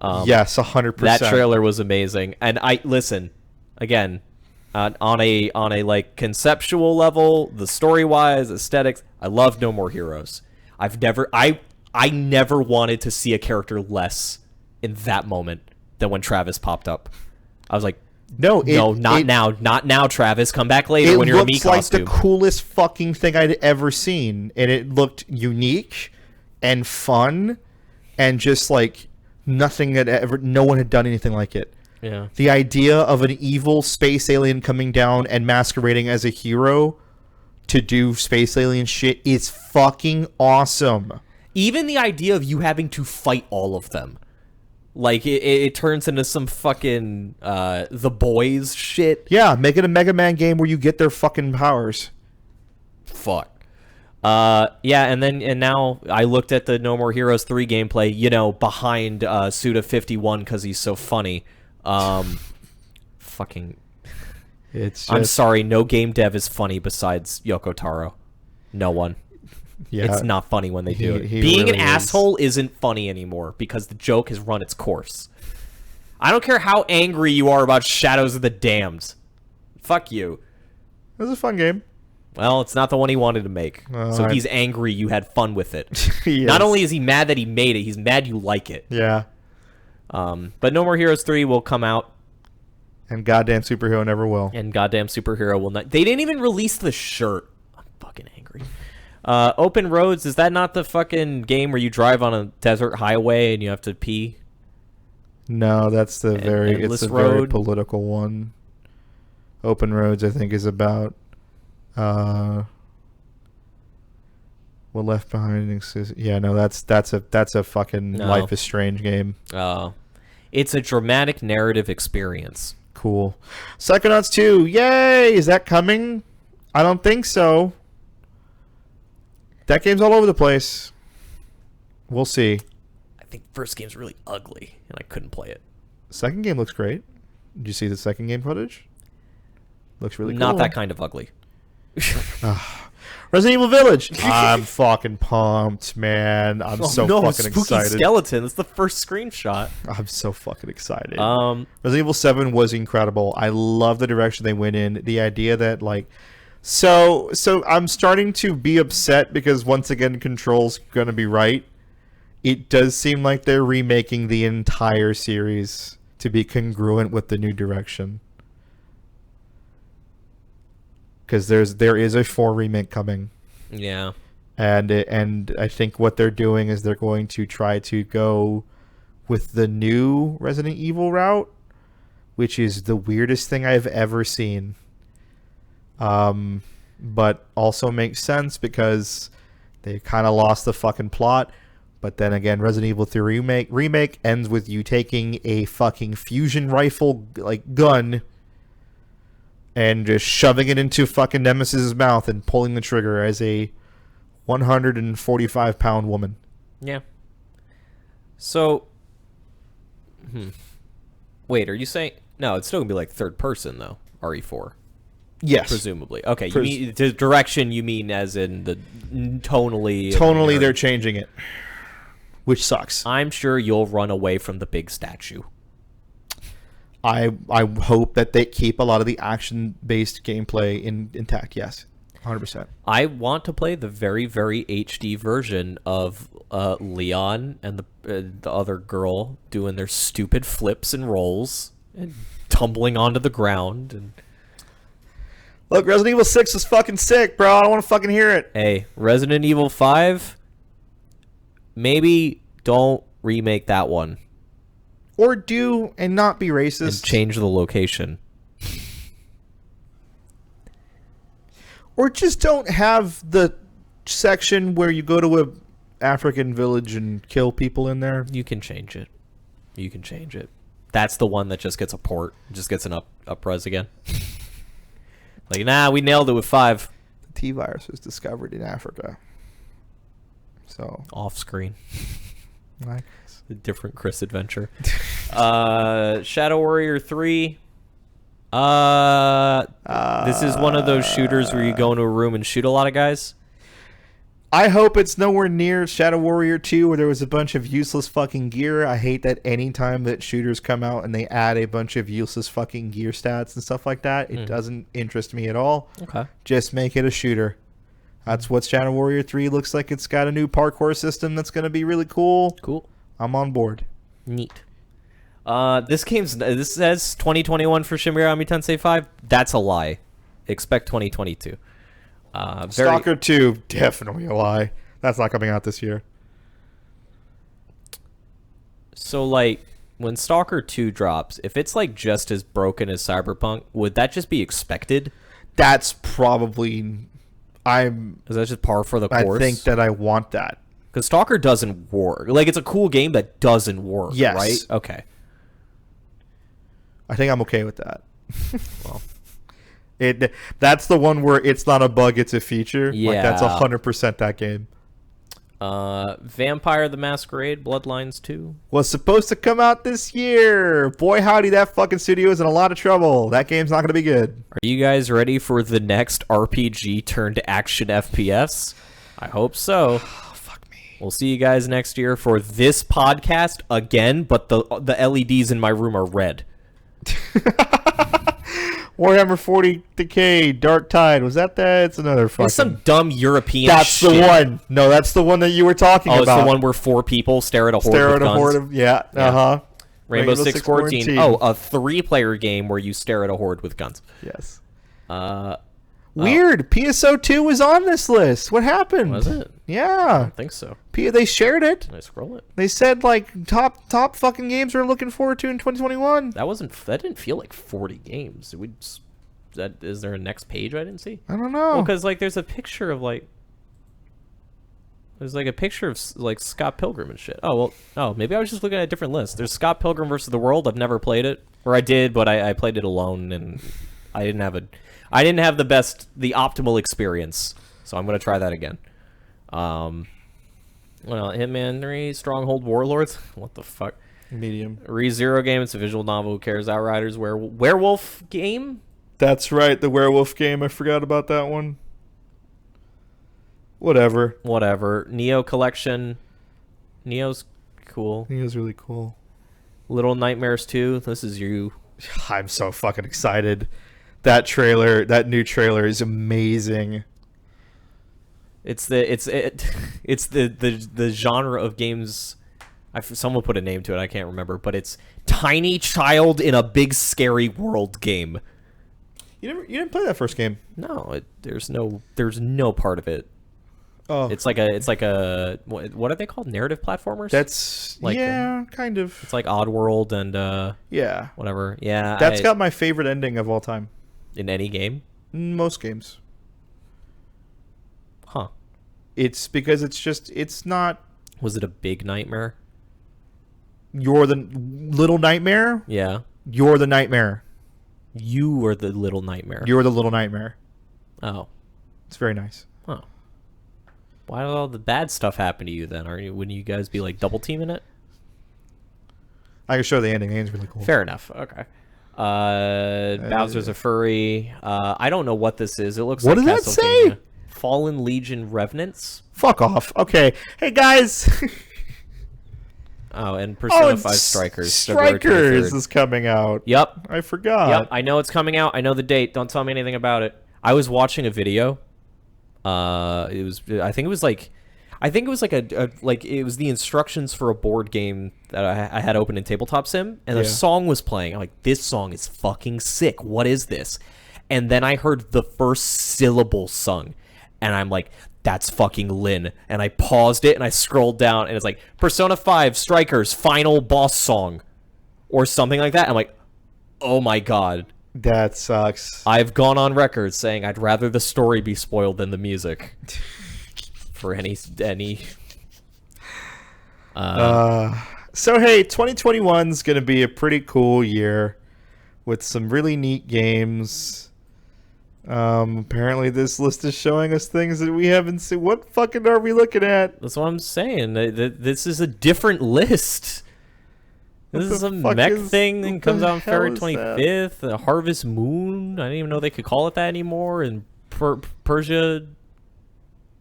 Yes, 100%. That trailer was amazing. And listen, again, on a like conceptual level, the story-wise, aesthetics, I love No More Heroes. I never wanted to see a character less in that moment than when Travis popped up. I was like, not now, Travis. Come back later when you're in a me costume. It looks like the coolest fucking thing I'd ever seen, and it looked unique and fun, and just like nothing no one had done anything like it. Yeah. The idea of an evil space alien coming down and masquerading as a hero to do space alien shit is fucking awesome. Even the idea of you having to fight all of them. Like, it turns into some fucking, The Boys shit. Yeah, make it a Mega Man game where you get their fucking powers. Fuck. Yeah, and now I looked at the No More Heroes 3 gameplay, behind Suda51 because he's so funny. Fucking... I'm sorry, no game dev is funny besides Yoko Taro. No one. Yeah, it's not funny when they do it. really Being an asshole isn't funny anymore because the joke has run its course. I don't care how angry you are about Shadows of the Damned. Fuck you. It was a fun game. Well, it's not the one he wanted to make. So he's angry you had fun with it. Yes. Not only is he mad that he made it, he's mad you like it. Yeah. But No More Heroes 3 will come out. And goddamn Superhero never will. And goddamn Superhero will not. They didn't even release the shirt. I'm fucking angry. Open Roads, is that not the fucking game where you drive on a desert highway and you have to pee? No, that's the very political one. Open Roads, I think, is about what Left Behind is. Yeah, no, that's a fucking No. Life is Strange game. It's a dramatic narrative experience. Cool. Psychonauts 2, yay! Is that coming? I don't think so. That game's all over the place. We'll see. I think first game's really ugly, and I couldn't play it. Second game looks great. Did you see the second game footage? Looks really cool. Not that kind of ugly. Resident Evil Village. I'm fucking pumped, man. I'm so fucking spooky excited. Skeleton. That's the first screenshot. I'm so fucking excited. Resident Evil 7 was incredible. I love the direction they went in. The idea that like so I'm starting to be upset because once again Control's going to be right. It does seem like they're remaking the entire series to be congruent with the new direction. Because there is a 4 remake coming. Yeah. And I think what they're doing is they're going to try to go with the new Resident Evil route, which is the weirdest thing I've ever seen. But also makes sense because they kind of lost the fucking plot. But then again, Resident Evil 3 remake ends with you taking a fucking fusion rifle like gun and just shoving it into fucking Nemesis's mouth and pulling the trigger as a 145-pound woman. Yeah. So, wait, are you saying no? It's still gonna be like third person though. RE4. Yes, presumably. Okay, you mean the direction? You mean as in the tonally? Tonally, they're changing it, which sucks. I'm sure you'll run away from the big statue. I hope that they keep a lot of the action-based gameplay intact. Yes, 100%. I want to play the very, very HD version of Leon and the other girl doing their stupid flips and rolls and tumbling onto the ground. And look, Resident Evil 6 is fucking sick, bro. I don't want to fucking hear it. Hey, Resident Evil 5, maybe don't remake that one. Or do and not be racist. And change the location. Or just don't have the section where you go to a African village and kill people in there. You can change it. You can change it. That's the one that just gets a port. Just gets an up-res again. Like, nah, we nailed it with 5. The T-virus was discovered in Africa. So. Off-screen. Like. A different Chris adventure. Shadow Warrior 3. This is one of those shooters where you go into a room and shoot a lot of guys. I hope it's nowhere near Shadow Warrior 2 where there was a bunch of useless fucking gear. I hate that any time that shooters come out and they add a bunch of useless fucking gear stats and stuff like that, it doesn't interest me at all. Okay. Just make it a shooter. That's what Shadow Warrior 3 looks like. It's got a new parkour system that's going to be really cool. Cool. I'm on board. Neat. This says 2021 for Shin Megami Tensei 5. That's a lie. Expect 2022. Stalker 2, definitely a lie. That's not coming out this year. So, like, when Stalker 2 drops, if it's, like, just as broken as Cyberpunk, would that just be expected? That's probably... Is that just par for the course? I think that I want that. Because Stalker doesn't work. Like, it's a cool game that doesn't work, yes. Right? Okay. I think I'm okay with that. Well, that's the one where it's not a bug, it's a feature. Yeah. Like, that's 100% that game. Vampire the Masquerade Bloodlines 2 was supposed to come out this year. Boy, howdy, that fucking studio is in a lot of trouble. That game's not going to be good. Are you guys ready for the next RPG turned action FPS? I hope so. Fuck me. We'll see you guys next year for this podcast again, but the LEDs in my room are red. Warhammer 40k Dark Tide. Was that that? It's another fucking... It's some dumb European That's shit. the one. No, that's the one that you were talking about. Oh, it's the one where 4 people stare at a horde with guns. Yeah, uh-huh. Rainbow Six Quarantine. Oh, a 3-player game where you stare at a horde with guns. Yes. Oh. Weird. PSO2 was on this list. What happened? Was it? Yeah. I don't think so. They shared it. Can I scroll it? They said, like, top fucking games we're looking forward to in 2021. That didn't feel like 40 games. is there a next page I didn't see? I don't know. Well, because like there's a picture of like there's like a picture of like Scott Pilgrim and shit. Oh well, oh maybe I was just looking at a different list. There's Scott Pilgrim versus the World. I've never played it, or I did, but I played it alone and I didn't have the optimal experience. So I'm gonna try that again. Well, Hitman 3, Stronghold Warlords. What the fuck? Medium. ReZero game. It's a visual novel. Who cares? Outriders. Werewolf game. That's right, the werewolf game. I forgot about that one. Whatever. Neo Collection. Neo's cool. Neo's really cool. Little Nightmares 2. This is you. I'm so fucking excited. That new trailer is amazing. It's the genre of games. Someone put a name to it. I can't remember, but it's tiny child in a big scary world game. You didn't play that first game? No, there's no part of it. Oh, it's like a what are they called? Narrative platformers? That's like kind of. It's like Oddworld and yeah, whatever. Yeah, that's got my favorite ending of all time in any game. Most games. Huh? It's because it's not. Was it a big nightmare? You're the little nightmare. Yeah. You're the nightmare. You are the little nightmare. You're the little nightmare. Oh, it's very nice. Oh. Why did all the bad stuff happen to you then? Wouldn't you guys be like double teaming it? I can show the ending. The ending's really cool. Fair enough. Okay. Bowser's a furry. I don't know what this is. It looks what like does that say? Fallen Legion Revenants. Fuck off. Okay. Hey guys. Oh, and Persona 5 Strikers. Strikers is coming out. Yep. I forgot. Yep. I know it's coming out. I know the date. Don't tell me anything about it. I was watching a video. It was like it was the instructions for a board game that I had open in Tabletop Sim, and a song was playing. I'm like, this song is fucking sick. What is this? And then I heard the first syllable sung, and I'm like, that's fucking Lin. And I paused it and I scrolled down, and it's like Persona 5 Strikers final boss song, or something like that. I'm like, oh my god. That sucks. I've gone on record saying I'd rather the story be spoiled than the music. For any so hey, 2021's gonna be a pretty cool year with some really neat games. Apparently this list is showing us things that we haven't seen. What fucking are we looking at? That's what I'm saying. This is a different list. This is a mech thing that comes out on February 25th. The Harvest Moon. I didn't even know they could call it that anymore. And Persia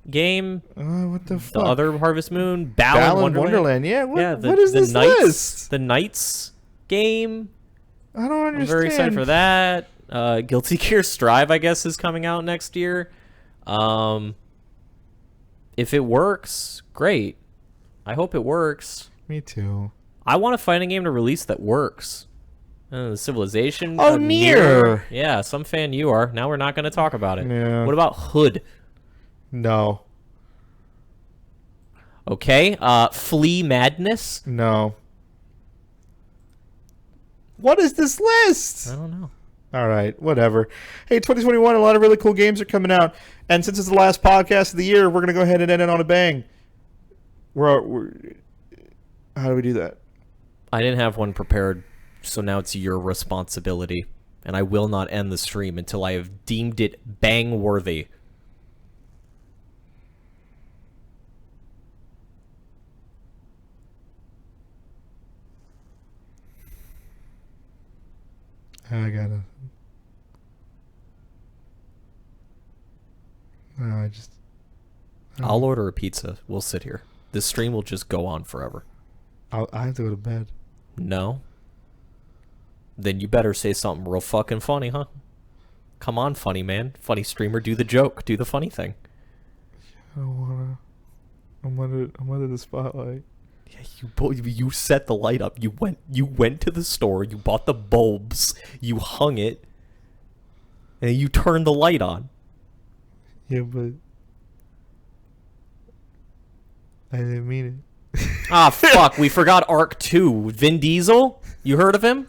game. What the fuck? The other Harvest Moon. Balan Wonderland. Yeah, what is this list? The Knights game. I don't understand. I'm very excited for that. Guilty Gear Strive, I guess, is coming out next year. If it works, great. I hope it works. Me too. I want a fighting game to release that works. Civilization. Oh, Nier. Yeah, some fan you are. Now we're not going to talk about it. Yeah. What about Hood? No. Okay. Flea Madness? No. What is this list? I don't know. All right, whatever. Hey, 2021, a lot of really cool games are coming out. And since it's the last podcast of the year, we're going to go ahead and end it on a bang. How do we do that? I didn't have one prepared, so now it's your responsibility. And I will not end the stream until I have deemed it bang-worthy. I gotta... No, I'll order a pizza. We'll sit here. This stream will just go on forever. I have to go to bed. No. Then you better say something real fucking funny, huh? Come on, funny man. Funny streamer, do the joke. Do the funny thing. I don't wanna... I'm under the spotlight. Yeah, you set the light up. You went to the store. You bought the bulbs. You hung it. And you turned the light on. Yeah, but... I didn't mean it. Ah, fuck. We forgot Arc 2. Vin Diesel? You heard of him?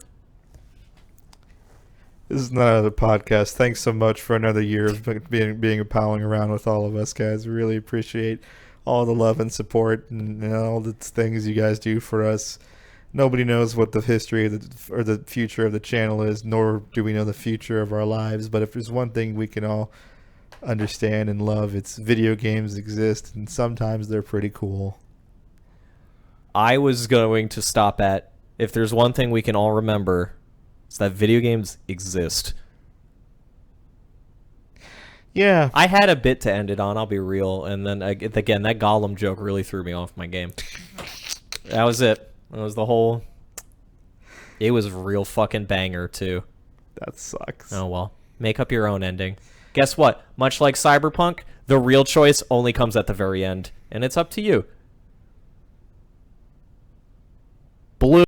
This is not another podcast. Thanks so much for another year of being palling around with all of us, guys. Really appreciate all the love and support and all the things you guys do for us. Nobody knows what the history of or the future of the channel is, nor do we know the future of our lives. But if there's one thing we can all understand and love, it's video games exist, and sometimes they're pretty cool. I was going to stop at, if there's one thing we can all remember, it's that video games exist. Yeah. I had a bit to end it on, I'll be real, and then again, that Gollum joke really threw me off my game. That was it. That was the whole... It was a real fucking banger, too. That sucks. Oh, well. Make up your own ending. Guess what? Much like Cyberpunk, the real choice only comes at the very end, and it's up to you. Blue.